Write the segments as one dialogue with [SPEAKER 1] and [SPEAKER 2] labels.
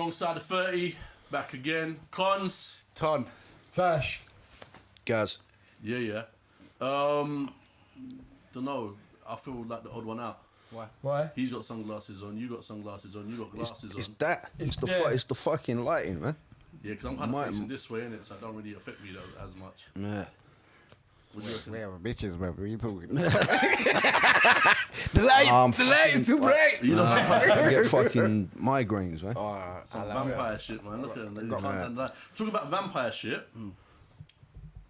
[SPEAKER 1] Wrong side of 30, back again. Cons.
[SPEAKER 2] Ton.
[SPEAKER 3] Tash.
[SPEAKER 4] Gaz.
[SPEAKER 1] Yeah. Don't know. I feel like the odd one out.
[SPEAKER 3] Why?
[SPEAKER 1] He's got sunglasses on. You got sunglasses on. You got glasses
[SPEAKER 4] It's
[SPEAKER 1] on.
[SPEAKER 4] that. It's the fucking lighting, man.
[SPEAKER 1] Yeah, because I'm kind of facing this way, innit? So it don't really affect me as much.
[SPEAKER 4] Yeah.
[SPEAKER 1] What do you reckon?
[SPEAKER 2] We have bitches, bro. What are you talking?
[SPEAKER 4] The
[SPEAKER 2] light is too bright.
[SPEAKER 1] You know,
[SPEAKER 4] I get fucking migraines, man.
[SPEAKER 1] some vampire shit, man. Look at them. Talking about vampire shit.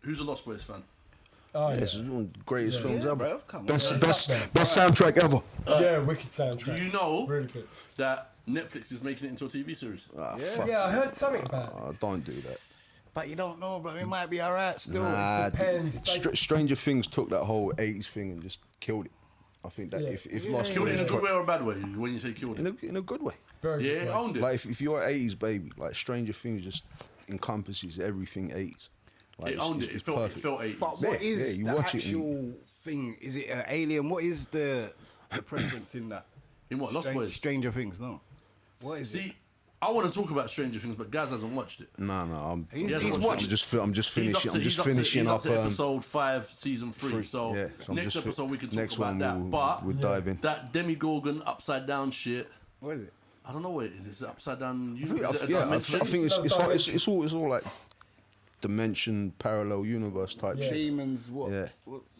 [SPEAKER 1] Who's a Lost Boys fan?
[SPEAKER 3] Oh, yeah.
[SPEAKER 4] It's one of the greatest films ever.
[SPEAKER 2] Bro, come on.
[SPEAKER 4] Best soundtrack ever.
[SPEAKER 3] Yeah, wicked soundtrack.
[SPEAKER 1] Do you know
[SPEAKER 3] Really good.
[SPEAKER 1] that Netflix is making it into a TV series?
[SPEAKER 4] Fuck.
[SPEAKER 3] Yeah, I heard something about it.
[SPEAKER 4] Oh, don't do that.
[SPEAKER 2] But you don't know, bro. It might be alright still.
[SPEAKER 4] Nah,
[SPEAKER 3] Depends.
[SPEAKER 4] Stranger Things took that whole 80s thing and just killed it. I think that if Lost
[SPEAKER 1] Killed it in a
[SPEAKER 4] Boys
[SPEAKER 1] good way or a bad way? When you say killed it,
[SPEAKER 4] in a good way.
[SPEAKER 3] Very
[SPEAKER 1] yeah,
[SPEAKER 3] good.
[SPEAKER 1] owned it.
[SPEAKER 4] Like if you're an 80s baby, like Stranger Things just encompasses everything 80s. Like,
[SPEAKER 1] it owned it. It felt 80s.
[SPEAKER 2] But what is
[SPEAKER 4] you
[SPEAKER 2] the
[SPEAKER 4] watch it
[SPEAKER 2] actual thing? Is it an alien? What is the preference in that?
[SPEAKER 1] In what? Lost Boys?
[SPEAKER 2] Stranger Things, no. What is it?
[SPEAKER 1] See, I want to talk about Stranger Things, but Gaz hasn't watched it.
[SPEAKER 4] No, I'm
[SPEAKER 2] He's
[SPEAKER 1] watched
[SPEAKER 2] watched.
[SPEAKER 4] I'm just finishing.
[SPEAKER 1] He's up to episode 5, season 3. So
[SPEAKER 4] I'm
[SPEAKER 1] next
[SPEAKER 4] just
[SPEAKER 1] episode we can talk
[SPEAKER 4] next
[SPEAKER 1] about
[SPEAKER 4] one
[SPEAKER 1] that. But
[SPEAKER 4] we'll dive in.
[SPEAKER 1] that Demogorgon upside down shit.
[SPEAKER 2] What is it?
[SPEAKER 1] I don't know what it is. It's upside down.
[SPEAKER 4] I think it's all like dimension, parallel universe type shit.
[SPEAKER 2] Demons, what?
[SPEAKER 4] Yeah.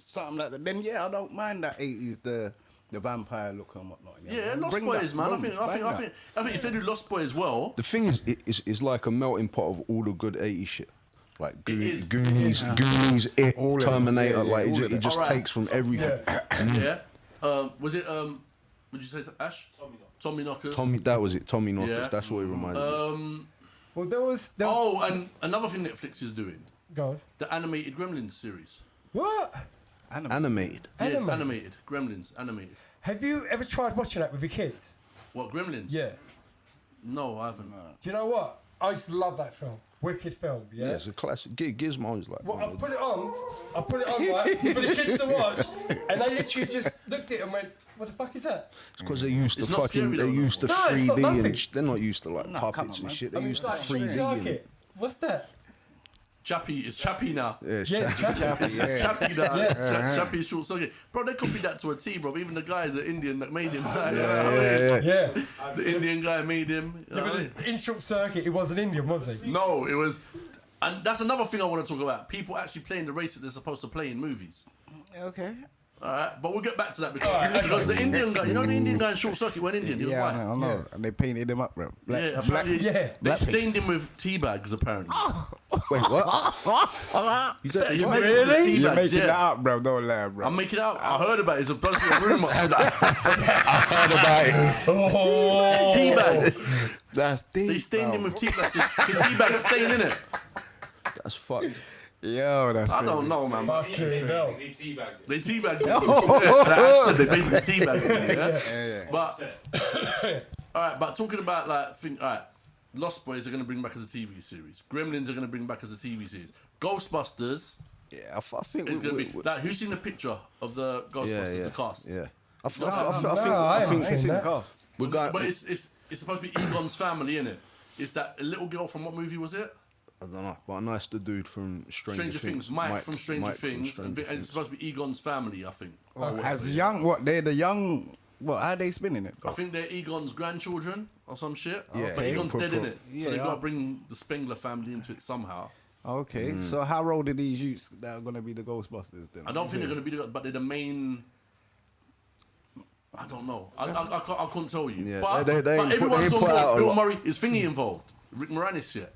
[SPEAKER 2] Something like that. Then I don't mind that 80s the vampire look and whatnot.
[SPEAKER 1] Yeah, Lost Boys, man. I think if they do Lost Boys well,
[SPEAKER 4] The thing is, it's like a melting pot of all the good 80s shit. Like
[SPEAKER 1] is.
[SPEAKER 4] Goonies, Terminator. Like it just
[SPEAKER 1] Alright.
[SPEAKER 4] takes from everything.
[SPEAKER 1] yeah. Was it? Would you say it's Ash? Tommy Knockers.
[SPEAKER 4] That was it. Tommy Knockers.
[SPEAKER 1] Yeah.
[SPEAKER 4] That's what it reminded me.
[SPEAKER 3] Well, there was.
[SPEAKER 1] Oh, and another thing Netflix is doing,
[SPEAKER 3] Go on.
[SPEAKER 1] the animated Gremlins series.
[SPEAKER 3] What?
[SPEAKER 4] Animated.
[SPEAKER 1] Yeah, it's
[SPEAKER 3] Animated?
[SPEAKER 1] animated. Gremlins, animated.
[SPEAKER 3] Have you ever tried watching that with your kids?
[SPEAKER 1] What, Gremlins?
[SPEAKER 3] Yeah.
[SPEAKER 1] No, I haven't.
[SPEAKER 3] Do you know what? I used to love that film. Wicked film, yeah?
[SPEAKER 4] Yeah, it's a classic. Gizmo's like.
[SPEAKER 3] Well, I put it on right, for the kids to watch, and they literally just looked at it and went, what the fuck is that?
[SPEAKER 4] It's because they used to
[SPEAKER 1] It's not scary though,
[SPEAKER 4] they used to
[SPEAKER 3] no. No, it's not
[SPEAKER 4] 3D
[SPEAKER 3] nothing.
[SPEAKER 4] and they're not used to like
[SPEAKER 2] come
[SPEAKER 4] puppets
[SPEAKER 2] on,
[SPEAKER 4] and
[SPEAKER 2] man.
[SPEAKER 4] shit. They
[SPEAKER 3] I mean,
[SPEAKER 4] used to
[SPEAKER 3] it's like
[SPEAKER 4] 3D and
[SPEAKER 3] it. What's that?
[SPEAKER 1] Chappie, it's Chappie now.
[SPEAKER 4] yeah, it's
[SPEAKER 3] Yeah,
[SPEAKER 4] Chappie.
[SPEAKER 1] It's Chappie now. Chappie is short circuit. Bro, they copied that to a T, bro. Even the guy is an Indian that made him.
[SPEAKER 3] Yeah.
[SPEAKER 1] The Indian guy made him. You know what I mean?
[SPEAKER 3] In short circuit, it was an Indian, was he?
[SPEAKER 1] No, it was. And that's another thing I want to talk about. People actually playing the race that they're supposed to play in movies.
[SPEAKER 2] Okay.
[SPEAKER 1] Alright, but we'll get back to that because the Indian guy, you know the Indian guy in Short Circuit went Indian, he was white.
[SPEAKER 2] I know. Yeah. And they painted him up, bro.
[SPEAKER 1] Yeah, apparently they
[SPEAKER 2] blackface.
[SPEAKER 1] stained him with tea bags, apparently.
[SPEAKER 4] Wait, what?
[SPEAKER 1] He's
[SPEAKER 3] Really?
[SPEAKER 1] tea
[SPEAKER 2] You're
[SPEAKER 1] bags,
[SPEAKER 2] making
[SPEAKER 1] yeah.
[SPEAKER 2] that up, bro. Don't lie, bro.
[SPEAKER 1] I'm making it up. I heard about it. It's a bunch of rumor.
[SPEAKER 3] Oh.
[SPEAKER 1] Tea bags.
[SPEAKER 2] That's deep.
[SPEAKER 1] They stained him with tea bags. The tea bags stain in it.
[SPEAKER 4] That's fucked.
[SPEAKER 2] Yo, that's
[SPEAKER 1] I
[SPEAKER 2] crazy.
[SPEAKER 1] don't know, man.
[SPEAKER 3] Fucking hell.
[SPEAKER 1] They teabagged him. They basically teabagged him, yeah? But, alright, but talking about alright, Lost Boys are going to bring back as a TV series. Gremlins are going to bring back as a TV series. Ghostbusters
[SPEAKER 4] Yeah, I think
[SPEAKER 1] is going to be... who's seen the picture of the Ghostbusters, the cast?
[SPEAKER 4] Yeah.
[SPEAKER 3] I haven't seen that.
[SPEAKER 4] We're going.
[SPEAKER 1] But it's supposed to be Egon's family, innit? It's that little girl from what movie was it?
[SPEAKER 4] I don't know, but nice the dude from Stranger Things.
[SPEAKER 1] Mike from Stranger Things. And it's supposed to be Egon's family, I think.
[SPEAKER 2] As young, what? They're the young. What? How are they spinning it?
[SPEAKER 1] I think they're Egon's grandchildren or some shit.
[SPEAKER 4] Yeah.
[SPEAKER 1] But Egon's dead, innit?
[SPEAKER 2] Yeah,
[SPEAKER 1] So they've
[SPEAKER 2] yeah.
[SPEAKER 1] got to bring the Spengler family into it somehow.
[SPEAKER 2] Okay, so how old are these youths that are gonna be the Ghostbusters then?
[SPEAKER 1] I don't think they're going to be but they're the main... I don't know. I couldn't tell you.
[SPEAKER 4] Yeah,
[SPEAKER 1] But,
[SPEAKER 4] they
[SPEAKER 1] but
[SPEAKER 4] ain't
[SPEAKER 1] everyone's
[SPEAKER 4] put
[SPEAKER 1] on
[SPEAKER 4] out a
[SPEAKER 1] board. Bill
[SPEAKER 4] lot.
[SPEAKER 1] Murray, is Thingy involved? Rick Moranis yet?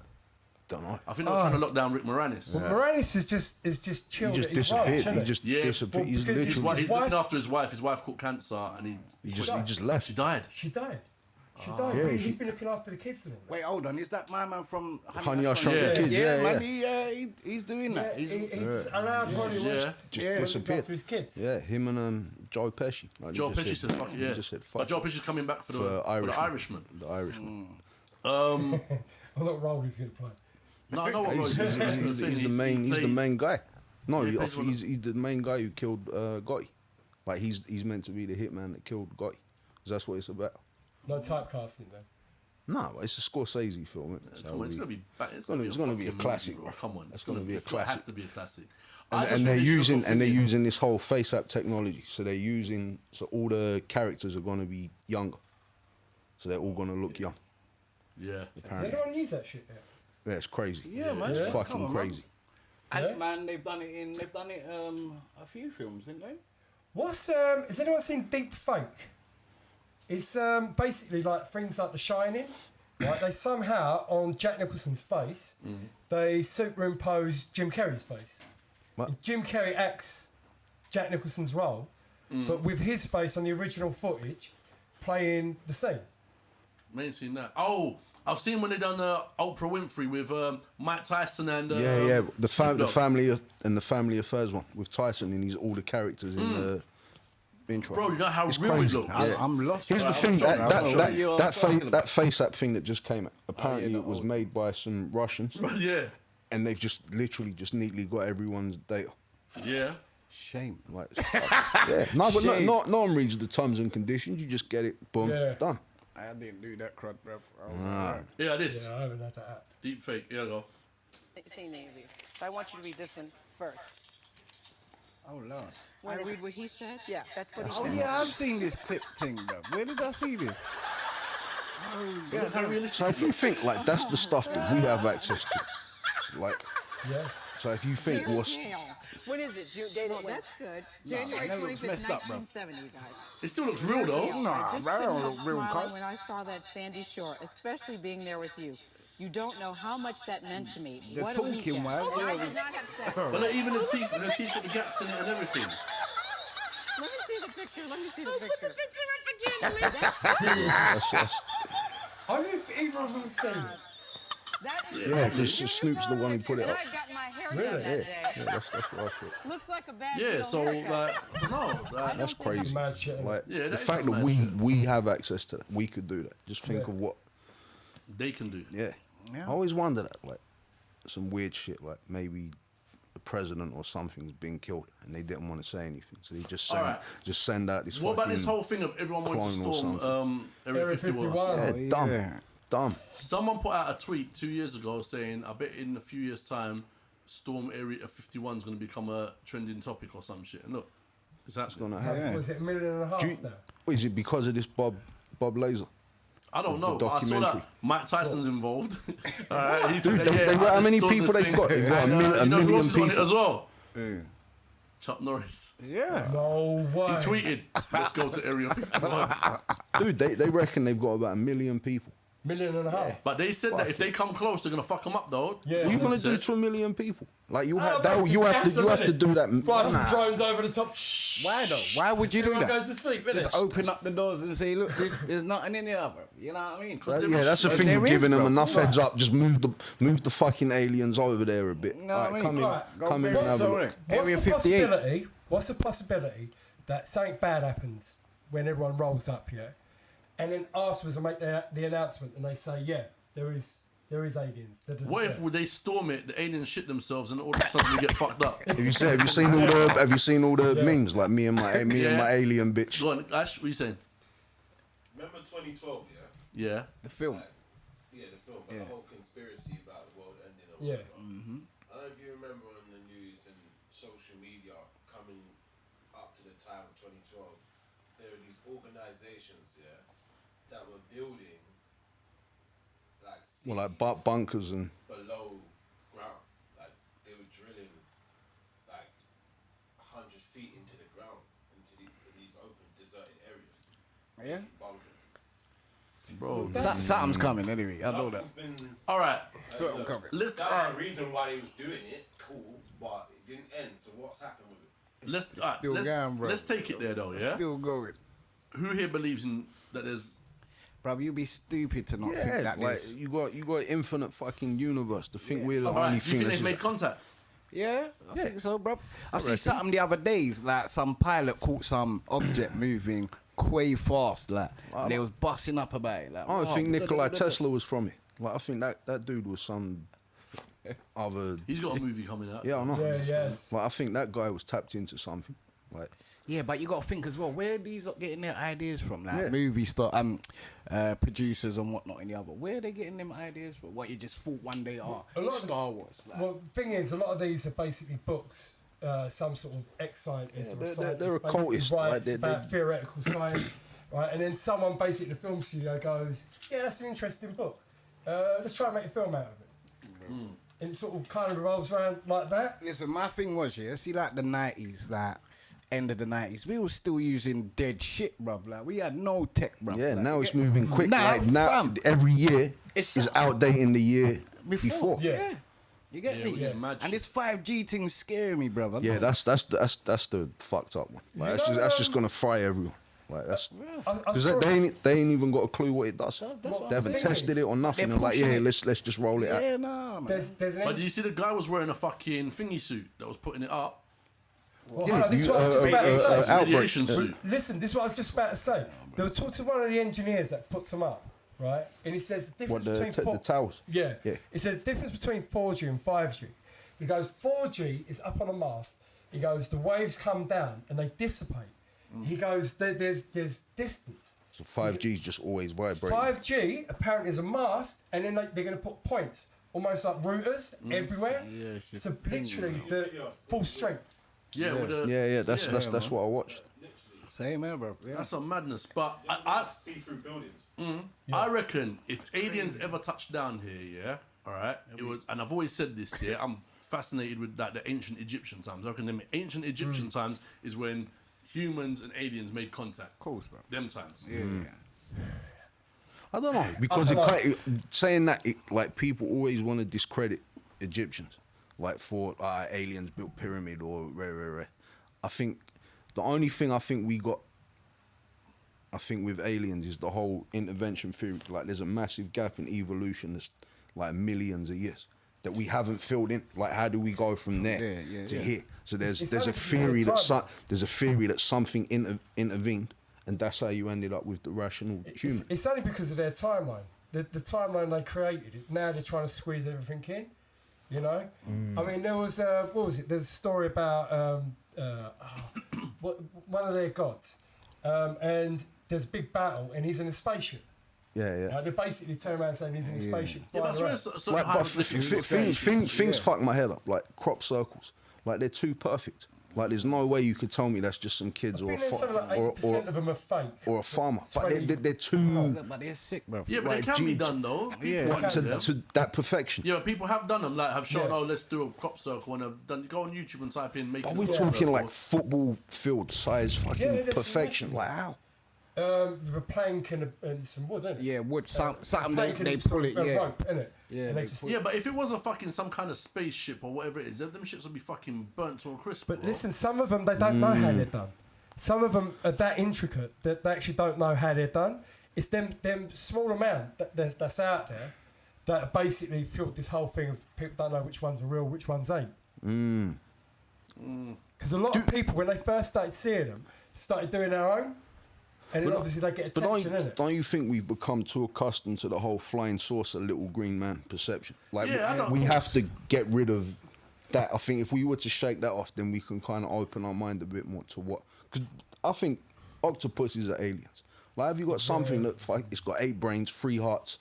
[SPEAKER 4] Don't know.
[SPEAKER 1] I think they were trying to lock down Rick Moranis.
[SPEAKER 3] Well, Moranis is just chilled.
[SPEAKER 4] He just
[SPEAKER 3] at his
[SPEAKER 4] disappeared.
[SPEAKER 3] ranch,
[SPEAKER 4] He
[SPEAKER 3] innit?
[SPEAKER 4] just
[SPEAKER 1] Yeah.
[SPEAKER 4] disappeared.
[SPEAKER 3] Well,
[SPEAKER 4] He's
[SPEAKER 3] because his
[SPEAKER 4] literally.
[SPEAKER 1] He's
[SPEAKER 3] wife-
[SPEAKER 1] looking after his wife. His wife caught cancer and
[SPEAKER 4] He just left.
[SPEAKER 1] she died.
[SPEAKER 3] She died. She died.
[SPEAKER 4] Yeah,
[SPEAKER 3] He's been looking after the kids and all that.
[SPEAKER 2] Wait, hold on. Is that my man from
[SPEAKER 4] Honey, I Shrunk
[SPEAKER 1] the
[SPEAKER 4] Kids.
[SPEAKER 2] Yeah,
[SPEAKER 4] Yeah,
[SPEAKER 2] man.
[SPEAKER 4] yeah.
[SPEAKER 2] He's doing
[SPEAKER 3] Yeah,
[SPEAKER 2] that.
[SPEAKER 3] he just allowed Hollywood
[SPEAKER 1] Yeah.
[SPEAKER 4] Just
[SPEAKER 3] to look
[SPEAKER 4] disappeared.
[SPEAKER 3] after his kids.
[SPEAKER 4] Yeah, him and Joe Pesci. Like,
[SPEAKER 1] Joe
[SPEAKER 4] he just
[SPEAKER 1] Pesci said, "Fuck it, yeah."
[SPEAKER 4] He just said,
[SPEAKER 1] But
[SPEAKER 4] "Fuck
[SPEAKER 1] Joe
[SPEAKER 4] it."
[SPEAKER 1] Pesci's coming back for the
[SPEAKER 4] For
[SPEAKER 1] Irishman.
[SPEAKER 4] The Irishman.
[SPEAKER 3] What role he's going to play?
[SPEAKER 1] No, I know what
[SPEAKER 4] He's the main. He's the main guy. No,
[SPEAKER 1] Yeah, he plays one of-
[SPEAKER 4] he's the main guy who killed Gotti. Like he's meant to be the hitman that killed Gotti. 'Cause that's what it's about.
[SPEAKER 3] No typecasting, though.
[SPEAKER 4] No, it's a Scorsese film. Isn't it? So
[SPEAKER 1] Come on, it's gonna be. It's
[SPEAKER 4] gonna be a
[SPEAKER 1] fucking
[SPEAKER 4] classic,
[SPEAKER 1] movie,
[SPEAKER 4] bro.
[SPEAKER 1] Come on,
[SPEAKER 4] It's gonna be a
[SPEAKER 1] It
[SPEAKER 4] classic.
[SPEAKER 1] has to be a classic.
[SPEAKER 4] and they're using this whole face app technology. So so all the characters are gonna be younger. So they're all gonna look young.
[SPEAKER 1] Yeah.
[SPEAKER 4] Apparently.
[SPEAKER 3] They don't use that shit yet.
[SPEAKER 4] Yeah, it's crazy.
[SPEAKER 2] Yeah, man.
[SPEAKER 4] It's
[SPEAKER 2] Yeah.
[SPEAKER 4] fucking
[SPEAKER 2] Come on,
[SPEAKER 4] crazy.
[SPEAKER 2] Ant-Man, they've done it a few films, didn't they?
[SPEAKER 3] Has anyone seen Deep Fake? It's basically like things like The Shining. Right? They somehow, on Jack Nicholson's face, they superimpose Jim Carrey's face.
[SPEAKER 4] What?
[SPEAKER 3] And Jim Carrey acts Jack Nicholson's role, but with his face on the original footage, playing the scene.
[SPEAKER 1] I ain't seen that. Oh, I've seen when they done Oprah Winfrey with Mike Tyson and
[SPEAKER 4] The family affairs one with Tyson and all the characters in the intro.
[SPEAKER 1] Bro, you know how
[SPEAKER 4] It's
[SPEAKER 1] real it
[SPEAKER 4] crazy.
[SPEAKER 1] looks.
[SPEAKER 2] I'm lost.
[SPEAKER 4] Here's the thing, that face app thing that just came out, apparently it was made by some Russians,
[SPEAKER 1] Yeah.
[SPEAKER 4] and they've just literally neatly got everyone's data.
[SPEAKER 1] Yeah.
[SPEAKER 2] Shame.
[SPEAKER 4] Like, yeah, no, but no one reads the terms and conditions. You just get it, boom, done.
[SPEAKER 2] I didn't do that crud, bro.
[SPEAKER 1] Yeah, this.
[SPEAKER 3] Yeah, I haven't had that.
[SPEAKER 1] Deep fake. Here I go.
[SPEAKER 5] Seen any of these. So I want you to read this one first.
[SPEAKER 2] Oh, Lord.
[SPEAKER 5] I read what he said? Yeah, that's what he said.
[SPEAKER 2] Oh, yeah, I've seen this clip thing, bro. Where did I see this?
[SPEAKER 1] Look how realistic.
[SPEAKER 4] So if you think like that's the stuff that we have access to, like,
[SPEAKER 3] Yeah.
[SPEAKER 4] so if you think what's
[SPEAKER 5] When is it? Date
[SPEAKER 6] Well,
[SPEAKER 5] it when?
[SPEAKER 6] that's good. January
[SPEAKER 2] that looks
[SPEAKER 6] 25th,
[SPEAKER 2] messed up, bro.
[SPEAKER 6] 1970, you guys.
[SPEAKER 1] It still looks real though.
[SPEAKER 2] Nah,
[SPEAKER 6] I just
[SPEAKER 2] bro, that
[SPEAKER 6] couldn't
[SPEAKER 2] don't
[SPEAKER 6] help
[SPEAKER 2] look real,
[SPEAKER 6] smiling
[SPEAKER 2] cuz.
[SPEAKER 6] when I saw that Sandy Shore, especially being there with you. You don't know how much that meant to me.
[SPEAKER 2] The
[SPEAKER 6] What a
[SPEAKER 2] talking
[SPEAKER 6] weekend.
[SPEAKER 2] wise,
[SPEAKER 6] Oh,
[SPEAKER 2] yeah,
[SPEAKER 6] I
[SPEAKER 2] it
[SPEAKER 6] did
[SPEAKER 2] was-
[SPEAKER 6] not have sex.
[SPEAKER 1] But like, even her teeth got the gaps in it and everything.
[SPEAKER 6] Let me see the picture. Let me see the picture.
[SPEAKER 4] that's
[SPEAKER 3] I don't know if either of them seen it.
[SPEAKER 6] That is
[SPEAKER 4] yeah, because Snoop's the one who put it
[SPEAKER 6] and
[SPEAKER 4] up.
[SPEAKER 6] I had gotten my hair
[SPEAKER 3] Really?
[SPEAKER 6] done that day.
[SPEAKER 4] Yeah, that's what I thought.
[SPEAKER 6] Looks like a bad
[SPEAKER 1] Yeah,
[SPEAKER 6] deal
[SPEAKER 1] so
[SPEAKER 6] haircut.
[SPEAKER 1] like, no,
[SPEAKER 4] That's crazy.
[SPEAKER 3] Mad shit.
[SPEAKER 4] Like
[SPEAKER 1] Yeah, that
[SPEAKER 4] the
[SPEAKER 1] is
[SPEAKER 4] fact
[SPEAKER 1] some
[SPEAKER 4] that
[SPEAKER 1] mad shit.
[SPEAKER 4] we have access to that, we could do that. Just think
[SPEAKER 3] Yeah.
[SPEAKER 4] of what.
[SPEAKER 1] they can do.
[SPEAKER 4] Yeah. I always wonder that, like, some weird shit, like maybe the president or something's been killed and they didn't want to say anything, so they just
[SPEAKER 1] Alright.
[SPEAKER 4] send out this.
[SPEAKER 1] What about this
[SPEAKER 4] fucking
[SPEAKER 1] whole thing of everyone wanting to
[SPEAKER 4] clone or
[SPEAKER 1] storm
[SPEAKER 4] something.
[SPEAKER 1] Area 51?
[SPEAKER 4] Yeah, dumb,
[SPEAKER 2] yeah.
[SPEAKER 4] dumb.
[SPEAKER 1] Someone put out a tweet 2 years ago saying, I bet in a few years' time, Storm Area 51 is going to become a trending topic or some shit. And look, is that going to happen?
[SPEAKER 2] Yeah.
[SPEAKER 3] Was it $1.5 million now?
[SPEAKER 4] Is it because of this Bob Laser?
[SPEAKER 1] I don't know.
[SPEAKER 4] The
[SPEAKER 1] But I saw
[SPEAKER 4] documentary.
[SPEAKER 1] that Mike Tyson's involved. Alright, he said
[SPEAKER 4] Dude,
[SPEAKER 1] that,
[SPEAKER 4] how
[SPEAKER 1] I
[SPEAKER 4] many
[SPEAKER 1] stormed
[SPEAKER 4] people
[SPEAKER 1] the
[SPEAKER 4] they've
[SPEAKER 1] thing.
[SPEAKER 4] got? They've got
[SPEAKER 1] And,
[SPEAKER 4] a
[SPEAKER 1] you know who
[SPEAKER 4] million
[SPEAKER 1] else is on it
[SPEAKER 4] people.
[SPEAKER 1] as well?
[SPEAKER 2] Yeah.
[SPEAKER 1] Chuck Norris.
[SPEAKER 2] Yeah.
[SPEAKER 3] No
[SPEAKER 1] He
[SPEAKER 3] way.
[SPEAKER 1] tweeted, let's go to Area 51.
[SPEAKER 4] Dude, they reckon they've got about 1 million people.
[SPEAKER 3] $1.5 million.
[SPEAKER 1] But they said that if they come close, they're going to fuck them up, though.
[SPEAKER 3] Yeah.
[SPEAKER 4] What are you gonna do to 1 million people? Like you have you have to do that.
[SPEAKER 3] Fly some
[SPEAKER 4] Nah.
[SPEAKER 3] drones over the top.
[SPEAKER 2] Why though? Why would you do
[SPEAKER 3] Everyone
[SPEAKER 2] that?
[SPEAKER 3] goes to sleep, innit?
[SPEAKER 2] Just open up the doors and say, look, there's nothing in here, bro. You know what I mean?
[SPEAKER 4] Yeah, that's the
[SPEAKER 2] But
[SPEAKER 4] thing.
[SPEAKER 2] there
[SPEAKER 4] You're
[SPEAKER 2] is,
[SPEAKER 4] giving them
[SPEAKER 2] bro.
[SPEAKER 4] enough heads up. Just move the fucking aliens over there a bit.
[SPEAKER 2] You know what I mean?
[SPEAKER 4] come in,
[SPEAKER 3] Alright,
[SPEAKER 2] go
[SPEAKER 4] come in
[SPEAKER 2] back.
[SPEAKER 4] and have a
[SPEAKER 2] Sorry.
[SPEAKER 4] look.
[SPEAKER 2] Area
[SPEAKER 3] What's the
[SPEAKER 2] 58.
[SPEAKER 3] possibility? What's the possibility that something bad happens when everyone rolls up, yeah, and then afterwards they make the announcement and they say, yeah, there is aliens.
[SPEAKER 1] What if they storm it, the aliens shit themselves, and all of a sudden we get fucked up?
[SPEAKER 4] Have you seen all the memes like me and my alien bitch?
[SPEAKER 1] Go on, Ash, what are you saying?
[SPEAKER 7] Remember 2012, yeah?
[SPEAKER 1] Yeah.
[SPEAKER 2] The film.
[SPEAKER 7] Yeah, the film, but the whole conspiracy about the world ending. Or
[SPEAKER 3] Yeah.
[SPEAKER 7] whatever. I don't know if you remember on the news and social media coming up to the time of 2012, there were these organizations, yeah, that were building like
[SPEAKER 4] Well, like
[SPEAKER 7] cities
[SPEAKER 4] bunkers and
[SPEAKER 7] below ground. Like they were drilling like 100 feet into the ground, into these open, deserted areas.
[SPEAKER 2] Yeah.
[SPEAKER 7] Bunkers.
[SPEAKER 1] Bro.
[SPEAKER 2] Something's coming anyway. I know that.
[SPEAKER 7] Nothing's been.
[SPEAKER 1] All right.
[SPEAKER 2] Something coming.
[SPEAKER 1] Let's
[SPEAKER 7] That was the reason why he was doing it. Cool, but it didn't end. So what's happened with it?
[SPEAKER 2] still going, bro.
[SPEAKER 1] let's take it there though, yeah.
[SPEAKER 2] Still going.
[SPEAKER 1] Who here believes in that? There's
[SPEAKER 2] Bro, you'd be stupid to not think
[SPEAKER 4] yeah,
[SPEAKER 2] that
[SPEAKER 4] like
[SPEAKER 2] is.
[SPEAKER 4] you got infinite fucking universe to think we're the
[SPEAKER 1] all
[SPEAKER 4] only
[SPEAKER 1] right. Do you
[SPEAKER 4] thing
[SPEAKER 1] think
[SPEAKER 4] that's
[SPEAKER 1] they've made contact?
[SPEAKER 2] Yeah, I think so, bro. I see something the other days, like some pilot caught some object moving quite fast, like and they was busting up about it. Like,
[SPEAKER 4] I don't
[SPEAKER 2] wow,
[SPEAKER 4] think Nikola Tesla was from it. Like I think that dude was some other.
[SPEAKER 1] He's got a movie coming out.
[SPEAKER 4] Yeah, I know.
[SPEAKER 3] Yeah, yes.
[SPEAKER 4] Like I think that guy was tapped into something. Like,
[SPEAKER 2] Yeah, but you got to think as well, where are these lot getting their ideas from? Like
[SPEAKER 4] Yeah.
[SPEAKER 2] movie star, producers and whatnot in the other. Where are they getting them ideas from? What you just thought one day,
[SPEAKER 3] A lot of
[SPEAKER 2] Star Wars. Like,
[SPEAKER 3] Well, the thing is, a lot of these are basically books. Some sort of ex-scientist or
[SPEAKER 4] they're
[SPEAKER 3] scientist
[SPEAKER 4] occultists,
[SPEAKER 3] basically
[SPEAKER 4] like,
[SPEAKER 3] writes
[SPEAKER 4] they-
[SPEAKER 3] about theoretical science, right? And then someone basically, the film studio goes, "Yeah, that's an interesting book. Let's try and make a film out of it." And it sort of kind of revolves around like that.
[SPEAKER 2] listen, my thing was, yeah, see, like the 90s, like end of the 90s, we were still using dead shit, bruv. Like, we had no tech, bruv.
[SPEAKER 4] yeah,
[SPEAKER 2] like,
[SPEAKER 4] now it's moving quick.
[SPEAKER 2] Now,
[SPEAKER 4] Like now,
[SPEAKER 2] fam,
[SPEAKER 4] every year
[SPEAKER 2] It's
[SPEAKER 4] is outdating the year before.
[SPEAKER 3] Yeah.
[SPEAKER 2] You get
[SPEAKER 1] Yeah,
[SPEAKER 2] me?
[SPEAKER 1] we get mad
[SPEAKER 2] And
[SPEAKER 1] shit.
[SPEAKER 2] this 5G thing scaring me, bruv.
[SPEAKER 4] Yeah, that's the fucked up one. Like, that's just gonna fry everyone. Like that's
[SPEAKER 3] I
[SPEAKER 4] because
[SPEAKER 3] saw-
[SPEAKER 4] they ain't even got a clue what it does. They haven't
[SPEAKER 3] the thing
[SPEAKER 4] tested
[SPEAKER 3] is,
[SPEAKER 4] it or nothing.
[SPEAKER 2] they're
[SPEAKER 4] They're like,
[SPEAKER 2] pushing
[SPEAKER 4] yeah,
[SPEAKER 2] it.
[SPEAKER 4] let's just roll it out.
[SPEAKER 2] Yeah, nah, man.
[SPEAKER 3] There's an
[SPEAKER 1] But did you see the guy was wearing a fucking thingy suit that was putting it up?
[SPEAKER 3] Well, hold on, this is what I was just about to say.
[SPEAKER 4] outbreak.
[SPEAKER 1] Radiation suit.
[SPEAKER 3] Listen, this is what I was just about to say. They were talking to one of the engineers that puts them up, right? And he says the
[SPEAKER 4] What
[SPEAKER 3] difference between
[SPEAKER 4] the towers?
[SPEAKER 3] Yeah.
[SPEAKER 4] Yeah.
[SPEAKER 3] He said the difference between 4G and 5G. He goes, 4G is up on a mast. He goes, the waves come down and they dissipate. He goes, there's distance.
[SPEAKER 4] So 5G is just always vibrating.
[SPEAKER 3] 5G apparently is a mast, and then they're going to put points, almost like routers, everywhere.
[SPEAKER 2] Yeah, it's just
[SPEAKER 3] So literally the full strength.
[SPEAKER 1] Yeah, with a,
[SPEAKER 4] Yeah, that's what I watched.
[SPEAKER 2] Same here, bruv. Yeah.
[SPEAKER 1] That's some madness. But I
[SPEAKER 7] See-through buildings.
[SPEAKER 1] I reckon if aliens ever touched down here, yeah, all right, it was, and I've always said this, yeah, I'm fascinated with like the ancient Egyptian times. I reckon them ancient Egyptian times is when humans and aliens made contact. Of
[SPEAKER 2] course, bro.
[SPEAKER 1] Them times.
[SPEAKER 2] Yeah.
[SPEAKER 4] I don't know because
[SPEAKER 3] I don't
[SPEAKER 4] saying that like people always want to discredit Egyptians, like for aliens built pyramid or rare. I think the only thing I think we got, I think with aliens is the whole intervention theory. Like there's a massive gap in evolution that's like millions of years that we haven't filled in. Like how do we go from there to here? So there's
[SPEAKER 3] It's
[SPEAKER 4] a
[SPEAKER 3] only
[SPEAKER 4] theory
[SPEAKER 3] because of
[SPEAKER 4] there's a theory that something intervened, and that's how you ended up with the rational human.
[SPEAKER 3] It's only because of their timeline. The timeline they created. Now they're trying to squeeze everything in. You know? I mean, there was, what was it? There's a story about one of their gods. And there's a big battle, and he's in a spaceship.
[SPEAKER 4] Yeah.
[SPEAKER 3] Like, they basically turn around saying he's in a spaceship.
[SPEAKER 1] Yeah, but I
[SPEAKER 3] flying
[SPEAKER 1] swear,
[SPEAKER 3] around.
[SPEAKER 1] so
[SPEAKER 4] Like, but things
[SPEAKER 1] yeah.
[SPEAKER 4] fuck my head up. Like crop circles, like they're too perfect. Like there's no way you could tell me that's just some kids
[SPEAKER 3] I
[SPEAKER 4] or a
[SPEAKER 3] think there's something like 8% of them are fake.
[SPEAKER 4] or a farmer. But
[SPEAKER 3] 20.
[SPEAKER 4] they're too
[SPEAKER 2] But they're sick, bruv.
[SPEAKER 1] Yeah, but
[SPEAKER 4] like,
[SPEAKER 1] it can be
[SPEAKER 4] G-
[SPEAKER 1] done though.
[SPEAKER 2] Yeah.
[SPEAKER 1] People
[SPEAKER 4] what,
[SPEAKER 1] can, yeah.
[SPEAKER 4] to that perfection.
[SPEAKER 1] Yeah, people have done them. Like have shown,
[SPEAKER 3] Yeah.
[SPEAKER 1] oh, let's do a crop circle, and have done. Go on YouTube and type in.
[SPEAKER 4] But we're talking like football field size fucking
[SPEAKER 3] Yeah, that's
[SPEAKER 4] perfection.
[SPEAKER 3] amazing.
[SPEAKER 4] Like how?
[SPEAKER 3] With a plank and some wood, isn't it?
[SPEAKER 2] Yeah, wood, something
[SPEAKER 3] Plank and
[SPEAKER 2] they
[SPEAKER 3] sort
[SPEAKER 2] pull
[SPEAKER 3] of
[SPEAKER 2] it,
[SPEAKER 3] a
[SPEAKER 2] yeah.
[SPEAKER 3] rope, innit?
[SPEAKER 2] Yeah,
[SPEAKER 3] And they
[SPEAKER 2] they
[SPEAKER 3] just,
[SPEAKER 1] Yeah, but if it was a fucking some kind of spaceship or whatever it is, them shits would be fucking burnt to a crisp.
[SPEAKER 3] But
[SPEAKER 1] bro.
[SPEAKER 3] listen, some of them, they don't know how they're done. Some of them are that intricate that they actually don't know how they're done. It's them small amount that's out there that basically fueled this whole thing of people don't know which ones are real, which ones ain't. Because a lot of people, when they first started seeing them, started doing their own. And then obviously they get
[SPEAKER 4] But
[SPEAKER 3] attention, innit?
[SPEAKER 4] don't you think we've become too accustomed to the whole flying saucer, little green man perception? Like
[SPEAKER 1] Yeah, I know,
[SPEAKER 4] we
[SPEAKER 1] of
[SPEAKER 4] have to get rid of that. I think if we were to shake that off, then we can kind of open our mind a bit more to what. Because I think octopuses are aliens. Like, have you got something that it's got 8 brains, 3 hearts,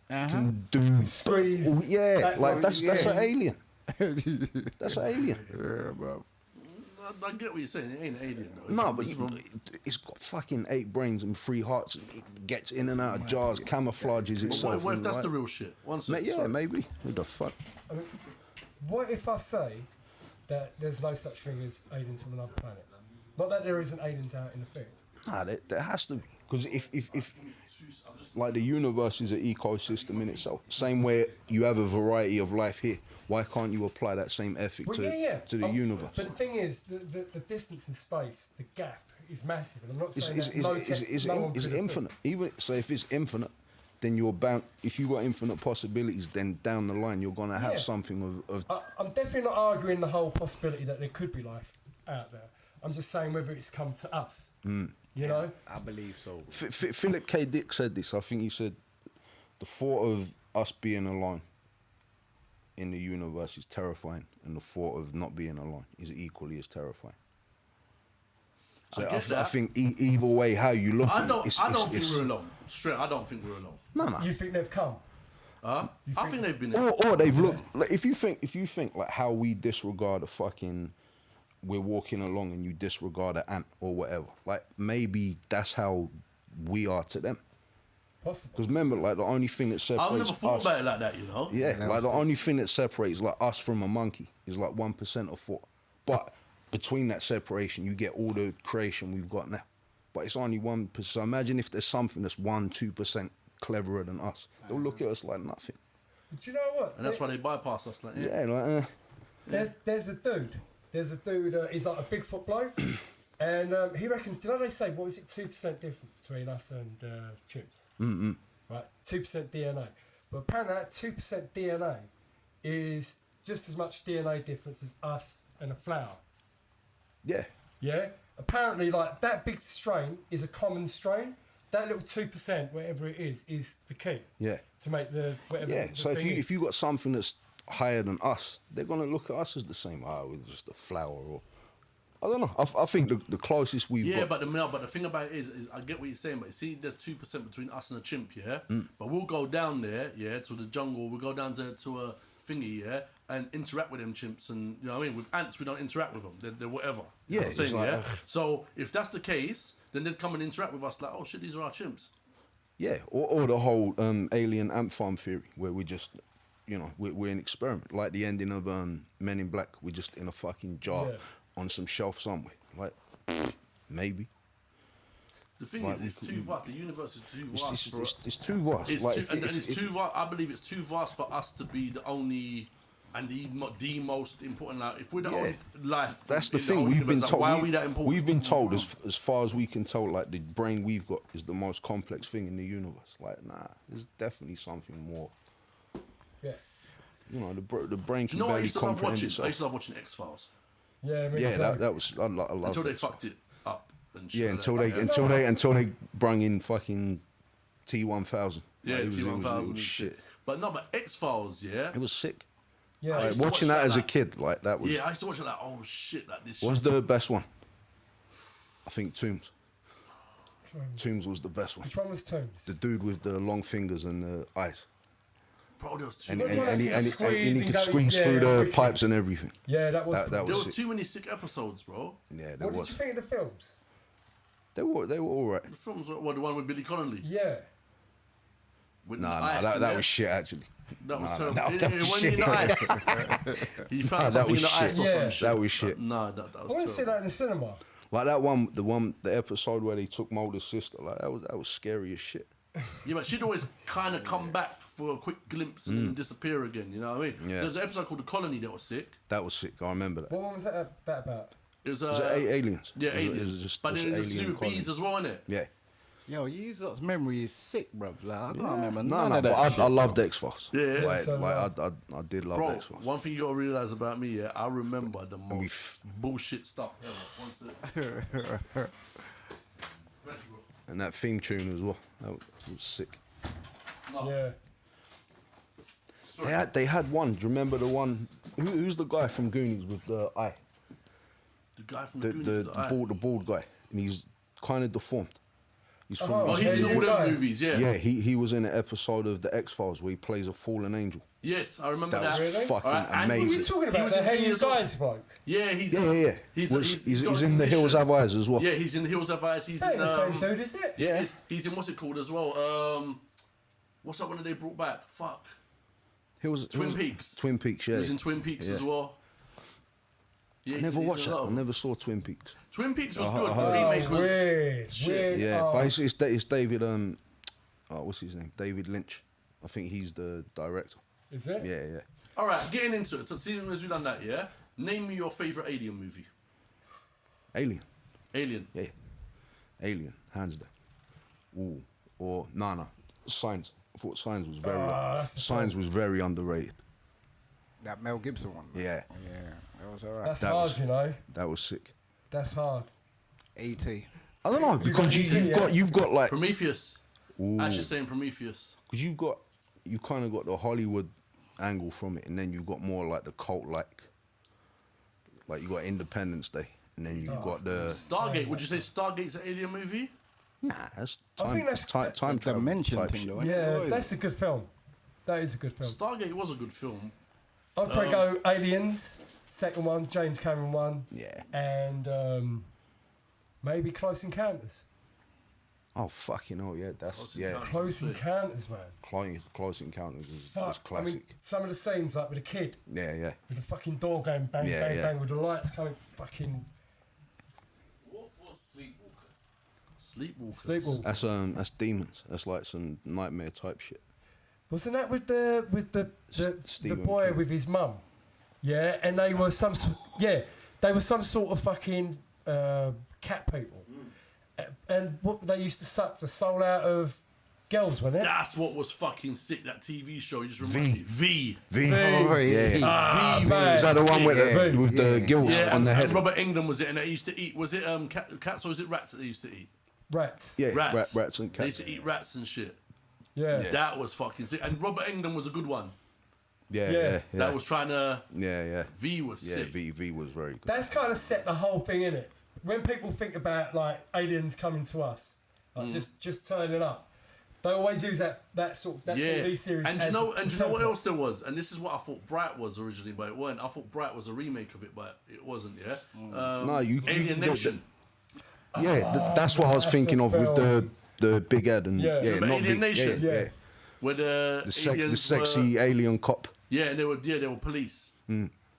[SPEAKER 4] can do?
[SPEAKER 3] Squeeze.
[SPEAKER 4] Oh, yeah,
[SPEAKER 3] That's
[SPEAKER 4] like
[SPEAKER 3] what-
[SPEAKER 4] that's an
[SPEAKER 3] yeah.
[SPEAKER 4] alien. That's an alien.
[SPEAKER 2] Yeah, bro.
[SPEAKER 1] I get what you're saying. It ain't an alien though.
[SPEAKER 4] No, but
[SPEAKER 1] It's from-
[SPEAKER 4] it's got fucking 8 brains and 3 hearts. It gets in and out of jars, camouflages itself.
[SPEAKER 1] what if
[SPEAKER 4] and
[SPEAKER 1] that's
[SPEAKER 4] like-
[SPEAKER 1] the real shit? One
[SPEAKER 4] Ma-
[SPEAKER 1] second.
[SPEAKER 4] yeah, maybe. Who the fuck?
[SPEAKER 3] I mean, what if I say that there's no such thing as aliens from another planet? Not that there isn't aliens out in the field.
[SPEAKER 4] Nah, there has to be. Because if like the universe is an ecosystem in itself, same way you have a variety of life here, why can't you apply that same ethic
[SPEAKER 3] Well,
[SPEAKER 4] to the universe?
[SPEAKER 3] But the thing is, the distance in space, the gap is massive. And I'm not
[SPEAKER 4] It's,
[SPEAKER 3] saying
[SPEAKER 4] it's,
[SPEAKER 3] that
[SPEAKER 4] it's,
[SPEAKER 3] no
[SPEAKER 4] it's,
[SPEAKER 3] tech-
[SPEAKER 4] it's,
[SPEAKER 3] no
[SPEAKER 4] in-
[SPEAKER 3] one
[SPEAKER 4] it's
[SPEAKER 3] could have
[SPEAKER 4] infinite. Even so, if it's infinite, then you're bound. If you got infinite possibilities, then down the line you're gonna have
[SPEAKER 3] Yeah.
[SPEAKER 4] something of
[SPEAKER 3] I'm definitely not arguing the whole possibility that there could be life out there. I'm just saying whether it's come to us. You know?
[SPEAKER 2] I believe so.
[SPEAKER 4] Philip K. Dick said this. I think he said the thought of us being alone in the universe is terrifying, and the thought of not being alone is equally as terrifying. So
[SPEAKER 1] I get that.
[SPEAKER 4] I think either way, how you look,
[SPEAKER 1] I don't.
[SPEAKER 4] it's,
[SPEAKER 1] I don't think
[SPEAKER 4] it's,
[SPEAKER 1] we're alone. Straight. I don't think we're alone.
[SPEAKER 4] No.
[SPEAKER 3] You think they've come?
[SPEAKER 1] I think they've been.
[SPEAKER 4] Or they've looked. Like, if you think like how we disregard a fucking, we're walking along and you disregard an ant or whatever. Like maybe that's how we are to them.
[SPEAKER 3] Possible.
[SPEAKER 4] Because remember, like the only thing that separates
[SPEAKER 1] I've never thought
[SPEAKER 4] us,
[SPEAKER 1] about it like that. You know.
[SPEAKER 4] yeah, like the only thing that separates like us from a monkey is like 1% of thought. But between that separation, you get all the creation we've got now. But it's only 1%. So imagine if there's something that's 2% cleverer than us. They'll look at us like nothing.
[SPEAKER 3] Do you know what?
[SPEAKER 1] And that's why they bypass us. Like,
[SPEAKER 4] Yeah, like.
[SPEAKER 3] There's a dude. He's like a Bigfoot bloke, and he reckons. You know they say what is it? 2% difference between us and chimps. Mm-hmm. Right, 2% DNA. But apparently that 2% DNA is just as much DNA difference as us and a flower.
[SPEAKER 4] Yeah.
[SPEAKER 3] Yeah. Apparently, like that big strain is a common strain. That little 2%, whatever it is the key.
[SPEAKER 4] Yeah.
[SPEAKER 3] To make the whatever.
[SPEAKER 4] Yeah.
[SPEAKER 3] the
[SPEAKER 4] So
[SPEAKER 3] thing is.
[SPEAKER 4] if you got something that's higher than us, they're gonna look at us as the same. We're just a flower, or I don't know. I think the closest we've
[SPEAKER 1] yeah,
[SPEAKER 4] got.
[SPEAKER 1] but the thing about it is I get what you're saying. But you see, there's 2% between us and a chimp. Yeah. But we'll go down there. Yeah, to the jungle. We'll go down to a thingy. Yeah. And interact with them chimps, and you know what I mean. With ants, we don't interact with them. They're whatever. You know what I'm
[SPEAKER 4] it's
[SPEAKER 1] saying,
[SPEAKER 4] like,
[SPEAKER 1] yeah. So if that's the case, then they'd come and interact with us like, oh shit, these are our chimps.
[SPEAKER 4] Yeah, or the whole alien ant farm theory, where we just, you know, we're an experiment, like the ending of Men in Black. We're just in a fucking jar on some shelf somewhere. Like, maybe.
[SPEAKER 1] The thing is, it's too vast. The universe is too vast.
[SPEAKER 4] It's too vast.
[SPEAKER 1] It's
[SPEAKER 4] like,
[SPEAKER 1] too, and it's too vast. I believe it's too vast for us to be the only and the most important. Like, if we're the only life,
[SPEAKER 4] that's the
[SPEAKER 1] in
[SPEAKER 4] thing.
[SPEAKER 1] whole
[SPEAKER 4] We've been
[SPEAKER 1] universe,
[SPEAKER 4] told.
[SPEAKER 1] like, why are we that important?
[SPEAKER 4] We've been told, as far as we can tell, like the brain we've got is the most complex thing in the universe. Like, nah, there's definitely something more.
[SPEAKER 3] Yeah.
[SPEAKER 4] You know, the brain can
[SPEAKER 1] You know what I
[SPEAKER 4] barely
[SPEAKER 1] used to love
[SPEAKER 4] comprehend
[SPEAKER 1] watching?
[SPEAKER 4] itself.
[SPEAKER 1] I used to love watching X-Files.
[SPEAKER 3] Yeah. Me
[SPEAKER 4] Yeah,
[SPEAKER 3] too.
[SPEAKER 4] that was I love
[SPEAKER 1] Until they
[SPEAKER 4] that
[SPEAKER 1] fucked
[SPEAKER 4] stuff.
[SPEAKER 1] it up. And shit
[SPEAKER 4] Yeah,
[SPEAKER 1] like that.
[SPEAKER 4] until they brung in fucking T1000.
[SPEAKER 1] Yeah,
[SPEAKER 4] Like, it
[SPEAKER 1] T1000
[SPEAKER 4] was
[SPEAKER 1] and
[SPEAKER 4] shit.
[SPEAKER 1] But no, but X-Files, yeah.
[SPEAKER 4] It was sick.
[SPEAKER 3] Yeah.
[SPEAKER 1] I
[SPEAKER 4] Like,
[SPEAKER 1] used to
[SPEAKER 4] watching
[SPEAKER 1] watch
[SPEAKER 4] that as a
[SPEAKER 1] like-
[SPEAKER 4] kid, like that was.
[SPEAKER 1] Yeah, I used to watch it like, oh shit, like this.
[SPEAKER 4] What's
[SPEAKER 1] shit.
[SPEAKER 4] the best one? I think Tombs. Tombs was the best one.
[SPEAKER 3] Which one was Tombs?
[SPEAKER 4] The dude with the long fingers and the eyes.
[SPEAKER 1] Bro, there was too
[SPEAKER 4] And,
[SPEAKER 1] many.
[SPEAKER 4] and, and, he, and, he, and he
[SPEAKER 3] Squeeze
[SPEAKER 4] could
[SPEAKER 3] and
[SPEAKER 4] squeeze
[SPEAKER 3] go-
[SPEAKER 4] through
[SPEAKER 3] yeah,
[SPEAKER 4] the
[SPEAKER 3] wicked.
[SPEAKER 4] pipes and everything.
[SPEAKER 3] Yeah, that was.
[SPEAKER 4] That
[SPEAKER 1] There
[SPEAKER 4] was
[SPEAKER 1] was
[SPEAKER 4] sick.
[SPEAKER 1] too many sick episodes, bro.
[SPEAKER 4] Yeah, there
[SPEAKER 3] What did
[SPEAKER 4] was.
[SPEAKER 3] you think of the films?
[SPEAKER 4] They were all right.
[SPEAKER 1] The films were the one with Billy Connolly.
[SPEAKER 3] Yeah.
[SPEAKER 1] With
[SPEAKER 4] Nah,
[SPEAKER 1] ice
[SPEAKER 4] that
[SPEAKER 1] in there.
[SPEAKER 4] was shit actually.
[SPEAKER 1] That was
[SPEAKER 4] Nah,
[SPEAKER 1] terrible.
[SPEAKER 4] that
[SPEAKER 1] It
[SPEAKER 4] was
[SPEAKER 1] went
[SPEAKER 4] shit.
[SPEAKER 1] in the ice. He found
[SPEAKER 4] that
[SPEAKER 1] something
[SPEAKER 4] was
[SPEAKER 1] in the ice
[SPEAKER 4] shit.
[SPEAKER 1] or
[SPEAKER 3] Yeah.
[SPEAKER 1] some shit.
[SPEAKER 4] That was shit.
[SPEAKER 1] Nah, that
[SPEAKER 3] I
[SPEAKER 1] was
[SPEAKER 3] want to see
[SPEAKER 1] terrible.
[SPEAKER 3] that in the cinema.
[SPEAKER 4] Like the episode where they took Mulder's sister. Like that was scary as shit.
[SPEAKER 1] Yeah, but she'd always kind of come back for a quick glimpse and then disappear again. You know what I mean?
[SPEAKER 4] Yeah.
[SPEAKER 1] There's an episode called The Colony that was sick.
[SPEAKER 4] That was sick. I remember that.
[SPEAKER 3] What one was that about?
[SPEAKER 1] It was,
[SPEAKER 4] Was it aliens?
[SPEAKER 1] Yeah,
[SPEAKER 4] It was- it
[SPEAKER 1] aliens.
[SPEAKER 4] was just
[SPEAKER 1] but
[SPEAKER 4] this
[SPEAKER 1] then there's
[SPEAKER 4] alien
[SPEAKER 1] new bees
[SPEAKER 4] colony.
[SPEAKER 1] as well, innit?
[SPEAKER 4] Yeah.
[SPEAKER 2] Yo, you use lot's memory is sick, bruv. Like, I can't remember
[SPEAKER 4] No,
[SPEAKER 2] none
[SPEAKER 4] no,
[SPEAKER 2] of
[SPEAKER 4] but
[SPEAKER 2] that shit.
[SPEAKER 4] I loved X Files.
[SPEAKER 1] Yeah.
[SPEAKER 4] Like,
[SPEAKER 3] so
[SPEAKER 4] I did love
[SPEAKER 1] Bro,
[SPEAKER 4] X Files.
[SPEAKER 1] one thing you gotta realize about me, yeah, I remember the
[SPEAKER 4] we
[SPEAKER 1] most bullshit stuff ever. One sec.
[SPEAKER 4] And that theme tune as well. That was sick.
[SPEAKER 1] No.
[SPEAKER 3] Yeah.
[SPEAKER 4] They had one. Do you remember the one? Who's the guy from Goonies with the eye?
[SPEAKER 1] The guy from the,
[SPEAKER 4] The
[SPEAKER 1] Goonies, the
[SPEAKER 4] bald guy, and he's kind of deformed. He's from.
[SPEAKER 3] Oh,
[SPEAKER 1] Oh, he's in
[SPEAKER 3] Yeah,
[SPEAKER 1] all
[SPEAKER 3] you
[SPEAKER 1] them
[SPEAKER 3] guys.
[SPEAKER 1] movies, yeah.
[SPEAKER 4] Yeah, he was in an episode of the X Files where he plays a fallen angel.
[SPEAKER 1] Yes, I remember
[SPEAKER 4] That
[SPEAKER 1] that.
[SPEAKER 4] was
[SPEAKER 3] Really?
[SPEAKER 4] fucking
[SPEAKER 1] Alright, and
[SPEAKER 3] What are you
[SPEAKER 4] amazing.
[SPEAKER 3] talking
[SPEAKER 1] He
[SPEAKER 3] about?
[SPEAKER 1] was
[SPEAKER 3] The
[SPEAKER 1] in
[SPEAKER 3] Henry
[SPEAKER 1] Phineas O'Connell.
[SPEAKER 3] Guys bloke.
[SPEAKER 1] Yeah, he's
[SPEAKER 4] Yeah.
[SPEAKER 1] He's
[SPEAKER 4] He's in the Hills Have Eyes as well.
[SPEAKER 1] Yeah, he's in the Hills Have Eyes. He's
[SPEAKER 3] That
[SPEAKER 1] in
[SPEAKER 3] ain't the same dude, is it?
[SPEAKER 1] yeah, he's in what's it called as well? What's that one that they brought back? Fuck. Twin Peaks.
[SPEAKER 4] Twin Peaks, yeah.
[SPEAKER 1] He was in Twin Peaks
[SPEAKER 4] Yeah.
[SPEAKER 1] as well. Yeah,
[SPEAKER 4] I never
[SPEAKER 1] he's
[SPEAKER 4] watched
[SPEAKER 1] in a
[SPEAKER 4] that.
[SPEAKER 1] lot
[SPEAKER 4] I
[SPEAKER 1] of them.
[SPEAKER 4] never saw Twin Peaks.
[SPEAKER 1] Twin Peaks was
[SPEAKER 4] I
[SPEAKER 1] good.
[SPEAKER 4] heard
[SPEAKER 1] The
[SPEAKER 3] Oh,
[SPEAKER 1] remake was
[SPEAKER 3] weird.
[SPEAKER 1] shit.
[SPEAKER 3] Weird.
[SPEAKER 4] Yeah,
[SPEAKER 3] Oh,
[SPEAKER 4] but it's David. What's his name? David Lynch. I think he's the director.
[SPEAKER 3] Is it?
[SPEAKER 4] Yeah.
[SPEAKER 1] All right, getting into it. So, seeing as we've done that, yeah. Name me your favorite Alien movie.
[SPEAKER 4] Alien.
[SPEAKER 1] Alien.
[SPEAKER 4] Yeah. Alien. Hands down. Ooh. Or no. Signs. I thought Signs was very.
[SPEAKER 3] that's the
[SPEAKER 4] Signs was very underrated.
[SPEAKER 2] That Mel Gibson one.
[SPEAKER 4] Yeah.
[SPEAKER 2] Yeah, that was alright.
[SPEAKER 3] That's
[SPEAKER 4] That
[SPEAKER 3] hard,
[SPEAKER 4] was-
[SPEAKER 3] you know.
[SPEAKER 4] That was sick.
[SPEAKER 3] That's hard.
[SPEAKER 2] E.T.
[SPEAKER 4] I don't know because
[SPEAKER 3] got
[SPEAKER 4] you've got like
[SPEAKER 1] Prometheus. Actually saying Prometheus.
[SPEAKER 4] because you kind of got the Hollywood angle from it, and then you got more like the cult like you got Independence Day, and then you've got the
[SPEAKER 1] Stargate. Would you say Stargate's an alien movie?
[SPEAKER 4] nah. That's
[SPEAKER 3] I
[SPEAKER 4] time.
[SPEAKER 3] think that's-
[SPEAKER 4] time travel
[SPEAKER 2] Dimension
[SPEAKER 4] type
[SPEAKER 2] thing,
[SPEAKER 4] shit.
[SPEAKER 2] though.
[SPEAKER 3] Yeah, that's a good film. That is a good film.
[SPEAKER 1] Stargate was a good film.
[SPEAKER 3] I'd probably go Aliens, second one, James Cameron one,
[SPEAKER 4] Yeah.
[SPEAKER 3] and maybe Close Encounters.
[SPEAKER 4] Oh fucking hell, yeah. That's
[SPEAKER 1] Close
[SPEAKER 4] yeah.
[SPEAKER 1] Encounters.
[SPEAKER 3] Close Encounters, man.
[SPEAKER 4] Close Encounters is
[SPEAKER 3] Fuck.
[SPEAKER 4] classic.
[SPEAKER 3] I mean, some of the scenes, like with a kid,
[SPEAKER 4] yeah.
[SPEAKER 3] with the fucking door going bang,
[SPEAKER 4] Yeah,
[SPEAKER 3] bang,
[SPEAKER 4] yeah.
[SPEAKER 3] bang, with the lights coming, fucking
[SPEAKER 7] What was Sleepwalkers?
[SPEAKER 1] Sleepwalkers.
[SPEAKER 3] sleepwalk.
[SPEAKER 4] That's demons. That's like some nightmare type shit.
[SPEAKER 3] Wasn't that with the
[SPEAKER 4] Stephen
[SPEAKER 3] boy
[SPEAKER 4] King.
[SPEAKER 3] with his mum? Yeah, and they were some sort of fucking cat people, and what they used to suck the soul out of girls, wasn't it?
[SPEAKER 1] That's what was fucking sick. That TV show. You just reminded me. V.
[SPEAKER 4] V.
[SPEAKER 2] Oh, yeah.
[SPEAKER 3] V, man.
[SPEAKER 4] Is that the one with
[SPEAKER 3] Yeah.
[SPEAKER 4] with the gills
[SPEAKER 1] Yeah,
[SPEAKER 4] on the head?
[SPEAKER 1] and Robert Englund was it, and they used to eat. Was it cats or was it rats that they used to eat?
[SPEAKER 3] Rats.
[SPEAKER 4] Yeah,
[SPEAKER 1] Rats.
[SPEAKER 4] rats and
[SPEAKER 1] They used
[SPEAKER 4] cats.
[SPEAKER 1] to eat rats and shit.
[SPEAKER 3] Yeah.
[SPEAKER 1] That was fucking sick. And Robert Englund was a good one.
[SPEAKER 4] Yeah.
[SPEAKER 1] That was trying to.
[SPEAKER 4] Yeah.
[SPEAKER 1] V was
[SPEAKER 4] Yeah,
[SPEAKER 1] sick.
[SPEAKER 4] V was very good.
[SPEAKER 3] That's kind of set the whole thing in it. When people think about like aliens coming to us, like just turning up, they always use that TV series.
[SPEAKER 1] And
[SPEAKER 3] as
[SPEAKER 1] you know,
[SPEAKER 3] the
[SPEAKER 1] and you know what
[SPEAKER 3] template.
[SPEAKER 1] else there was? And this is what I thought Bright was originally, but it weren't. I thought Bright was a remake of it, but it wasn't. Yeah.
[SPEAKER 4] No, you
[SPEAKER 1] Alienation.
[SPEAKER 4] that's what I was
[SPEAKER 3] That's
[SPEAKER 4] thinking
[SPEAKER 3] a
[SPEAKER 4] of with
[SPEAKER 3] film.
[SPEAKER 4] the big head and
[SPEAKER 3] Yeah.
[SPEAKER 4] yeah,
[SPEAKER 3] Yeah,
[SPEAKER 1] but
[SPEAKER 4] not
[SPEAKER 1] Alien
[SPEAKER 4] the,
[SPEAKER 1] Nation.
[SPEAKER 4] yeah,
[SPEAKER 3] Yeah.
[SPEAKER 4] yeah.
[SPEAKER 1] Where the
[SPEAKER 4] The
[SPEAKER 1] aliens
[SPEAKER 4] sexy
[SPEAKER 1] were,
[SPEAKER 4] alien cop.
[SPEAKER 1] yeah, and they were police.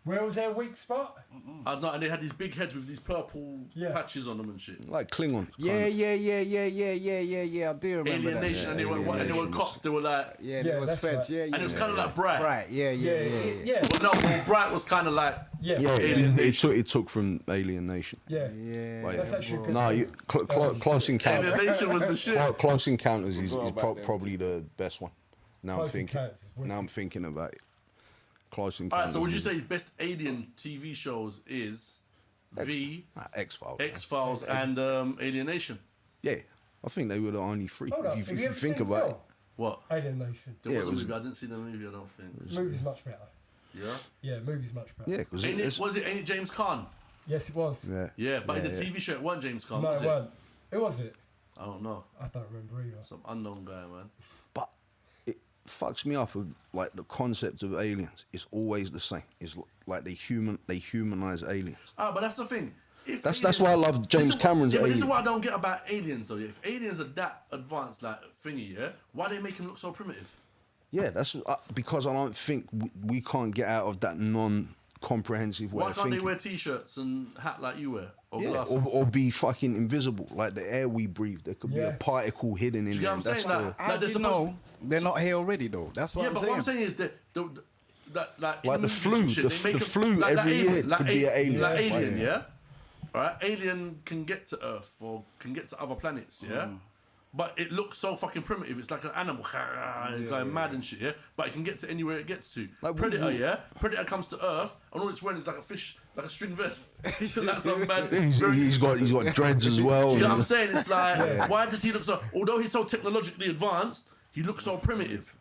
[SPEAKER 3] Where was their weak spot?
[SPEAKER 1] And they had these big heads with these purple
[SPEAKER 3] Yeah.
[SPEAKER 1] patches on them and shit.
[SPEAKER 4] Like Klingons.
[SPEAKER 2] Yeah. I do remember
[SPEAKER 1] Alien
[SPEAKER 2] that.
[SPEAKER 1] Nation, and they were cops. They were like,
[SPEAKER 2] Yeah,
[SPEAKER 3] Yeah,
[SPEAKER 2] there was
[SPEAKER 3] that's
[SPEAKER 2] feds.
[SPEAKER 3] right.
[SPEAKER 2] Yeah,
[SPEAKER 1] and it was kind of like Bright.
[SPEAKER 2] Right. Yeah.
[SPEAKER 3] Yeah.
[SPEAKER 1] Well, no, Bright was kind of like
[SPEAKER 3] Yeah.
[SPEAKER 4] Yeah,
[SPEAKER 1] Alien
[SPEAKER 4] it took from Alien Nation.
[SPEAKER 3] Yeah.
[SPEAKER 2] Yeah.
[SPEAKER 4] Like,
[SPEAKER 3] That's actually a good.
[SPEAKER 4] no,
[SPEAKER 3] film.
[SPEAKER 4] Close Encounters.
[SPEAKER 1] Alienation was the shit.
[SPEAKER 4] Close Encounters is
[SPEAKER 2] about them.
[SPEAKER 4] probably the best one. Now
[SPEAKER 3] Close
[SPEAKER 4] I'm thinking.
[SPEAKER 3] Encounters is wicked.
[SPEAKER 4] Now I'm thinking about it. Close
[SPEAKER 1] All
[SPEAKER 4] Encounters.
[SPEAKER 1] right, so would you say best alien TV shows is V,
[SPEAKER 4] X-Files?
[SPEAKER 1] X-Files, and Alienation?
[SPEAKER 4] Yeah, I think they were the only three.
[SPEAKER 3] Hold up,
[SPEAKER 4] If
[SPEAKER 3] have
[SPEAKER 4] you
[SPEAKER 3] you ever
[SPEAKER 4] think
[SPEAKER 3] seen the
[SPEAKER 4] about
[SPEAKER 3] film?
[SPEAKER 1] What?
[SPEAKER 3] Alien Nation.
[SPEAKER 1] There
[SPEAKER 4] Yeah,
[SPEAKER 1] was a
[SPEAKER 4] it was-
[SPEAKER 1] movie. I didn't see the movie. I don't think.
[SPEAKER 3] Movie's much better.
[SPEAKER 1] Yeah.
[SPEAKER 3] Yeah, movie's much better.
[SPEAKER 4] it, yeah, because
[SPEAKER 1] Ain't it James Caan?
[SPEAKER 3] Yes, it was.
[SPEAKER 4] yeah.
[SPEAKER 1] Yeah, but in the
[SPEAKER 4] Yeah,
[SPEAKER 1] TV show it wasn't James Caan,
[SPEAKER 3] No,
[SPEAKER 1] was
[SPEAKER 3] it
[SPEAKER 1] it?
[SPEAKER 3] weren't. Who was it?
[SPEAKER 1] I don't know.
[SPEAKER 3] I don't remember either.
[SPEAKER 1] Some unknown guy, man.
[SPEAKER 4] But it fucks me up with like the concept of aliens. It's always the same. It's like they humanize aliens.
[SPEAKER 1] Ah, but that's the thing. If
[SPEAKER 4] That's why I love James
[SPEAKER 1] This is what-
[SPEAKER 4] Cameron's
[SPEAKER 1] Yeah, but this is
[SPEAKER 4] Alien.
[SPEAKER 1] what I don't get about aliens, though. If aliens are that advanced, like thingy, yeah, why they make him look so primitive?
[SPEAKER 4] Yeah, that's because I don't think we can't get out of that non-comprehensive way
[SPEAKER 1] Why
[SPEAKER 4] of
[SPEAKER 1] can't they
[SPEAKER 4] thinking.
[SPEAKER 1] wear t-shirts and hat like you wear, or
[SPEAKER 4] Yeah,
[SPEAKER 1] glasses?
[SPEAKER 4] or be fucking invisible. Like the air we breathe, there could be
[SPEAKER 3] Yeah.
[SPEAKER 4] a particle hidden in
[SPEAKER 1] Do you
[SPEAKER 4] there.
[SPEAKER 1] get what I'm
[SPEAKER 4] That's
[SPEAKER 1] saying?
[SPEAKER 4] the-
[SPEAKER 1] Like,
[SPEAKER 2] How
[SPEAKER 1] they're
[SPEAKER 2] do you
[SPEAKER 1] supposed-
[SPEAKER 2] know they're not here already though? That's what
[SPEAKER 1] Yeah,
[SPEAKER 2] I'm
[SPEAKER 1] but
[SPEAKER 2] saying.
[SPEAKER 1] what I'm saying is that like in
[SPEAKER 4] Like the
[SPEAKER 1] movies
[SPEAKER 4] flu,
[SPEAKER 1] and shit,
[SPEAKER 4] the
[SPEAKER 1] they make
[SPEAKER 4] the
[SPEAKER 1] them-
[SPEAKER 4] flu
[SPEAKER 1] like
[SPEAKER 4] every
[SPEAKER 1] that
[SPEAKER 4] year could be an alien.
[SPEAKER 1] Like
[SPEAKER 4] Like,
[SPEAKER 1] alien, yeah. Right, alien can get to Earth or can get to other planets, yeah. But it looks so fucking primitive. It's like an animal going mad and shit, yeah. But it can get to anywhere it gets to.
[SPEAKER 4] Like,
[SPEAKER 1] Predator, yeah. Predator comes to Earth and all it's wearing is like a fish, like a string vest. Like some man.
[SPEAKER 4] He's got dreads as well.
[SPEAKER 1] Do you know what I'm
[SPEAKER 4] and-
[SPEAKER 1] saying? It's like, why does he look so? Although he's so technologically advanced, he looks so primitive.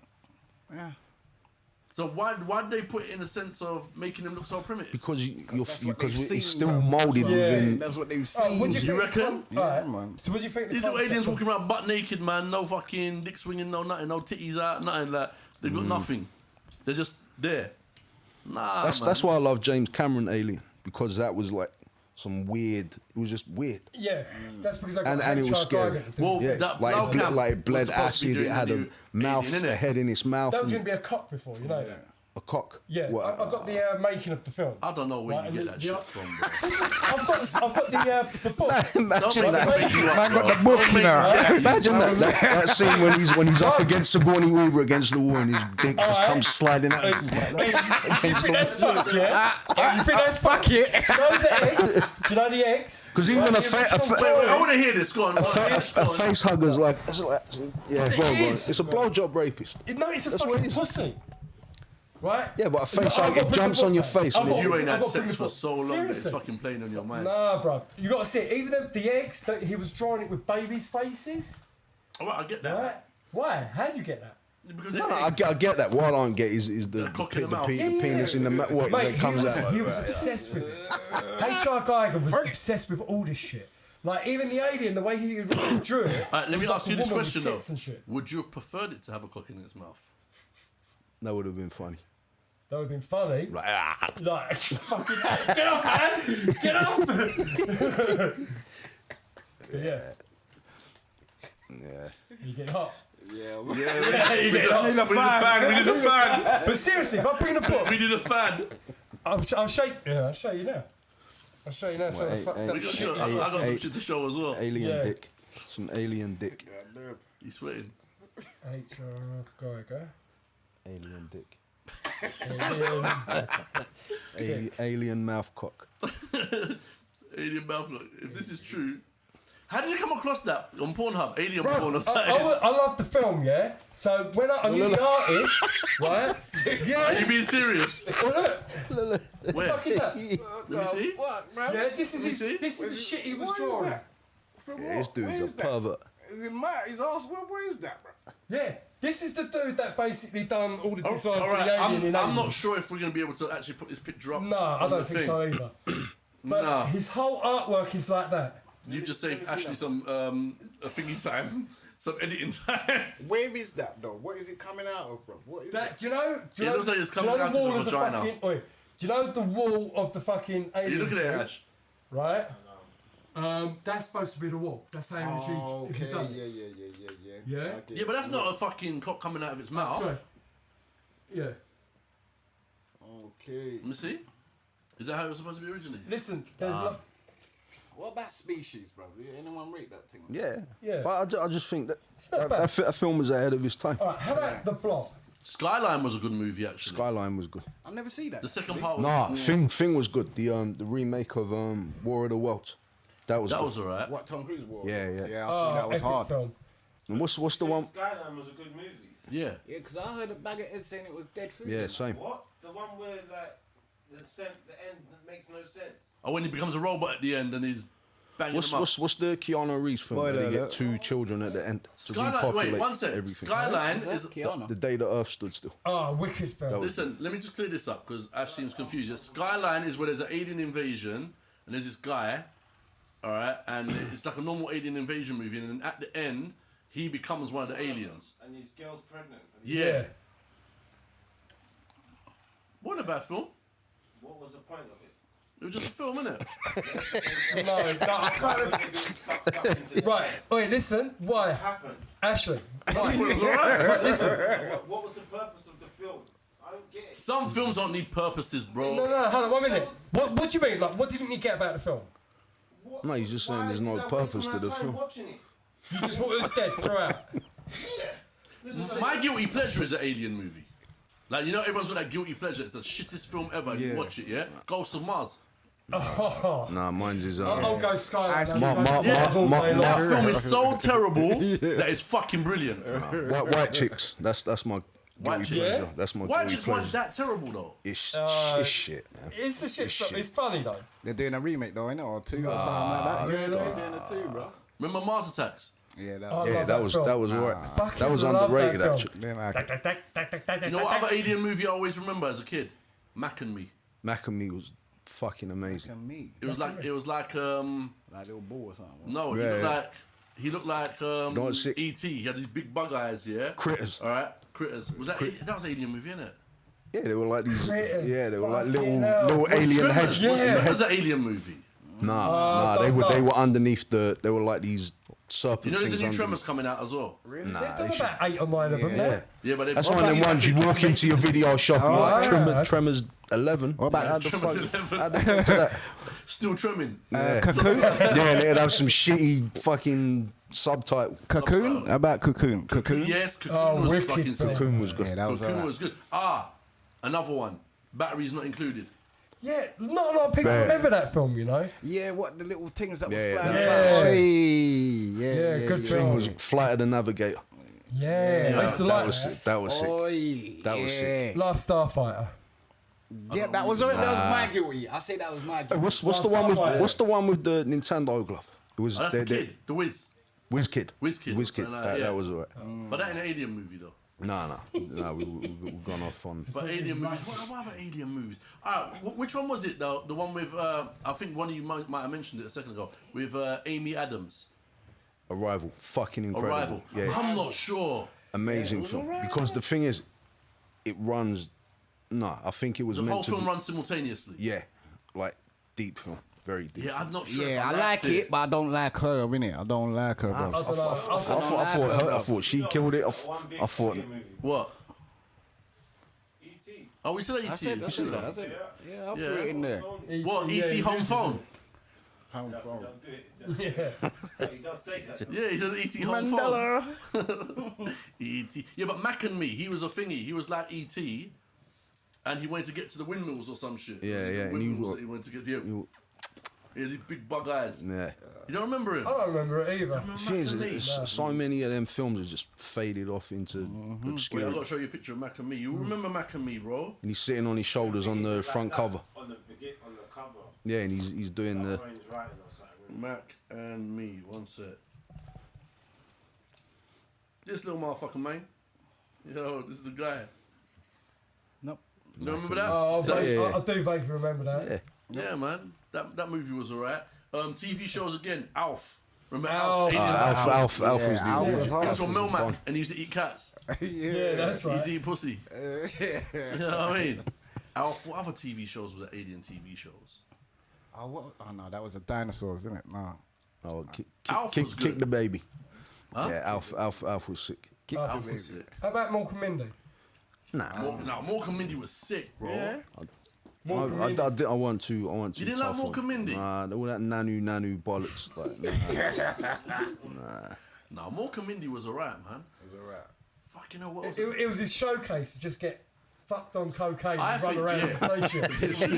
[SPEAKER 2] Yeah.
[SPEAKER 1] So why did they put it in a sense of making him look so primitive?
[SPEAKER 4] Because
[SPEAKER 2] That's what they've
[SPEAKER 4] it's
[SPEAKER 2] seen,
[SPEAKER 4] still
[SPEAKER 2] man.
[SPEAKER 4] molded
[SPEAKER 3] Yeah.
[SPEAKER 4] within.
[SPEAKER 2] That's what they've
[SPEAKER 3] Oh,
[SPEAKER 2] seen.
[SPEAKER 3] what do you
[SPEAKER 1] You
[SPEAKER 3] think?
[SPEAKER 1] reckon?
[SPEAKER 3] Alright.
[SPEAKER 2] man.
[SPEAKER 3] So what do you think?
[SPEAKER 1] These little aliens walking around butt naked, man. No fucking dick swinging, no nothing, no titties out, nothing. Like they've got nothing. They're just there. Nah,
[SPEAKER 4] That's why I love James Cameron Alien, because that was like some weird. It was just weird.
[SPEAKER 3] Yeah, that's because I got
[SPEAKER 4] And it was
[SPEAKER 3] HR
[SPEAKER 4] scary.
[SPEAKER 3] Geiger to do
[SPEAKER 1] Well,
[SPEAKER 3] it.
[SPEAKER 4] Yeah,
[SPEAKER 1] that
[SPEAKER 4] like
[SPEAKER 1] Blaukamp
[SPEAKER 4] it bled
[SPEAKER 1] was supposed to be
[SPEAKER 4] acid. It
[SPEAKER 1] doing
[SPEAKER 4] had
[SPEAKER 1] the
[SPEAKER 4] a
[SPEAKER 1] new
[SPEAKER 4] mouth,
[SPEAKER 1] Alien,
[SPEAKER 4] a
[SPEAKER 1] innit?
[SPEAKER 4] head in its mouth,
[SPEAKER 3] That was
[SPEAKER 4] and
[SPEAKER 3] going to be a cock before, you know that?
[SPEAKER 4] a cock.
[SPEAKER 3] Yeah,
[SPEAKER 4] What?
[SPEAKER 3] I got the making of the film.
[SPEAKER 1] I don't know where
[SPEAKER 3] Right,
[SPEAKER 1] you
[SPEAKER 3] and
[SPEAKER 1] get that
[SPEAKER 3] the-
[SPEAKER 1] shit from, bro.
[SPEAKER 3] I've got the book.
[SPEAKER 4] Imagine
[SPEAKER 1] Don't
[SPEAKER 4] that.
[SPEAKER 1] make you up,
[SPEAKER 2] Man got
[SPEAKER 1] bro.
[SPEAKER 2] the book
[SPEAKER 1] Don't make
[SPEAKER 2] now.
[SPEAKER 1] me-
[SPEAKER 4] Imagine that scene when he's up against Sigourney Weaver against the wall and his dick just
[SPEAKER 3] Alright.
[SPEAKER 4] comes sliding out.
[SPEAKER 3] You think that's fucked, yeah? You think that's fucked?
[SPEAKER 2] Fuck it.
[SPEAKER 3] Do you know the eggs? Do you know the eggs?
[SPEAKER 4] Because even a
[SPEAKER 1] Wait, I want to hear this. Go on.
[SPEAKER 4] face hugger's like, yeah,
[SPEAKER 3] It
[SPEAKER 4] go on.
[SPEAKER 3] is.
[SPEAKER 4] It's a blowjob rapist.
[SPEAKER 3] No, it's a
[SPEAKER 4] That's what
[SPEAKER 3] fucking
[SPEAKER 4] it is.
[SPEAKER 3] pussy. Right?
[SPEAKER 4] Yeah, but a face
[SPEAKER 3] I've
[SPEAKER 4] hug,
[SPEAKER 3] got
[SPEAKER 4] it
[SPEAKER 3] to
[SPEAKER 4] jumps
[SPEAKER 3] bring
[SPEAKER 4] on
[SPEAKER 3] the
[SPEAKER 4] your
[SPEAKER 3] book
[SPEAKER 4] face.
[SPEAKER 3] back. I've
[SPEAKER 4] man.
[SPEAKER 3] got-
[SPEAKER 1] You ain't
[SPEAKER 3] I've
[SPEAKER 1] had
[SPEAKER 3] got to
[SPEAKER 1] sex
[SPEAKER 3] bring
[SPEAKER 1] for
[SPEAKER 3] the
[SPEAKER 1] so
[SPEAKER 3] book.
[SPEAKER 1] long that it's
[SPEAKER 3] Seriously.
[SPEAKER 1] fucking playing on your mind.
[SPEAKER 3] Nah, bro. You got to see it. Even the eggs, he was drawing it with babies' faces.
[SPEAKER 1] All right, I get that.
[SPEAKER 3] Right? Why? How would you get that?
[SPEAKER 1] Because
[SPEAKER 4] No, I get that. What I don't get is the
[SPEAKER 1] cock in the mouth.
[SPEAKER 4] penis in the mouth. What
[SPEAKER 3] Mate,
[SPEAKER 4] that comes out?
[SPEAKER 3] he was obsessed with it. H.R. Geiger was obsessed with all this shit. Like, even the alien, the way he drew it.
[SPEAKER 1] Let me
[SPEAKER 3] was
[SPEAKER 1] ask
[SPEAKER 3] like
[SPEAKER 1] you
[SPEAKER 3] a
[SPEAKER 1] this
[SPEAKER 3] woman with
[SPEAKER 1] question though.
[SPEAKER 3] tits and shit.
[SPEAKER 1] Would you have preferred it to have a cock in its mouth?
[SPEAKER 4] That would have been funny.
[SPEAKER 3] That would have been funny.
[SPEAKER 4] Like,
[SPEAKER 3] Like, fucking, get off, man! Get off! Yeah.
[SPEAKER 4] yeah.
[SPEAKER 3] You get hot.
[SPEAKER 2] Yeah,
[SPEAKER 3] You get hot.
[SPEAKER 1] We need a fan.
[SPEAKER 3] But seriously, if I bring the book,
[SPEAKER 1] We need a fan.
[SPEAKER 3] I'll show you. Yeah, I'll show you now. I'll show you now. So
[SPEAKER 4] Well,
[SPEAKER 3] fuck
[SPEAKER 4] hey,
[SPEAKER 3] that
[SPEAKER 1] We got
[SPEAKER 3] shit.
[SPEAKER 1] I got some shit to show as well.
[SPEAKER 4] Alien
[SPEAKER 3] Yeah.
[SPEAKER 4] dick. Some alien dick.
[SPEAKER 1] You sweating?
[SPEAKER 3] H.R. Geiger.
[SPEAKER 4] Alien dick.
[SPEAKER 3] Alien.
[SPEAKER 4] Alien mouth cock.
[SPEAKER 1] Alien mouth look. If this is true, how did you come across that on Pornhub? Alien
[SPEAKER 3] Bro,
[SPEAKER 1] porn or
[SPEAKER 3] I
[SPEAKER 1] something?
[SPEAKER 3] love the film, yeah? So when I knew the artist, right?
[SPEAKER 1] Are
[SPEAKER 3] Yeah.
[SPEAKER 1] you being serious?
[SPEAKER 3] Well, look.
[SPEAKER 1] Where?
[SPEAKER 3] Fuck is that?
[SPEAKER 1] Let me see.
[SPEAKER 2] What, bro?
[SPEAKER 3] Yeah, this is
[SPEAKER 1] Let me see.
[SPEAKER 3] this is the shit he was
[SPEAKER 2] What is
[SPEAKER 3] drawing.
[SPEAKER 2] that? For
[SPEAKER 4] Yeah, this
[SPEAKER 2] what?
[SPEAKER 4] dude's
[SPEAKER 2] Where
[SPEAKER 4] a
[SPEAKER 2] is that?
[SPEAKER 4] pervert.
[SPEAKER 2] Is it Matt? He's asked, where is that, bro?
[SPEAKER 3] Yeah, this is the dude that basically done all the
[SPEAKER 1] All
[SPEAKER 3] design for
[SPEAKER 1] right,
[SPEAKER 3] the alien in
[SPEAKER 1] I'm
[SPEAKER 3] Alien.
[SPEAKER 1] not sure if we're going to be able to actually put this picture up.
[SPEAKER 3] No, I
[SPEAKER 1] on
[SPEAKER 3] don't
[SPEAKER 1] the
[SPEAKER 3] think
[SPEAKER 1] thing.
[SPEAKER 3] so either. But
[SPEAKER 1] Nah.
[SPEAKER 3] his whole artwork is like that.
[SPEAKER 1] You just saved Ashley some a thingy time, some editing time.
[SPEAKER 2] Where is that, though? What is it coming out of, bro? What is
[SPEAKER 3] That do you know? Do you
[SPEAKER 1] It
[SPEAKER 3] know,
[SPEAKER 1] looks like it's
[SPEAKER 3] do you know
[SPEAKER 1] coming out
[SPEAKER 3] the
[SPEAKER 1] of
[SPEAKER 3] wall
[SPEAKER 1] the
[SPEAKER 3] of the
[SPEAKER 1] vagina.
[SPEAKER 3] fucking? Wait, do you know the wall of the fucking alien?
[SPEAKER 1] You look at it,
[SPEAKER 3] thing,
[SPEAKER 1] Ash.
[SPEAKER 3] right? That's supposed to be the wall. That's how he was
[SPEAKER 2] Oh,
[SPEAKER 3] if you
[SPEAKER 2] okay.
[SPEAKER 3] done it.
[SPEAKER 2] Yeah.
[SPEAKER 3] Yeah?
[SPEAKER 2] I get
[SPEAKER 1] Yeah, but that's not a fucking cock coming out of its mouth.
[SPEAKER 3] Sorry. Yeah.
[SPEAKER 2] Okay.
[SPEAKER 1] Let me see. Is that how it was supposed to be originally?
[SPEAKER 3] Listen, there's
[SPEAKER 2] What about Species, bro? Did anyone rate that thing?
[SPEAKER 4] Yeah.
[SPEAKER 3] Yeah.
[SPEAKER 4] But I just think that
[SPEAKER 3] not bad.
[SPEAKER 4] that film was ahead of his time.
[SPEAKER 3] all right. How about the Blob?
[SPEAKER 1] Skyline was a good movie, actually.
[SPEAKER 4] Skyline was good.
[SPEAKER 2] I never see that.
[SPEAKER 1] The second part was
[SPEAKER 4] Nah, Thing was good. The remake of War of the Worlds. That was
[SPEAKER 1] that
[SPEAKER 4] good.
[SPEAKER 1] was alright.
[SPEAKER 2] What Tom Cruise wore?
[SPEAKER 4] Yeah.
[SPEAKER 2] Yeah, I think
[SPEAKER 3] Oh,
[SPEAKER 2] that was
[SPEAKER 3] epic
[SPEAKER 2] hard.
[SPEAKER 3] film.
[SPEAKER 4] And what's the one?
[SPEAKER 7] Skyline was a good movie.
[SPEAKER 1] Yeah.
[SPEAKER 2] Yeah, because I heard a bag of Ed saying it was dead food.
[SPEAKER 4] Yeah, same.
[SPEAKER 7] What? The one where like the end makes no sense.
[SPEAKER 1] Oh, when he becomes a robot at the end and he's banging them up.
[SPEAKER 4] What's the Keanu Reeves film where they get two children at the end to
[SPEAKER 1] Skyline.
[SPEAKER 4] repopulate
[SPEAKER 1] Wait, one sec.
[SPEAKER 4] everything?
[SPEAKER 1] Skyline is.
[SPEAKER 4] The day the Earth stood still.
[SPEAKER 3] Oh, wicked film.
[SPEAKER 4] That was-
[SPEAKER 1] Listen, let me just clear this up because Ash seems confused. Yeah, Skyline is where there's an alien invasion and there's this guy, all right, and it's like a normal alien invasion movie, and then at the end he becomes one of the aliens.
[SPEAKER 7] And his girl's pregnant. And
[SPEAKER 1] Yeah. Wasn't a bad film.
[SPEAKER 7] what was the point of it?
[SPEAKER 1] It was just a film, innit?
[SPEAKER 3] No, I can't. Right. Wait, listen. Why?
[SPEAKER 7] Happened.
[SPEAKER 3] Ashley.
[SPEAKER 1] It was alright.
[SPEAKER 3] Right, listen.
[SPEAKER 7] What was the purpose of the film? I don't get it.
[SPEAKER 1] Some films don't need purposes, bro.
[SPEAKER 3] No, hold on 1 minute. What do you mean? Like, what didn't you get about the film?
[SPEAKER 7] What,
[SPEAKER 4] No, he's just saying
[SPEAKER 7] why
[SPEAKER 4] there's
[SPEAKER 7] did
[SPEAKER 4] no
[SPEAKER 7] I waste
[SPEAKER 4] purpose
[SPEAKER 7] my
[SPEAKER 4] to the
[SPEAKER 7] time
[SPEAKER 4] film.
[SPEAKER 7] Watching it?
[SPEAKER 3] You just thought it was dead throughout.
[SPEAKER 1] My guilty pleasure is an alien movie. Like, you know, everyone's got that guilty pleasure. It's the shittest film ever. You watch it, yeah? Ghost of Mars.
[SPEAKER 3] Oh,
[SPEAKER 4] Nah, mine's is
[SPEAKER 3] I'll go Skyline.
[SPEAKER 1] That film is so terrible that it's fucking brilliant.
[SPEAKER 4] White chicks. That's my
[SPEAKER 1] White
[SPEAKER 4] guilty
[SPEAKER 1] Chicks?
[SPEAKER 4] pleasure. That's my
[SPEAKER 1] Why
[SPEAKER 4] guilty
[SPEAKER 1] just wasn't
[SPEAKER 4] pleasure.
[SPEAKER 1] that terrible, though?
[SPEAKER 4] It's shit, man.
[SPEAKER 3] It's a shit
[SPEAKER 4] It's
[SPEAKER 3] film.
[SPEAKER 4] shit.
[SPEAKER 3] It's funny though.
[SPEAKER 2] They're doing a remake though, innit? Or two or something like that. Yeah, they're doing a two, bro.
[SPEAKER 1] Remember Mars Attacks?
[SPEAKER 2] Yeah, that.
[SPEAKER 3] I
[SPEAKER 4] Yeah,
[SPEAKER 3] love
[SPEAKER 4] that was
[SPEAKER 3] film.
[SPEAKER 4] alright.
[SPEAKER 3] Fucking
[SPEAKER 4] That was
[SPEAKER 3] love
[SPEAKER 4] underrated,
[SPEAKER 3] that film.
[SPEAKER 4] actually.
[SPEAKER 2] Then I
[SPEAKER 1] Do you know what other alien movie I always remember as a kid? Mac and Me.
[SPEAKER 4] Mac and Me was fucking amazing.
[SPEAKER 2] me.
[SPEAKER 1] It was like
[SPEAKER 2] Like a little ball or something.
[SPEAKER 1] no,
[SPEAKER 4] Yeah,
[SPEAKER 1] he looked like
[SPEAKER 4] know what's sick?
[SPEAKER 1] E.T. He had these big bug eyes, yeah.
[SPEAKER 4] Critters.
[SPEAKER 1] All right, Critters. Was that that was alien movie, innit?
[SPEAKER 4] Yeah, they were like these.
[SPEAKER 3] Critters.
[SPEAKER 4] Yeah, they were like
[SPEAKER 3] Fucking hell.
[SPEAKER 4] little alien
[SPEAKER 1] Tremors.
[SPEAKER 4] heads.
[SPEAKER 1] Was
[SPEAKER 3] Yeah.
[SPEAKER 1] Tremors an alien movie?
[SPEAKER 4] Nah, they were underneath the. They were like these serpent
[SPEAKER 1] You know, there's a
[SPEAKER 4] things
[SPEAKER 1] new
[SPEAKER 4] underneath.
[SPEAKER 1] Tremors coming out as well.
[SPEAKER 3] They've done about 8 or 9 of them.
[SPEAKER 4] Yeah,
[SPEAKER 1] Yeah, but they
[SPEAKER 4] that's one of them ones you walk into your video shop and you're like Tremors 11. What
[SPEAKER 2] about
[SPEAKER 4] how the
[SPEAKER 1] Tremors
[SPEAKER 4] fuck?
[SPEAKER 1] 11?
[SPEAKER 4] How'd they get to that?
[SPEAKER 1] Still trimming.
[SPEAKER 2] Cocoon.
[SPEAKER 4] Yeah, they'd have some shitty fucking subtitle.
[SPEAKER 2] Cocoon. How about Cocoon? Cocoon.
[SPEAKER 1] Yes, Cocoon
[SPEAKER 3] Oh,
[SPEAKER 1] was
[SPEAKER 3] wicked
[SPEAKER 1] fucking
[SPEAKER 3] film.
[SPEAKER 1] sick.
[SPEAKER 4] Cocoon was good.
[SPEAKER 2] Yeah, that was
[SPEAKER 1] Cocoon
[SPEAKER 2] alright.
[SPEAKER 1] was good. Another one. Batteries not included.
[SPEAKER 3] Yeah, not a lot of people
[SPEAKER 4] Bad.
[SPEAKER 3] remember that film, you know.
[SPEAKER 2] Yeah, what the little things that
[SPEAKER 4] Yeah,
[SPEAKER 2] was flying
[SPEAKER 3] yeah.
[SPEAKER 2] about.
[SPEAKER 3] Yeah.
[SPEAKER 2] Hey,
[SPEAKER 3] Yeah, good film.
[SPEAKER 4] It was Flight of the Navigator.
[SPEAKER 3] Yeah, I used to like
[SPEAKER 4] was
[SPEAKER 3] that.
[SPEAKER 4] sick. That was sick.
[SPEAKER 2] Oi,
[SPEAKER 4] That was sick.
[SPEAKER 3] Last Starfighter.
[SPEAKER 2] Yeah, that was my guilty. I say that was my guilty.
[SPEAKER 4] What's the one with the Nintendo glove? It was
[SPEAKER 1] Oh, that's the kid, the Wiz.
[SPEAKER 4] WizKid.
[SPEAKER 1] WizKid.
[SPEAKER 4] WizKid.
[SPEAKER 1] Something like
[SPEAKER 4] That
[SPEAKER 1] yeah.
[SPEAKER 4] was alright.
[SPEAKER 1] But that ain't an alien movie though.
[SPEAKER 4] Nah, we've gone off on.
[SPEAKER 1] But alien movies. What other alien movies? Which one was it though? The one with I think one of you might have mentioned it a second ago with Amy Adams.
[SPEAKER 4] Arrival, fucking incredible.
[SPEAKER 1] Arrival.
[SPEAKER 4] Yeah,
[SPEAKER 1] I'm not sure.
[SPEAKER 4] amazing film. Because the thing is, it runs. No, I think it was
[SPEAKER 1] The
[SPEAKER 4] meant
[SPEAKER 1] whole
[SPEAKER 4] to.
[SPEAKER 1] film runs simultaneously.
[SPEAKER 4] Yeah, like deep film, very deep.
[SPEAKER 1] Yeah, I'm not sure.
[SPEAKER 2] Yeah,
[SPEAKER 1] if
[SPEAKER 2] I like it, but I don't like her, innit? I don't like her, bro.
[SPEAKER 4] I thought she killed it. I thought.
[SPEAKER 1] What?
[SPEAKER 7] E.T.
[SPEAKER 1] Oh, we said E.T.
[SPEAKER 2] I said that. Yeah, I put it in there.
[SPEAKER 1] What? E.T. Home Phone?
[SPEAKER 2] Home phone.
[SPEAKER 7] Don't do it.
[SPEAKER 3] Yeah.
[SPEAKER 7] He does say that.
[SPEAKER 1] Yeah, he said E.T. Home Phone. E.T. Yeah, but Mac and Me, he was a thingy. He was like E.T. And he wanted to get to the windmills or some shit.
[SPEAKER 4] Yeah, yeah, and
[SPEAKER 1] Windmills that he wanted to get to. He had these big bug eyes.
[SPEAKER 4] Yeah.
[SPEAKER 1] You don't remember him?
[SPEAKER 3] I don't remember it either.
[SPEAKER 4] The thing is, so many of them films have just faded off into
[SPEAKER 1] Wait, I've
[SPEAKER 4] obscurity.
[SPEAKER 1] got to show you a picture of Mac and Me. You remember Mac and Me, bro?
[SPEAKER 4] And he's sitting on his shoulders on the front cover.
[SPEAKER 7] On the cover.
[SPEAKER 4] Yeah, and he's doing the.
[SPEAKER 7] Orange writing or something.
[SPEAKER 1] Mac and Me. One sec. This little motherfucker, man. Yo, this is the guy.
[SPEAKER 2] Nope.
[SPEAKER 1] You don't remember that?
[SPEAKER 3] Oh,
[SPEAKER 4] Yeah.
[SPEAKER 3] I do vaguely remember that.
[SPEAKER 4] Yeah.
[SPEAKER 1] Yeah, man. That movie was alright. TV shows again. Alf. Remember
[SPEAKER 3] Alf.
[SPEAKER 1] Alf?
[SPEAKER 4] Alf
[SPEAKER 2] Yeah,
[SPEAKER 4] was the.
[SPEAKER 2] Alf was
[SPEAKER 1] He
[SPEAKER 2] hard.
[SPEAKER 1] was from Melmac and he used to eat cats.
[SPEAKER 3] Yeah, that's
[SPEAKER 1] He
[SPEAKER 3] right.
[SPEAKER 1] used to eat pussy.
[SPEAKER 2] Yeah.
[SPEAKER 1] You know what I mean? Alf, what other TV shows were the alien TV shows?
[SPEAKER 2] Oh no, that was the dinosaurs, isn't it? No.
[SPEAKER 4] Oh,
[SPEAKER 1] Alf was
[SPEAKER 4] kick
[SPEAKER 1] good.
[SPEAKER 4] the baby.
[SPEAKER 1] Huh?
[SPEAKER 4] Yeah, Alf was sick.
[SPEAKER 1] Alf was sick.
[SPEAKER 3] How about Malcolm Mindy?
[SPEAKER 4] Nah,
[SPEAKER 1] Mork and Mindy was sick, bro.
[SPEAKER 4] I want to.
[SPEAKER 1] You didn't like Mork and Mindy?
[SPEAKER 4] Nah, all that nanu bollocks. Like,
[SPEAKER 1] Nah, Mork and Mindy was alright, man.
[SPEAKER 2] It was alright.
[SPEAKER 1] Fucking hell, what was it?
[SPEAKER 3] It was his showcase to just get fucked on cocaine
[SPEAKER 1] I
[SPEAKER 3] and run
[SPEAKER 1] think,
[SPEAKER 3] around
[SPEAKER 1] yeah.
[SPEAKER 3] and say shit.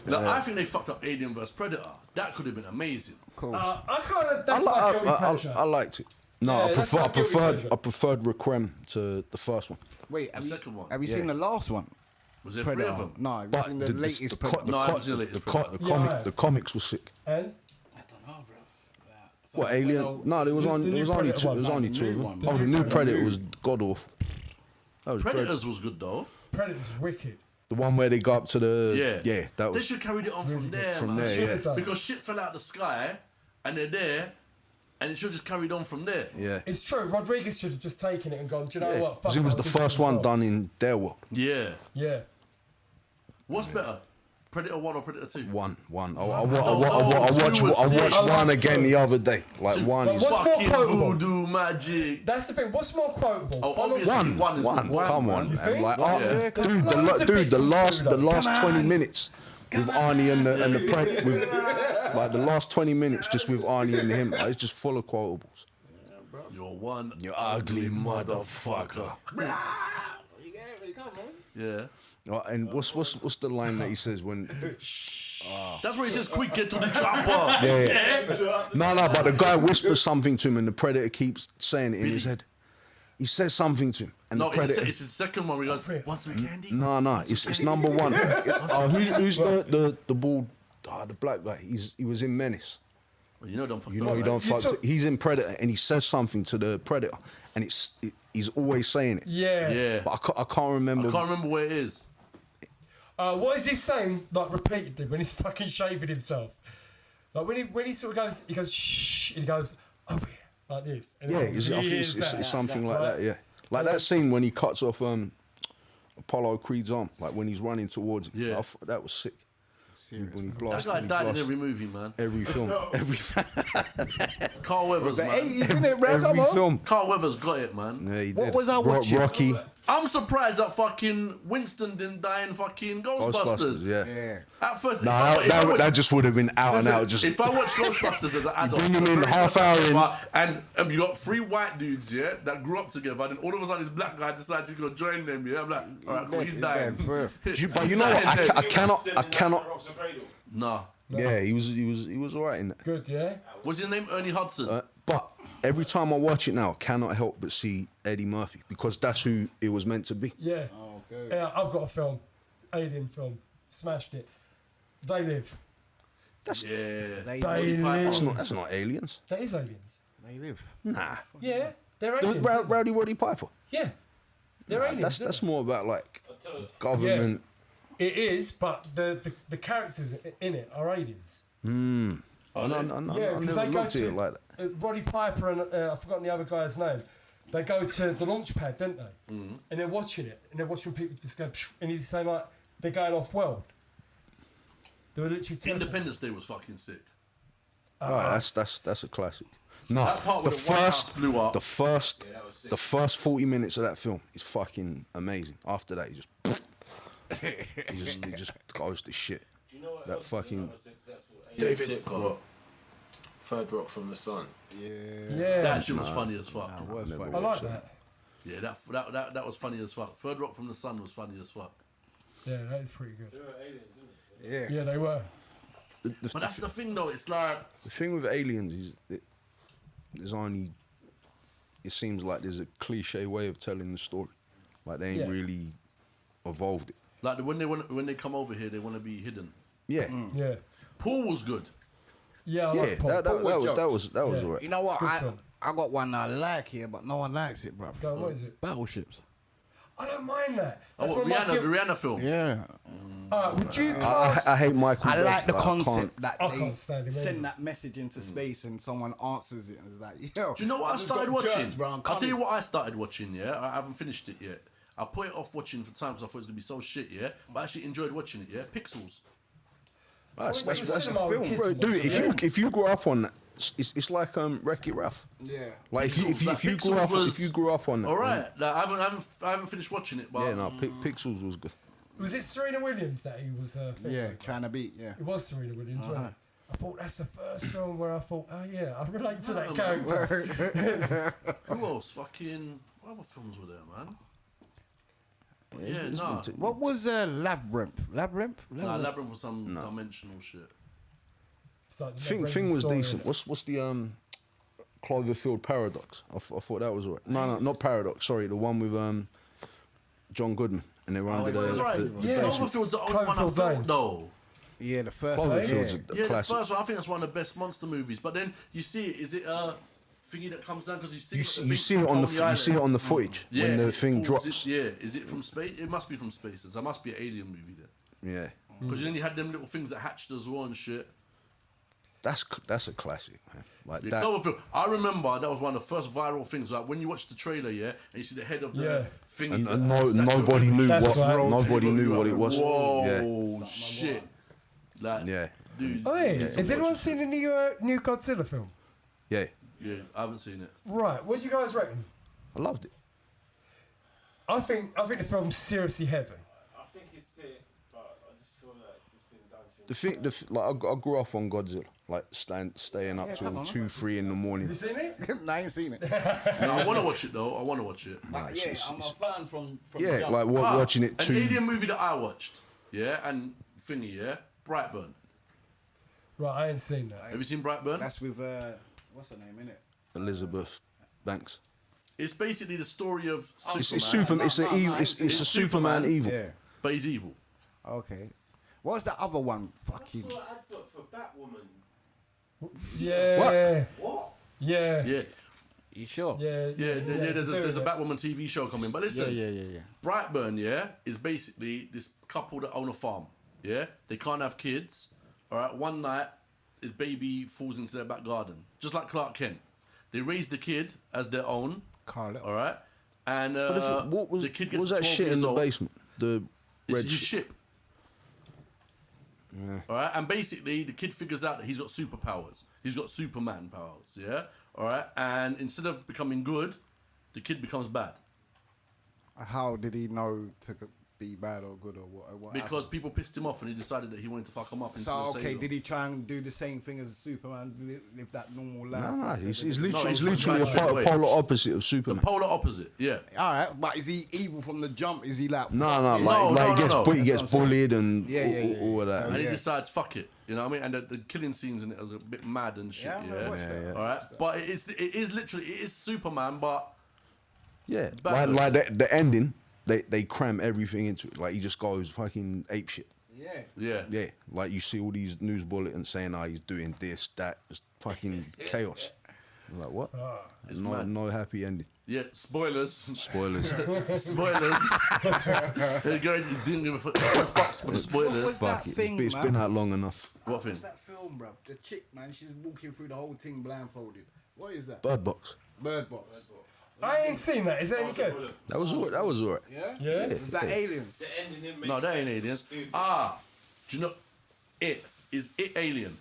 [SPEAKER 1] No, I think they fucked up Alien vs Predator. That could have been amazing.
[SPEAKER 2] Cool.
[SPEAKER 3] I kind of, that's my guilty pleasure.
[SPEAKER 4] I liked it. No,
[SPEAKER 3] Yeah, that's my guilty pleasure.
[SPEAKER 4] I preferred Requiem to the first one.
[SPEAKER 2] Wait,
[SPEAKER 1] The second one.
[SPEAKER 2] have you seen the last one?
[SPEAKER 1] Was there three of them?
[SPEAKER 2] No, have you
[SPEAKER 4] But
[SPEAKER 2] seen the latest Predator?
[SPEAKER 1] No, I haven't seen the latest Predator.
[SPEAKER 3] Yeah, I have.
[SPEAKER 4] the comics was sick.
[SPEAKER 3] And?
[SPEAKER 4] What Alien? No, there was
[SPEAKER 3] the
[SPEAKER 4] only
[SPEAKER 3] new
[SPEAKER 4] two.
[SPEAKER 3] Predator
[SPEAKER 4] There was
[SPEAKER 3] one.
[SPEAKER 4] only
[SPEAKER 2] The
[SPEAKER 4] two
[SPEAKER 2] new
[SPEAKER 4] of them.
[SPEAKER 2] one.
[SPEAKER 4] Oh, the new Predator was god awful. That was
[SPEAKER 1] Predators was good though.
[SPEAKER 3] Predator's wicked.
[SPEAKER 4] the one where they go up to the
[SPEAKER 1] Yeah.
[SPEAKER 4] that
[SPEAKER 1] They
[SPEAKER 4] was
[SPEAKER 1] should have carried it on from there,
[SPEAKER 4] from
[SPEAKER 1] man.
[SPEAKER 4] there.
[SPEAKER 3] Should've
[SPEAKER 4] Yeah,
[SPEAKER 3] done.
[SPEAKER 1] Because shit fell out the sky and they're there and it should have just carried on from there.
[SPEAKER 4] yeah.
[SPEAKER 3] It's true. Rodriguez should have just taken it and gone, do you know
[SPEAKER 4] Yeah.
[SPEAKER 3] what? Fuck
[SPEAKER 4] 'Cause it was
[SPEAKER 3] I'll
[SPEAKER 4] the
[SPEAKER 3] do
[SPEAKER 4] first
[SPEAKER 3] this
[SPEAKER 4] one
[SPEAKER 3] as well.
[SPEAKER 4] done in their world.
[SPEAKER 1] Yeah.
[SPEAKER 3] Yeah.
[SPEAKER 1] What's better? Predator 1 or Predator 2?
[SPEAKER 4] One. I
[SPEAKER 1] two
[SPEAKER 4] watched
[SPEAKER 1] was
[SPEAKER 4] I
[SPEAKER 1] sick.
[SPEAKER 4] watched
[SPEAKER 3] I
[SPEAKER 4] one
[SPEAKER 3] like
[SPEAKER 4] again
[SPEAKER 3] two.
[SPEAKER 4] the other day. Like
[SPEAKER 1] Two.
[SPEAKER 4] one
[SPEAKER 3] But
[SPEAKER 4] is
[SPEAKER 3] what's more
[SPEAKER 1] Fucking
[SPEAKER 3] quotable?
[SPEAKER 1] voodoo magic.
[SPEAKER 3] That's the thing. What's more quotable?
[SPEAKER 1] Oh,
[SPEAKER 3] One or
[SPEAKER 1] obviously
[SPEAKER 3] two?
[SPEAKER 1] one is
[SPEAKER 4] one.
[SPEAKER 1] good.
[SPEAKER 4] Come on,
[SPEAKER 3] You
[SPEAKER 4] man.
[SPEAKER 3] think?
[SPEAKER 4] Like,
[SPEAKER 1] Yeah.
[SPEAKER 3] There's
[SPEAKER 4] dude,
[SPEAKER 3] loads of bits
[SPEAKER 4] the
[SPEAKER 3] on
[SPEAKER 4] last
[SPEAKER 3] two,
[SPEAKER 4] the
[SPEAKER 3] though.
[SPEAKER 4] last 20 minutes with Arnie and the prey, with like the last 20 minutes just with Arnie and him. Like, it's just full of quotables.
[SPEAKER 1] You're one
[SPEAKER 4] You ugly motherfucker.
[SPEAKER 1] Yeah.
[SPEAKER 4] And what's the line that he says when?
[SPEAKER 1] That's where he says, quick, get to the chopper.
[SPEAKER 4] Yeah. No, but the guy whispers something to him, and the predator keeps saying it in his head. He says something to him, and
[SPEAKER 1] No,
[SPEAKER 4] the predator.
[SPEAKER 1] it's the second one where he goes, want some candy?
[SPEAKER 4] No, it's number one. Who's the bald, the black guy? He was in Menace.
[SPEAKER 1] Well, you know don't fuck
[SPEAKER 4] You know you don't fuck. He's in Predator, and he says something to the predator, and he's always saying it.
[SPEAKER 3] Yeah.
[SPEAKER 1] Yeah.
[SPEAKER 4] But I can't remember.
[SPEAKER 1] I can't remember where it is.
[SPEAKER 3] What is he saying, like, repeatedly when he's fucking shaving himself? Like, when he sort of goes, shh, and he goes, over here, like this. And
[SPEAKER 4] Yeah,
[SPEAKER 3] then
[SPEAKER 4] I think
[SPEAKER 3] hears
[SPEAKER 4] it's
[SPEAKER 3] that.
[SPEAKER 4] something like
[SPEAKER 3] Right.
[SPEAKER 4] that. Yeah, like that scene when he cuts off Apollo Creed's arm, like when he's running towards him.
[SPEAKER 1] Yeah.
[SPEAKER 4] That was sick. When he
[SPEAKER 1] That
[SPEAKER 4] blasted,
[SPEAKER 1] guy
[SPEAKER 4] he
[SPEAKER 1] died in
[SPEAKER 4] blasted
[SPEAKER 1] every movie, man.
[SPEAKER 4] every film,
[SPEAKER 1] Carl Weathers, man.
[SPEAKER 2] Isn't it, bro?
[SPEAKER 4] every
[SPEAKER 2] Come on.
[SPEAKER 4] film.
[SPEAKER 1] Carl Weathers got it, man.
[SPEAKER 4] Yeah, he
[SPEAKER 2] What
[SPEAKER 4] did.
[SPEAKER 2] was I watching?
[SPEAKER 4] Rocky,
[SPEAKER 1] I'm surprised that fucking Winston didn't die in fucking Ghostbusters.
[SPEAKER 4] Ghostbusters. Yeah.
[SPEAKER 2] Yeah.
[SPEAKER 1] At first,
[SPEAKER 4] No,
[SPEAKER 1] if I watch-
[SPEAKER 4] that just would have been out
[SPEAKER 1] Listen,
[SPEAKER 4] and out. Just
[SPEAKER 1] if I watch Ghostbusters as an adult,
[SPEAKER 4] bring him
[SPEAKER 1] it's a
[SPEAKER 4] in
[SPEAKER 1] very
[SPEAKER 4] half
[SPEAKER 1] special
[SPEAKER 4] hour
[SPEAKER 1] part, and you got three white dudes, yeah, that grew up together, and then all of a sudden this black guy decides he's gonna join them, yeah. I'm like, all right, cool, he's dying.
[SPEAKER 2] dead first.
[SPEAKER 4] but you know what? I cannot.
[SPEAKER 7] Rocks and Cradle.
[SPEAKER 1] Nah.
[SPEAKER 4] Yeah, he was alright in that.
[SPEAKER 3] Good, yeah?
[SPEAKER 1] What's his name? Ernie Hudson.
[SPEAKER 4] But every time I watch it now, I cannot help but see Eddie Murphy because that's who it was meant to be.
[SPEAKER 3] Yeah.
[SPEAKER 2] Oh, good.
[SPEAKER 3] Yeah, I've got a film, alien film, smashed it. They Live.
[SPEAKER 1] Yeah.
[SPEAKER 2] They
[SPEAKER 3] They
[SPEAKER 2] live.
[SPEAKER 3] live.
[SPEAKER 4] That's not aliens.
[SPEAKER 3] That is aliens.
[SPEAKER 2] They live.
[SPEAKER 4] Nah.
[SPEAKER 3] Yeah. They're aliens. isn't they?
[SPEAKER 4] Rowdy Roddy Piper.
[SPEAKER 3] Yeah. They're aliens.
[SPEAKER 4] That's
[SPEAKER 3] isn't
[SPEAKER 4] more about like government.
[SPEAKER 3] they? It is, but the characters in it are aliens.
[SPEAKER 4] I
[SPEAKER 3] Yeah, because
[SPEAKER 4] never
[SPEAKER 3] they go
[SPEAKER 4] looked at it like that.
[SPEAKER 3] Roddy Piper and I've forgotten the other guy's name. They go to the launch pad, don't they? And they're watching it, and they're watching people just go, and he's saying like they're going off world. They were literally teleporting.
[SPEAKER 1] Independence Day was fucking sick.
[SPEAKER 4] Alright, that's a classic. No,
[SPEAKER 1] That part where the White House blew up.
[SPEAKER 4] the first 40 minutes of that film is fucking amazing. After that, he just goes to shit.
[SPEAKER 7] Do you know what
[SPEAKER 4] That
[SPEAKER 7] else
[SPEAKER 4] fucking-
[SPEAKER 7] is another successful David sitcom?
[SPEAKER 1] What?
[SPEAKER 7] Third Rock from the Sun.
[SPEAKER 3] Yeah,
[SPEAKER 1] That shit was funny as fuck.
[SPEAKER 3] I like that.
[SPEAKER 1] Yeah, that was funny as fuck. Third Rock from the Sun was funny as fuck.
[SPEAKER 3] Yeah, that is pretty good.
[SPEAKER 7] They were aliens, isn't it?
[SPEAKER 3] Yeah, they were.
[SPEAKER 1] But that's the thing though, it's like
[SPEAKER 4] The thing with aliens is that there's only. It seems like there's a cliche way of telling the story. Like they ain't really evolved it.
[SPEAKER 1] like when they come over here, they want to be hidden.
[SPEAKER 4] Yeah,
[SPEAKER 3] Yeah.
[SPEAKER 1] Paul was good.
[SPEAKER 3] Yeah, I
[SPEAKER 4] yeah.
[SPEAKER 3] like Paul.
[SPEAKER 4] That was
[SPEAKER 3] Yeah.
[SPEAKER 4] alright.
[SPEAKER 2] You know what?
[SPEAKER 3] Good film.
[SPEAKER 2] I got one I like here, but no one likes it, bro.
[SPEAKER 3] Go on, what is it?
[SPEAKER 2] Battleships.
[SPEAKER 3] I don't mind that.
[SPEAKER 1] Oh,
[SPEAKER 3] That's
[SPEAKER 1] what,
[SPEAKER 3] one of my
[SPEAKER 1] the Rihanna film.
[SPEAKER 2] Yeah.
[SPEAKER 3] Would you class...
[SPEAKER 4] I hate Michael.
[SPEAKER 2] I
[SPEAKER 4] Bay,
[SPEAKER 2] like the
[SPEAKER 4] but I can't-
[SPEAKER 2] concept that
[SPEAKER 3] I
[SPEAKER 2] they
[SPEAKER 3] can't stand him
[SPEAKER 2] send
[SPEAKER 3] either.
[SPEAKER 2] that message into space and someone answers it and it's like, yo.
[SPEAKER 1] Do you know what I
[SPEAKER 2] just
[SPEAKER 1] started
[SPEAKER 2] got
[SPEAKER 1] watching?
[SPEAKER 2] germs, bro, I'm
[SPEAKER 1] I'll tell you
[SPEAKER 2] coming.
[SPEAKER 1] what I started watching. Yeah, I haven't finished it yet. I put it off watching for time because I thought it was gonna be so shit. Yeah, but I actually enjoyed watching it. Yeah, Pixels.
[SPEAKER 4] That's
[SPEAKER 3] went to the
[SPEAKER 4] a
[SPEAKER 3] cinema with
[SPEAKER 4] film,
[SPEAKER 3] kids
[SPEAKER 4] bro.
[SPEAKER 3] and
[SPEAKER 4] Dude,
[SPEAKER 3] watched
[SPEAKER 4] if you grew up on that, it's like Wreck-It Ralph.
[SPEAKER 2] Yeah.
[SPEAKER 4] Like
[SPEAKER 1] Pixels,
[SPEAKER 4] if you
[SPEAKER 1] Pixels
[SPEAKER 4] grew up on that.
[SPEAKER 1] All right, like, I haven't finished watching it, but
[SPEAKER 4] Yeah, no, Pixels was good.
[SPEAKER 3] Was it Serena Williams that he was...
[SPEAKER 2] Yeah, trying to beat, yeah.
[SPEAKER 3] It was Serena Williams, wasn't it? I thought that's the first film where I thought, oh yeah, I relate to that
[SPEAKER 1] No,
[SPEAKER 3] character.
[SPEAKER 1] who else? Fucking what other films were there, man? Yeah, nah.
[SPEAKER 2] What was Labyrinth? Labyrinth?
[SPEAKER 1] Nah, Labyrinth was some dimensional shit.
[SPEAKER 3] It's like the
[SPEAKER 4] Thing was
[SPEAKER 3] story.
[SPEAKER 4] decent. What's the Cloverfield Paradox? I thought that was alright. No, not Paradox. Sorry, the one with John Goodman and they were under the.
[SPEAKER 1] That's right.
[SPEAKER 3] Yeah.
[SPEAKER 1] Cloverfield's the only one I
[SPEAKER 3] Cloverfield
[SPEAKER 1] felt
[SPEAKER 3] Lane.
[SPEAKER 1] though.
[SPEAKER 2] Yeah, the first
[SPEAKER 4] Cloverfield's
[SPEAKER 2] one.
[SPEAKER 4] a
[SPEAKER 1] Yeah, the
[SPEAKER 4] classic.
[SPEAKER 1] first one. I think that's one of the best monster movies. But then you see it. Is it thingy that comes down because you see
[SPEAKER 4] You
[SPEAKER 1] it at the
[SPEAKER 4] you
[SPEAKER 1] beach
[SPEAKER 4] see it on the
[SPEAKER 1] Island?
[SPEAKER 4] you see it on the footage
[SPEAKER 1] Yeah,
[SPEAKER 4] when the
[SPEAKER 1] it
[SPEAKER 4] thing
[SPEAKER 1] falls.
[SPEAKER 4] drops.
[SPEAKER 1] Yeah, is it from space? It must be from space. There must be an alien movie there.
[SPEAKER 4] Yeah,
[SPEAKER 1] Because then you had them little things that hatched as well and shit.
[SPEAKER 4] that's a classic, man. Like
[SPEAKER 1] Yeah,
[SPEAKER 4] that.
[SPEAKER 1] Cloverfield. I remember that was one of the first viral things. Like when you watch the trailer, yeah, and you see the head of the
[SPEAKER 3] Yeah.
[SPEAKER 1] thing.
[SPEAKER 4] And nobody knew
[SPEAKER 3] That's
[SPEAKER 4] what
[SPEAKER 3] right.
[SPEAKER 4] nobody knew what it was.
[SPEAKER 1] Whoa, shit! Like,
[SPEAKER 4] Yeah,
[SPEAKER 1] dude.
[SPEAKER 3] Oh, yeah. Has anyone seen the new Godzilla film?
[SPEAKER 4] yeah,
[SPEAKER 1] Yeah, I haven't seen it.
[SPEAKER 3] Right. What do you guys reckon?
[SPEAKER 4] I loved it.
[SPEAKER 3] I think the film's seriously heavy.
[SPEAKER 7] I think it's sick, but I just feel like it's been done too
[SPEAKER 4] The thing, like I grew up on Godzilla, like staying up till 2-3 in the morning.
[SPEAKER 3] You seen it?
[SPEAKER 2] No, I ain't seen it.
[SPEAKER 1] No, I want to watch it though. I want to watch it.
[SPEAKER 2] Yeah, I'm a fan from
[SPEAKER 4] Yeah,
[SPEAKER 2] jump.
[SPEAKER 4] like watching it
[SPEAKER 1] An
[SPEAKER 4] too.
[SPEAKER 1] alien movie that I watched. Yeah, and thingy. Yeah, Brightburn.
[SPEAKER 3] Right, I ain't seen that.
[SPEAKER 1] Have you seen Brightburn?
[SPEAKER 2] That's with, what's her name, innit?
[SPEAKER 4] Elizabeth Banks.
[SPEAKER 1] It's basically the story of Superman.
[SPEAKER 4] It's Superman. It's a
[SPEAKER 1] It's
[SPEAKER 4] Superman
[SPEAKER 1] Superman.
[SPEAKER 4] evil.
[SPEAKER 2] Yeah.
[SPEAKER 1] But he's evil.
[SPEAKER 2] Okay. What's the other one?
[SPEAKER 7] I
[SPEAKER 2] Fucking.
[SPEAKER 7] saw an advert for Batwoman.
[SPEAKER 3] Yeah.
[SPEAKER 7] What?
[SPEAKER 3] Yeah.
[SPEAKER 1] Yeah,
[SPEAKER 2] You sure?
[SPEAKER 3] Yeah.
[SPEAKER 1] there's a Batwoman TV show coming. But listen,
[SPEAKER 2] Yeah.
[SPEAKER 1] Brightburn, yeah, is basically this couple that own a farm. Yeah, they can't have kids. All right, one night, his baby falls into their back garden, just like Clark Kent. They raise the kid as their own.
[SPEAKER 2] Carl.
[SPEAKER 1] All right, and
[SPEAKER 4] What was
[SPEAKER 1] the kid
[SPEAKER 4] what
[SPEAKER 1] gets
[SPEAKER 4] was
[SPEAKER 1] to
[SPEAKER 4] that
[SPEAKER 1] 12
[SPEAKER 4] shit in
[SPEAKER 1] years
[SPEAKER 4] the
[SPEAKER 1] old.
[SPEAKER 4] basement? The
[SPEAKER 1] It's
[SPEAKER 4] red
[SPEAKER 1] his
[SPEAKER 4] shit.
[SPEAKER 1] ship. All right, and basically the kid figures out that he's got superpowers. He's got Superman powers. Yeah. All right, and instead of becoming good, the kid becomes bad
[SPEAKER 2] How did he know to be bad or good or what?
[SPEAKER 1] because people pissed him off and he decided that he wanted to fuck them up.
[SPEAKER 2] So okay, did he try and do the same thing as Superman? Live that normal life?
[SPEAKER 4] No, he's
[SPEAKER 1] No,
[SPEAKER 4] literally
[SPEAKER 1] he's
[SPEAKER 4] a
[SPEAKER 1] straight away.
[SPEAKER 4] polar opposite of
[SPEAKER 1] The
[SPEAKER 4] Superman.
[SPEAKER 1] polar opposite. Yeah.
[SPEAKER 2] All right, but is he evil from the jump? Is he like?
[SPEAKER 4] No,
[SPEAKER 1] No.
[SPEAKER 4] he gets bullied and
[SPEAKER 2] Yeah.
[SPEAKER 4] all of that.
[SPEAKER 2] So,
[SPEAKER 1] And he
[SPEAKER 2] yeah.
[SPEAKER 1] decides, fuck it. You know what I mean? And the killing scenes in it was a bit mad and shit.
[SPEAKER 2] Yeah, I'm gonna watch that.
[SPEAKER 1] All right. But it is literally Superman, but
[SPEAKER 4] Yeah,
[SPEAKER 1] Batman.
[SPEAKER 4] like the ending, they cram everything into it. Like he just goes fucking ape shit.
[SPEAKER 2] Yeah.
[SPEAKER 1] yeah.
[SPEAKER 4] Yeah, like you see all these news bulletins saying, "Oh, he's doing this, that." It's fucking chaos. I'm like, what?
[SPEAKER 1] It's
[SPEAKER 4] No,
[SPEAKER 1] mad.
[SPEAKER 4] no happy ending.
[SPEAKER 1] Yeah, spoilers.
[SPEAKER 4] Spoilers.
[SPEAKER 1] Spoilers. There you go. You didn't give a fucks for the spoilers.
[SPEAKER 2] was that
[SPEAKER 4] Fuck it.
[SPEAKER 2] thing,
[SPEAKER 4] It's
[SPEAKER 2] man?
[SPEAKER 4] been out long enough.
[SPEAKER 1] What thing?
[SPEAKER 2] What's that film, bro? The chick, man, she's walking through the whole thing blindfolded. What is that?
[SPEAKER 4] Bird Box.
[SPEAKER 2] Bird Box.
[SPEAKER 3] I ain't seen that. Is that any good?
[SPEAKER 4] That was alright. That was alright.
[SPEAKER 2] Yeah?
[SPEAKER 3] Yeah.
[SPEAKER 2] Is that aliens?
[SPEAKER 7] The ending didn't make
[SPEAKER 1] No, that ain't
[SPEAKER 7] sense.
[SPEAKER 1] aliens.
[SPEAKER 7] Stupid.
[SPEAKER 1] Do you know? Is it alien?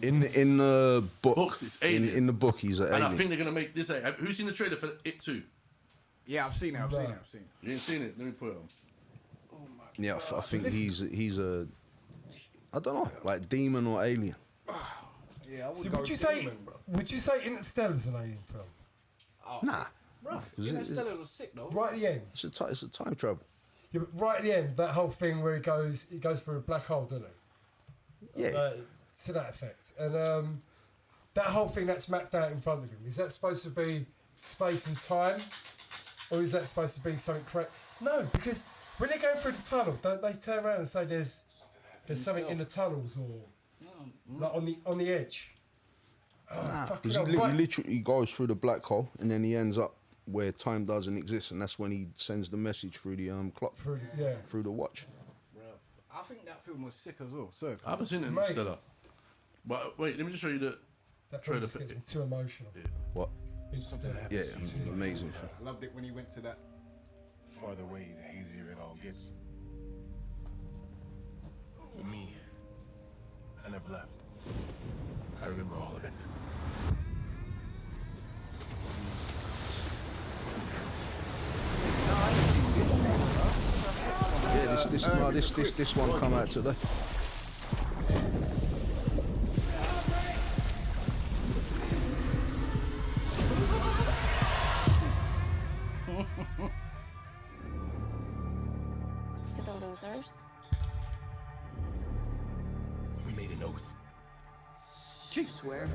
[SPEAKER 4] In the book.
[SPEAKER 1] Books, it's alien.
[SPEAKER 4] In the book, he's an
[SPEAKER 1] And
[SPEAKER 4] alien.
[SPEAKER 1] I think they're gonna make this. Who's seen the trailer for It 2?
[SPEAKER 2] Yeah, I've seen it. I've seen it.
[SPEAKER 1] You ain't seen it? Let me put it on.
[SPEAKER 4] Yeah, I think he's a, I don't know, like demon or alien.
[SPEAKER 2] Yeah, I would
[SPEAKER 3] See,
[SPEAKER 2] go
[SPEAKER 3] would you say
[SPEAKER 2] demon, bro.
[SPEAKER 3] would you say Interstellar's an alien film?
[SPEAKER 4] Nah,
[SPEAKER 2] Bro,
[SPEAKER 4] Is it-
[SPEAKER 2] Interstellar was sick though.
[SPEAKER 3] Right at the end.
[SPEAKER 4] it's a time travel.
[SPEAKER 3] Yeah, but right at the end, that whole thing where he goes through a black hole, doesn't he?
[SPEAKER 4] Yeah,
[SPEAKER 3] To that effect. And that whole thing that's mapped out in front of him, is that supposed to be space and time? Or is that supposed to be something correct? No, because when they go through the tunnel, don't they turn around and say there's something in the tunnels or like on the edge? Oh, fucking
[SPEAKER 4] because
[SPEAKER 3] hell,
[SPEAKER 4] he
[SPEAKER 3] right.
[SPEAKER 4] literally goes through the black hole and then he ends up where time doesn't exist, and that's when he sends the message through the clock, through the watch.
[SPEAKER 2] I think that film was sick as well. So
[SPEAKER 1] I haven't seen it in
[SPEAKER 3] Mate.
[SPEAKER 1] Interstellar. But wait, let me just show you the.
[SPEAKER 3] That film
[SPEAKER 1] trailer
[SPEAKER 3] just
[SPEAKER 1] for
[SPEAKER 3] gets
[SPEAKER 1] it.
[SPEAKER 3] me too emotional.
[SPEAKER 4] What?
[SPEAKER 3] Interstellar.
[SPEAKER 4] Yeah, it's an amazing film.
[SPEAKER 2] I loved it when he went to that.
[SPEAKER 8] Farther away, the hazier it all gets. But me, I never left. I remember all of it.
[SPEAKER 4] Yeah, this one come out today.
[SPEAKER 9] To the losers.
[SPEAKER 8] We made an oath.
[SPEAKER 10] You swear?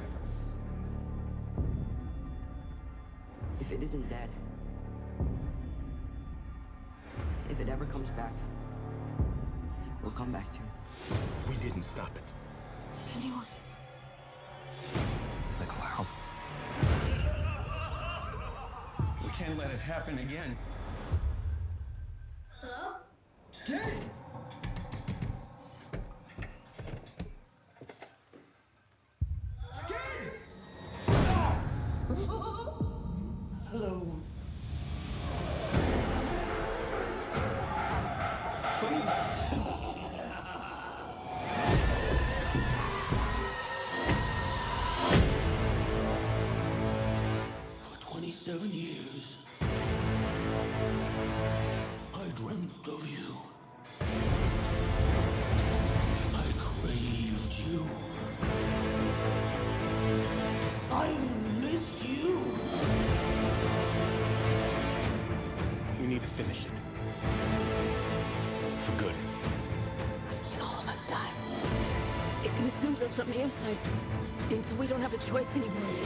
[SPEAKER 10] If it isn't dead, if it ever comes back, we'll come back to it.
[SPEAKER 8] We didn't stop it.
[SPEAKER 9] Pennywise.
[SPEAKER 8] The clown.
[SPEAKER 10] We can't let it happen again.
[SPEAKER 9] Hello?
[SPEAKER 1] For 27 years, I dreamt of you. I craved you. I missed you.
[SPEAKER 8] We need to finish it. For good.
[SPEAKER 9] I've seen all of us die. It consumes us from the inside until we don't have a choice anymore.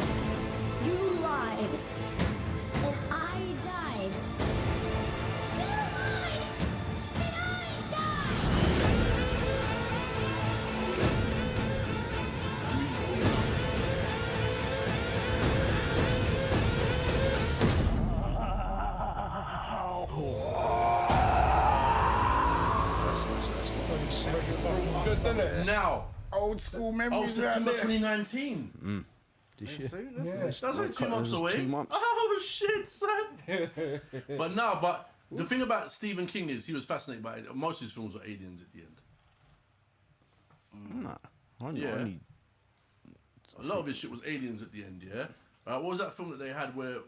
[SPEAKER 11] You lied. And I died. You lied. And I died.
[SPEAKER 3] Good, isn't it?
[SPEAKER 1] Now,
[SPEAKER 2] Old school memories.
[SPEAKER 1] September
[SPEAKER 2] right there.
[SPEAKER 1] 2019.
[SPEAKER 4] This year.
[SPEAKER 1] That's only 2 months
[SPEAKER 4] It's
[SPEAKER 1] away.
[SPEAKER 4] 2 months.
[SPEAKER 1] Oh shit, son. but the thing about Stephen King is he was fascinated by it. Most of his films were aliens at the end.
[SPEAKER 4] Nah, I
[SPEAKER 1] Yeah.
[SPEAKER 4] only
[SPEAKER 1] A lot of his shit was aliens at the end. Yeah. What was that film that they had where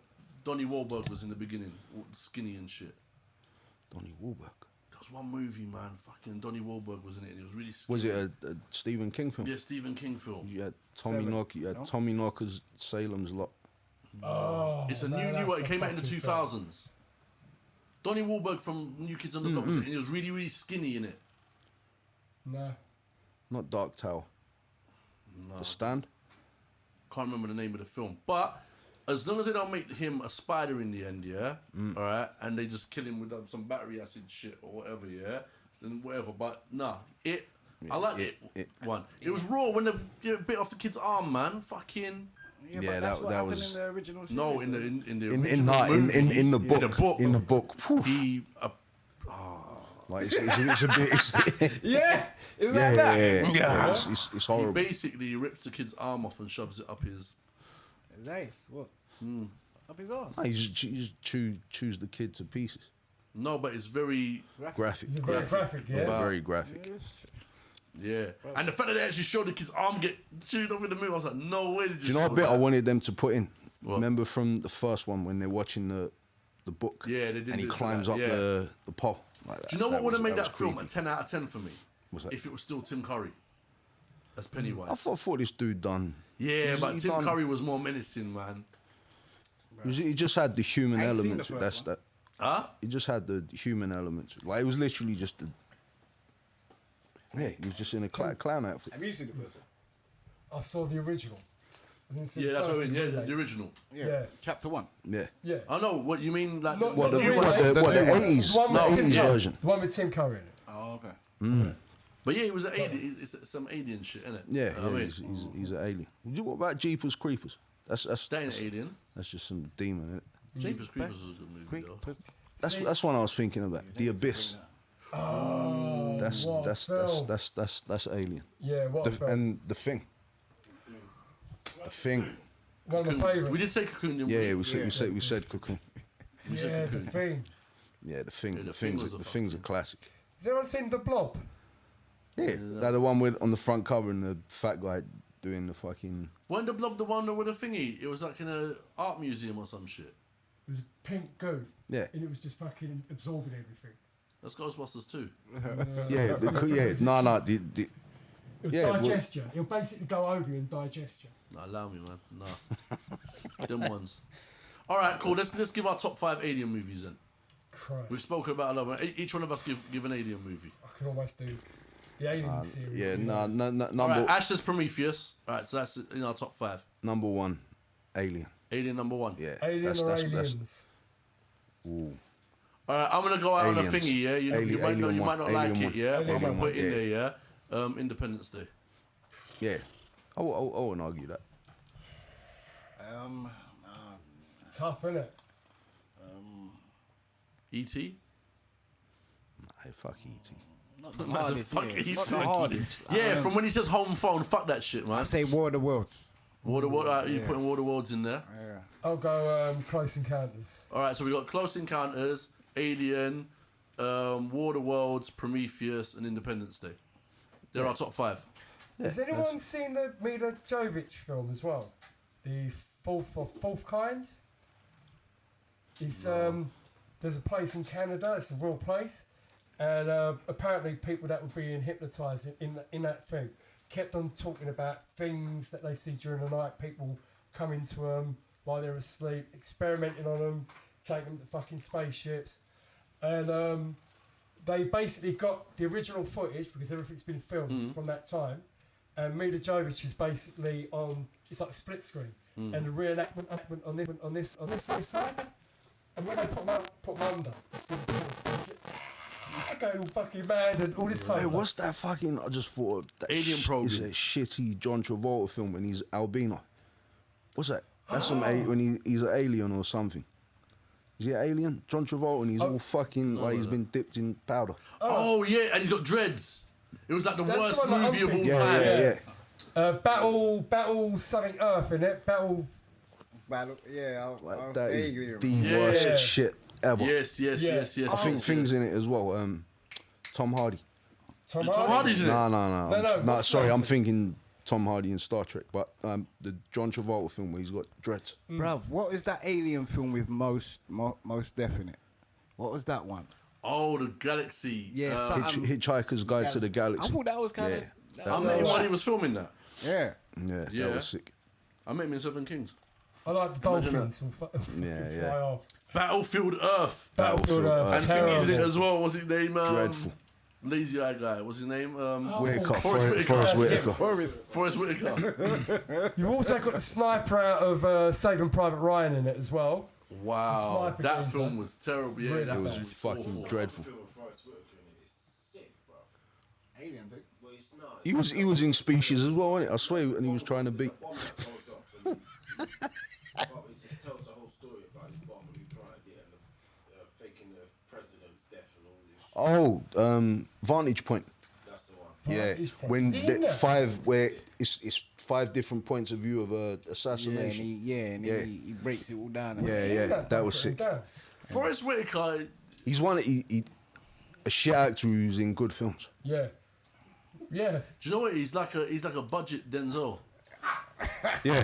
[SPEAKER 1] Donnie Wahlberg was in the beginning, all skinny and shit?
[SPEAKER 4] Donnie Wahlberg.
[SPEAKER 1] There was one movie, man. Fucking Donnie Wahlberg was in it, and he was really skinny.
[SPEAKER 4] Was it a Stephen King film?
[SPEAKER 1] Yeah, Stephen King film.
[SPEAKER 4] You had Tommy
[SPEAKER 2] Seven,
[SPEAKER 4] Knocker. You had
[SPEAKER 2] no?
[SPEAKER 4] Tommy Knocker's Salem's Lot.
[SPEAKER 3] Oh,
[SPEAKER 1] It's a
[SPEAKER 3] no,
[SPEAKER 1] new
[SPEAKER 3] that's
[SPEAKER 1] one. It
[SPEAKER 3] a
[SPEAKER 1] came out in the
[SPEAKER 3] fucking
[SPEAKER 1] 2000s. Donnie Wahlberg from New Kids on the Block was in it, and he was really, really skinny in it.
[SPEAKER 3] No.
[SPEAKER 4] Not Dark Tower. The Stand.
[SPEAKER 1] Can't remember the name of the film, but as long as they don't make him a spider in the end, yeah, all right, and they just kill him with some battery acid shit or whatever, yeah, then whatever. But nah, I like it. One. It was raw when they bit off the kid's arm, man. Fucking
[SPEAKER 2] Yeah,
[SPEAKER 4] Yeah,
[SPEAKER 2] but that's
[SPEAKER 4] that-
[SPEAKER 2] what
[SPEAKER 4] that
[SPEAKER 2] happened
[SPEAKER 4] was-
[SPEAKER 2] in the original series.
[SPEAKER 1] No, in the
[SPEAKER 4] in
[SPEAKER 1] original movie,
[SPEAKER 4] in the book.
[SPEAKER 1] In the book.
[SPEAKER 4] In the book. Poof.
[SPEAKER 1] He
[SPEAKER 4] Like it's a bit. It's,
[SPEAKER 3] Yeah, is
[SPEAKER 4] yeah,
[SPEAKER 3] that that?
[SPEAKER 4] yeah. It's
[SPEAKER 1] he
[SPEAKER 4] horrible.
[SPEAKER 1] basically rips the kid's arm off and shoves it up his.
[SPEAKER 2] Nice. What? Up his ass.
[SPEAKER 4] Nah, you just choose the kid to pieces.
[SPEAKER 1] No, but it's very
[SPEAKER 4] Graphic.
[SPEAKER 3] Is it very graphic? Yeah.
[SPEAKER 4] Yeah, very graphic.
[SPEAKER 1] yeah. And the fact that they actually showed the kid's arm get chewed off in the movie, I was like, no way did you.
[SPEAKER 4] Do you know
[SPEAKER 1] show
[SPEAKER 4] a bit
[SPEAKER 1] that?
[SPEAKER 4] I wanted them to put in?
[SPEAKER 1] What?
[SPEAKER 4] Remember from the first one when they're watching the book?
[SPEAKER 1] Yeah, they did
[SPEAKER 4] And he
[SPEAKER 1] do
[SPEAKER 4] climbs
[SPEAKER 1] that,
[SPEAKER 4] up
[SPEAKER 1] yeah.
[SPEAKER 4] the pole. Like that.
[SPEAKER 1] Do you know what would have made
[SPEAKER 4] was
[SPEAKER 1] that film a
[SPEAKER 4] creepy.
[SPEAKER 1] 10 out of 10 for me?
[SPEAKER 4] What's that?
[SPEAKER 1] If it was still Tim Curry as Pennywise.
[SPEAKER 4] I thought this dude done.
[SPEAKER 1] Yeah,
[SPEAKER 4] He's-
[SPEAKER 1] but
[SPEAKER 4] he's
[SPEAKER 1] Tim
[SPEAKER 4] done-
[SPEAKER 1] Curry was more menacing, man.
[SPEAKER 4] He just had the human
[SPEAKER 2] I ain't seen
[SPEAKER 4] element.
[SPEAKER 2] the
[SPEAKER 4] That's
[SPEAKER 2] first
[SPEAKER 4] that.
[SPEAKER 1] Huh?
[SPEAKER 4] He just had the human element. Like it was literally just the. Yeah, he was just in a clown outfit.
[SPEAKER 2] Have you seen the first one?
[SPEAKER 3] I saw the original. I didn't see
[SPEAKER 1] Yeah,
[SPEAKER 3] the
[SPEAKER 1] that's what I
[SPEAKER 3] first
[SPEAKER 1] mean. Yeah,
[SPEAKER 3] remake.
[SPEAKER 1] the original.
[SPEAKER 3] Yeah.
[SPEAKER 2] Chapter 1.
[SPEAKER 4] Yeah.
[SPEAKER 3] Yeah.
[SPEAKER 1] I know what you mean. Like
[SPEAKER 3] Not-
[SPEAKER 4] What
[SPEAKER 3] not
[SPEAKER 4] the
[SPEAKER 3] the remake.
[SPEAKER 4] 80s?
[SPEAKER 3] The one with
[SPEAKER 4] The
[SPEAKER 3] Tim
[SPEAKER 4] 80s
[SPEAKER 3] Curry.
[SPEAKER 4] version.
[SPEAKER 3] The one with Tim Curry in it.
[SPEAKER 2] Oh, okay.
[SPEAKER 1] But yeah, it was an alien. It's some alien shit, isn't it?
[SPEAKER 4] Yeah,
[SPEAKER 1] I mean,
[SPEAKER 4] he's an alien. What about Jeepers Creepers? That's
[SPEAKER 1] that ain't an alien.
[SPEAKER 4] that's just some demon. Isn't it?
[SPEAKER 1] Jeepers Creepers was a good movie, though.
[SPEAKER 4] That's one I was thinking about. The Abyss.
[SPEAKER 3] Oh,
[SPEAKER 4] That's
[SPEAKER 3] what a
[SPEAKER 4] that's
[SPEAKER 3] film.
[SPEAKER 4] that's alien.
[SPEAKER 3] Yeah, what a film.
[SPEAKER 4] And the thing. The thing.
[SPEAKER 3] One of my favourites.
[SPEAKER 1] We did say Cocoon, didn't
[SPEAKER 4] Yeah,
[SPEAKER 1] we?
[SPEAKER 4] we said Cocoon.
[SPEAKER 1] We said
[SPEAKER 3] Yeah, the
[SPEAKER 1] Cocoon.
[SPEAKER 3] thing.
[SPEAKER 4] Yeah, the thing.
[SPEAKER 1] Yeah,
[SPEAKER 4] the
[SPEAKER 1] Thing
[SPEAKER 4] thing's
[SPEAKER 1] was a
[SPEAKER 4] the thing's a classic.
[SPEAKER 3] Has anyone seen The Blob?
[SPEAKER 4] Yeah, like the one with on the front cover and the fat guy doing the fucking.
[SPEAKER 1] Wasn't the Blob the one with a thingy? It was like in a art museum or some shit.
[SPEAKER 3] It was pink goo.
[SPEAKER 4] Yeah.
[SPEAKER 3] And it was just fucking absorbing everything.
[SPEAKER 1] That's Ghostbusters too.
[SPEAKER 4] Yeah, no, the
[SPEAKER 3] It was
[SPEAKER 4] Yeah, well-
[SPEAKER 3] digest you. It'll basically go over you and digest you.
[SPEAKER 1] Nah, allow me, man. Nah. Them ones. All right, cool. Let's give our top 5 alien movies then.
[SPEAKER 3] Christ.
[SPEAKER 1] We've spoken about a lot. Each one of us give an alien movie.
[SPEAKER 3] I can almost do the Alien series.
[SPEAKER 4] yeah,
[SPEAKER 3] no.
[SPEAKER 4] no,
[SPEAKER 1] All
[SPEAKER 4] number
[SPEAKER 1] right, Ash says Prometheus. All right, so that's in our top 5.
[SPEAKER 4] number one, Alien.
[SPEAKER 1] Alien number 1.
[SPEAKER 4] Yeah,
[SPEAKER 3] Alien or Aliens?
[SPEAKER 4] Ooh.
[SPEAKER 1] All right, I'm gonna go out on a
[SPEAKER 4] Aliens.
[SPEAKER 1] thingy. Yeah, you
[SPEAKER 4] Alien-
[SPEAKER 1] might
[SPEAKER 4] Alien
[SPEAKER 1] not
[SPEAKER 4] one,
[SPEAKER 1] like
[SPEAKER 4] Alien
[SPEAKER 1] it.
[SPEAKER 4] one.
[SPEAKER 1] Yeah, but I'm
[SPEAKER 4] Alien
[SPEAKER 1] gonna put it in
[SPEAKER 4] one,
[SPEAKER 1] there. Yeah, Independence Day.
[SPEAKER 4] Yeah, I wouldn't argue that.
[SPEAKER 3] It's tough, isn't it?
[SPEAKER 1] E.T.
[SPEAKER 4] Hey, fuck E.T.
[SPEAKER 1] Imagine fuck E.T.
[SPEAKER 2] Not the hardest.
[SPEAKER 1] Yeah, from when he says home phone, fuck that shit, man.
[SPEAKER 2] I say War of the Worlds.
[SPEAKER 1] You putting War of the Worlds in there?
[SPEAKER 2] Yeah.
[SPEAKER 3] I'll go Close Encounters.
[SPEAKER 1] All right, so we got Close Encounters, Alien, War of the Worlds, Prometheus, and Independence Day. They're our top 5.
[SPEAKER 3] Has anyone seen the Mila Jovovich film as well? The fourth kind? It's there's a place in Canada. It's a real place, and apparently people that were being hypnotised in that thing kept on talking about things that they see during the night. People coming to them while they're asleep, experimenting on them, taking them to fucking spaceships, and they basically got the original footage because everything's been filmed from that time. And Mila Jovovich is basically on. It's like a split screen, and the reenactment on this side. And when they put them under, going all fucking mad and all this kind
[SPEAKER 4] Hey,
[SPEAKER 3] of
[SPEAKER 4] what's that fucking? I just thought that
[SPEAKER 1] Alien Program.
[SPEAKER 4] It's a shitty John Travolta film when he's albino. What's that? That's when he's an alien or something. Is he an alien? John Travolta and he's all fucking like he's been dipped in powder.
[SPEAKER 1] Oh yeah, and he's got dreads. It was like the
[SPEAKER 3] That's
[SPEAKER 1] worst
[SPEAKER 3] the one that
[SPEAKER 1] movie of all
[SPEAKER 3] I'm
[SPEAKER 1] time.
[SPEAKER 3] thinking.
[SPEAKER 4] Yeah.
[SPEAKER 3] Battle something Earth in it. Battle.
[SPEAKER 4] Like that is
[SPEAKER 2] vaguely
[SPEAKER 4] the
[SPEAKER 1] Yeah.
[SPEAKER 4] worst shit ever.
[SPEAKER 1] Yes.
[SPEAKER 4] I think things in it as well. Tom Hardy.
[SPEAKER 3] Tom
[SPEAKER 1] Hardy's in it.
[SPEAKER 4] No.
[SPEAKER 3] what's
[SPEAKER 4] Sorry,
[SPEAKER 3] that?
[SPEAKER 4] I'm thinking Tom Hardy in Star Trek, but the John Travolta film where he's got dreads.
[SPEAKER 2] Bruv, what is that alien film with most definite? What was that one?
[SPEAKER 1] Oh, the Galaxy.
[SPEAKER 2] Yeah, something-
[SPEAKER 4] Hitchhiker's Guide to the Galaxy.
[SPEAKER 2] I thought that was kind of.
[SPEAKER 4] Yeah,
[SPEAKER 1] I met him while he was filming that.
[SPEAKER 2] Yeah.
[SPEAKER 4] that was sick.
[SPEAKER 1] I met him in Seven Kings.
[SPEAKER 3] I like the
[SPEAKER 1] Imagine
[SPEAKER 3] dolphins.
[SPEAKER 4] Yeah.
[SPEAKER 3] Fly off.
[SPEAKER 1] Battlefield Earth.
[SPEAKER 3] Battlefield Earth.
[SPEAKER 1] And Thingy's in it
[SPEAKER 3] Terrible.
[SPEAKER 1] as well. What's his name?
[SPEAKER 4] Dreadful.
[SPEAKER 1] Lazy eye guy. What's his name?
[SPEAKER 4] Whitaker.
[SPEAKER 1] Forrest Whitaker.
[SPEAKER 4] Forrest Whitaker.
[SPEAKER 1] Forrest Whitaker.
[SPEAKER 3] You've also got the sniper out of Saving Private Ryan in it as well.
[SPEAKER 1] Wow,
[SPEAKER 3] Sniper
[SPEAKER 1] that
[SPEAKER 3] games,
[SPEAKER 1] film
[SPEAKER 3] huh?
[SPEAKER 1] was terrible. Yeah,
[SPEAKER 3] Really
[SPEAKER 1] that
[SPEAKER 4] It
[SPEAKER 1] was
[SPEAKER 4] was fucking dreadful.
[SPEAKER 2] Alien thing.
[SPEAKER 7] Well, it's not.
[SPEAKER 4] He was in Species as well, wasn't it? I swear, and he was trying to beat. Oh, Vantage Point.
[SPEAKER 7] That's the one.
[SPEAKER 4] Yeah,
[SPEAKER 3] Vantage Point.
[SPEAKER 4] when
[SPEAKER 3] Is he in there?
[SPEAKER 4] where it's 5 different points of view of a assassination.
[SPEAKER 2] He breaks it all down.
[SPEAKER 4] That was sick.
[SPEAKER 1] Forrest Whitaker.
[SPEAKER 4] He's he a shit actor who's in good films.
[SPEAKER 3] Yeah. Yeah.
[SPEAKER 1] Do you know what? He's like a budget Denzel.
[SPEAKER 4] Yeah,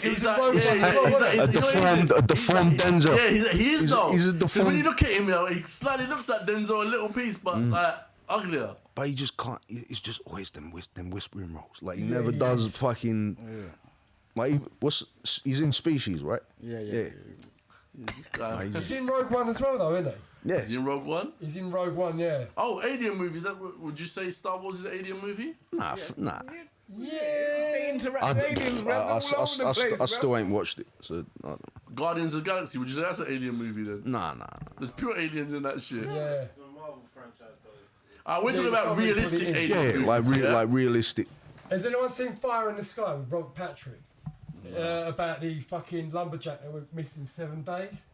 [SPEAKER 1] He's a
[SPEAKER 4] deformed Denzel.
[SPEAKER 1] Yeah, he is though.
[SPEAKER 4] He's a
[SPEAKER 1] 'Cause
[SPEAKER 4] deformed.
[SPEAKER 1] when you look at him, he slightly looks like Denzel a little piece, but like uglier.
[SPEAKER 4] But he just can't. It's just always them whispering roles. Like he never does fucking. Like he's in Species, right?
[SPEAKER 2] Yeah.
[SPEAKER 3] He's in Rogue One as well, though, isn't he?
[SPEAKER 4] Yeah.
[SPEAKER 1] Is he in Rogue One?
[SPEAKER 3] He's in Rogue One, yeah.
[SPEAKER 1] Oh, Alien movies. Would you say Star Wars is an Alien movie?
[SPEAKER 4] Nah.
[SPEAKER 3] Yeah.
[SPEAKER 2] They interact with aliens, bruv, all over the place,
[SPEAKER 4] I
[SPEAKER 2] bruv.
[SPEAKER 4] still ain't watched it. So I don't know.
[SPEAKER 1] Guardians of the Galaxy. Would you say that's an Alien movie then?
[SPEAKER 4] Nah.
[SPEAKER 1] There's pure aliens in that shit.
[SPEAKER 3] Yeah.
[SPEAKER 7] It's a Marvel franchise, though.
[SPEAKER 1] We're talking about
[SPEAKER 3] probably
[SPEAKER 1] realistic
[SPEAKER 3] put it in.
[SPEAKER 1] aliens.
[SPEAKER 4] Yeah,
[SPEAKER 1] movies,
[SPEAKER 4] like realistic.
[SPEAKER 3] Has anyone seen Fire in the Sky with Robert Patrick? About the fucking lumberjack that went missing 7 days?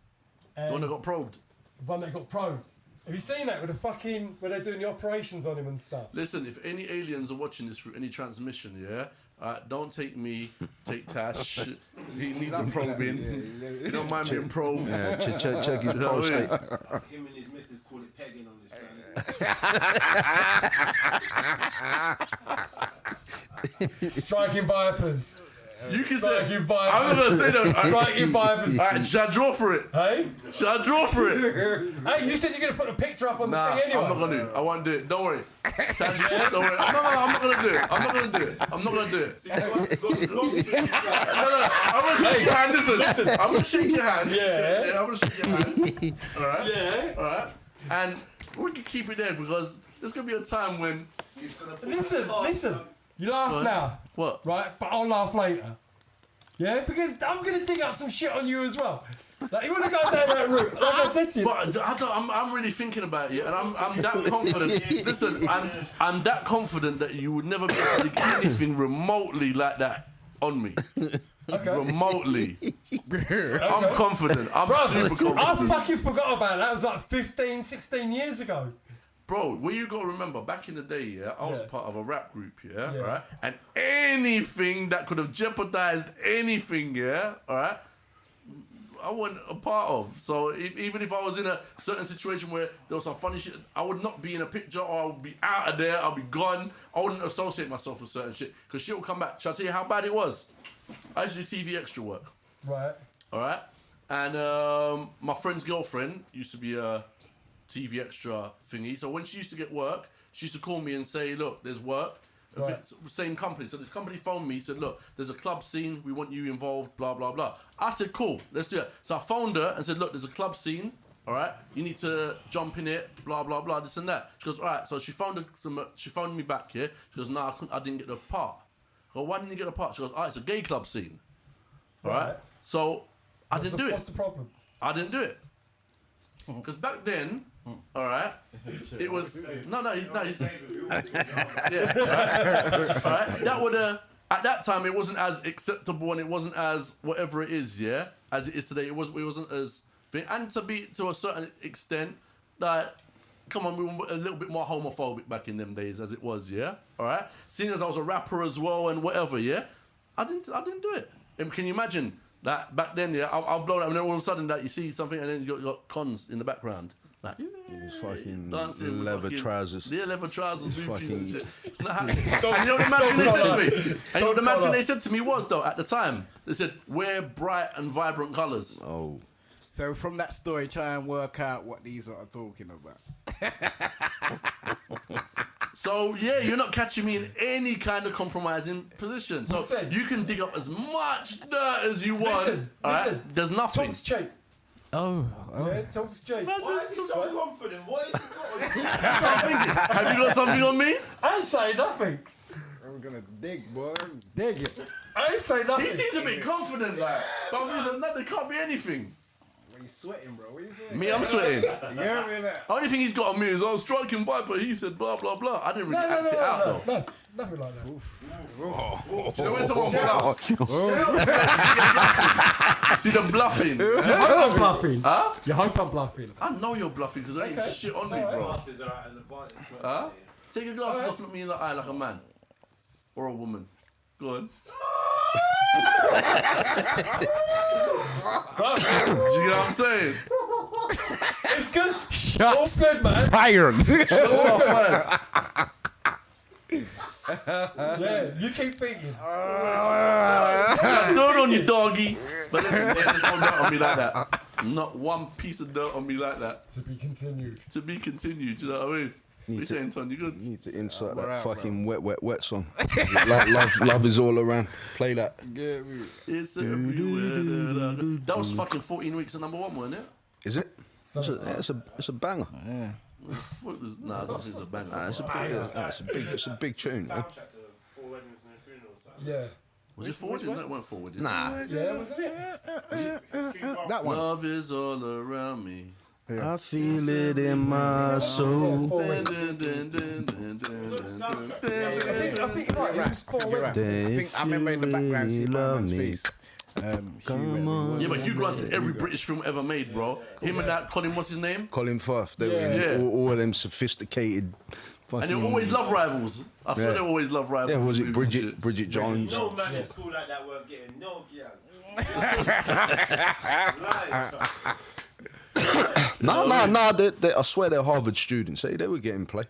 [SPEAKER 1] The one that got probed.
[SPEAKER 3] The one that got probed. Have you seen that with the fucking, where they're doing the operations on him and stuff?
[SPEAKER 1] Listen, if any aliens are watching this through any transmission, don't take me, take Tash. He needs a probing. You don't mind being probed.
[SPEAKER 4] Yeah, check his
[SPEAKER 1] You know what I mean?
[SPEAKER 4] prostate.
[SPEAKER 7] Him and his missus call it pegging on this planet.
[SPEAKER 3] Striking Vipers.
[SPEAKER 1] You can say.
[SPEAKER 3] Striking Vipers.
[SPEAKER 1] I'm not gonna say that.
[SPEAKER 3] Striking Vipers.
[SPEAKER 1] Alright, should I draw for it?
[SPEAKER 3] Hey?
[SPEAKER 1] Should I draw for it?
[SPEAKER 3] Hey, you said you're going to put a picture up on
[SPEAKER 1] Nah,
[SPEAKER 3] the thing anyway.
[SPEAKER 1] I'm not gonna do it. I won't do it. Don't worry. Tash, don't worry. No, I'm not gonna do it. I'm not gonna do it. I'm not gonna do it. No. I'm gonna shake your hand. Listen. I'm gonna shake your hand.
[SPEAKER 3] Yeah.
[SPEAKER 1] I'm gonna shake your hand. All right.
[SPEAKER 3] Yeah.
[SPEAKER 1] All right. And we can keep it there because there's gonna be a time when.
[SPEAKER 3] Listen. You laugh
[SPEAKER 1] What?
[SPEAKER 3] now.
[SPEAKER 1] What?
[SPEAKER 3] Right? But I'll laugh later. Yeah? Because I'm going to dig up some shit on you as well. Like, you want to go down that route. Like I said to you.
[SPEAKER 1] But I'm really thinking about it, and I'm that confident. Listen, I'm that confident that you would never be able to get anything remotely like that on me.
[SPEAKER 3] Okay.
[SPEAKER 1] Remotely. I'm confident. I'm super confident.
[SPEAKER 3] I fucking forgot about that. It was like 15, 16 years ago.
[SPEAKER 1] Bro, what you got to remember, back in the day, I was part of a rap group,
[SPEAKER 3] Yeah.
[SPEAKER 1] right? And anything that could have jeopardized anything, alright, I wasn't a part of. So even if I was in a certain situation where there was some funny shit, I would not be in a picture, or I would be out of there, I'll be gone. I wouldn't associate myself with certain shit, because shit will come back. Shall I tell you how bad it was? I used to do TV extra work.
[SPEAKER 3] Right.
[SPEAKER 1] Alright? And my friend's girlfriend used to be a TV extra thingy. So when she used to get work, she used to call me and say, look, there's work.
[SPEAKER 3] Right.
[SPEAKER 1] Same company. So this company phoned me, said, look, there's a club scene, we want you involved, blah, blah, blah. I said, cool, let's do it. So I phoned her and said, look, there's a club scene, all right? You need to jump in it, blah, blah, blah, this and that. She goes, all right. So she phoned me back here. She goes, no, I didn't get the part. I go, why didn't you get the part? She goes, all right, it's a gay club scene. All right? So I didn't do it.
[SPEAKER 3] What's the problem?
[SPEAKER 1] I didn't do it. Because back then, all right, it was yeah, all right. That would at that time it wasn't as acceptable and it wasn't as whatever it is, as it is today. It wasn't as and to a certain extent, like, come on, we were a little bit more homophobic back in them days as it was, all right. Seeing as I was a rapper as well and whatever, I didn't do it. And can you imagine? That back then, I'll blow it, and then all of a sudden, that you see something, and then you got cons in the background, like
[SPEAKER 4] It's fucking
[SPEAKER 1] dancing with
[SPEAKER 4] leather trousers.
[SPEAKER 1] Yeah, leather trousers, booties
[SPEAKER 4] fucking-
[SPEAKER 1] and shit. It's not happening. And you know what the mad thing they said to me? And you know what the mad thing they said to me was though at the time? They said wear bright and vibrant colours.
[SPEAKER 4] Oh.
[SPEAKER 2] So from that story, try and work out what these are talking about.
[SPEAKER 1] So yeah, you're not catching me in any kind of compromising position. So
[SPEAKER 3] Listen.
[SPEAKER 1] you can dig up as much dirt as you want.
[SPEAKER 3] Listen.
[SPEAKER 1] There's nothing.
[SPEAKER 3] Talk's cheap.
[SPEAKER 2] Oh.
[SPEAKER 3] Yeah, talk's cheap.
[SPEAKER 7] Why is he so confident? What is he got?
[SPEAKER 1] That's what I'm thinking. Have you got something on me?
[SPEAKER 3] I ain't say nothing.
[SPEAKER 2] I'm gonna dig, boy. Dig it.
[SPEAKER 3] I ain't say nothing.
[SPEAKER 1] He seems a bit confident, like. But I'm thinking, no, there can't be anything.
[SPEAKER 2] What are you sweating, bro? What are you saying?
[SPEAKER 1] Me, I'm sweating.
[SPEAKER 2] You hear me that?
[SPEAKER 1] Only thing he's got on me is, oh, striking Viper. He said blah blah blah. I didn't really act it out though.
[SPEAKER 3] No, nothing like that.
[SPEAKER 1] Do you know when someone bluffs? See the bluffing.
[SPEAKER 3] You hope I'm bluffing.
[SPEAKER 1] Huh?
[SPEAKER 3] You hope I'm bluffing.
[SPEAKER 1] I know you're bluffing because there ain't
[SPEAKER 3] Okay.
[SPEAKER 1] shit on me,
[SPEAKER 3] Alright.
[SPEAKER 1] bro.
[SPEAKER 7] Glasses are at an advantage.
[SPEAKER 1] Huh? Take your glasses
[SPEAKER 3] Alright.
[SPEAKER 1] off, look me in the eye like a man. Or a woman. Go on. Do you get what I'm saying?
[SPEAKER 3] It's good.
[SPEAKER 2] Shots
[SPEAKER 3] All good, man.
[SPEAKER 2] fired.
[SPEAKER 1] Shots are fired.
[SPEAKER 3] Yeah, you keep thinking.
[SPEAKER 1] Got dirt on you, doggy. But listen, there's no dirt on me like that. Not one piece of dirt on me like that.
[SPEAKER 3] To be continued.
[SPEAKER 1] To be continued, you know what I mean? What you saying, Ton? You good?
[SPEAKER 4] Need to insert that
[SPEAKER 2] out,
[SPEAKER 4] fucking wet song. love is all around. Play that.
[SPEAKER 1] It's everywhere. That was fucking 14 weeks at number 1, wasn't it?
[SPEAKER 4] Is it? It's a banger.
[SPEAKER 2] Yeah.
[SPEAKER 1] Nah, I don't think it's a banger.
[SPEAKER 4] Nah, it's a big tune. Man.
[SPEAKER 7] Soundtrack to 4 Weddings and a Funeral.
[SPEAKER 3] Yeah.
[SPEAKER 1] Was it forward? No, it weren't forward.
[SPEAKER 4] Nah.
[SPEAKER 3] Yeah, wasn't it?
[SPEAKER 2] That one.
[SPEAKER 1] Love is all around me.
[SPEAKER 4] I feel it in my soul.
[SPEAKER 3] Yeah, 4
[SPEAKER 1] Dun,
[SPEAKER 3] weeks.
[SPEAKER 1] dun, dun, dun, dun, dun, dun,
[SPEAKER 3] I think you're right. It was 4 weeks.
[SPEAKER 2] I remember in the background seeing my man's face.
[SPEAKER 4] Come on.
[SPEAKER 1] Yeah, but Hugh Grant's in every British film ever made, bro. Him and that Colin, what's his name?
[SPEAKER 4] Colin Firth. They were
[SPEAKER 3] Yeah.
[SPEAKER 4] in all of them sophisticated.
[SPEAKER 1] And they
[SPEAKER 4] fucking-
[SPEAKER 1] always love rivals. I swear
[SPEAKER 4] Yeah.
[SPEAKER 1] they always love rivals.
[SPEAKER 4] Yeah, was it
[SPEAKER 1] movies and shit.
[SPEAKER 4] Bridget Jones?
[SPEAKER 7] No man in school like that weren't getting no girl.
[SPEAKER 4] No. They, I swear they're Harvard students. They were getting play.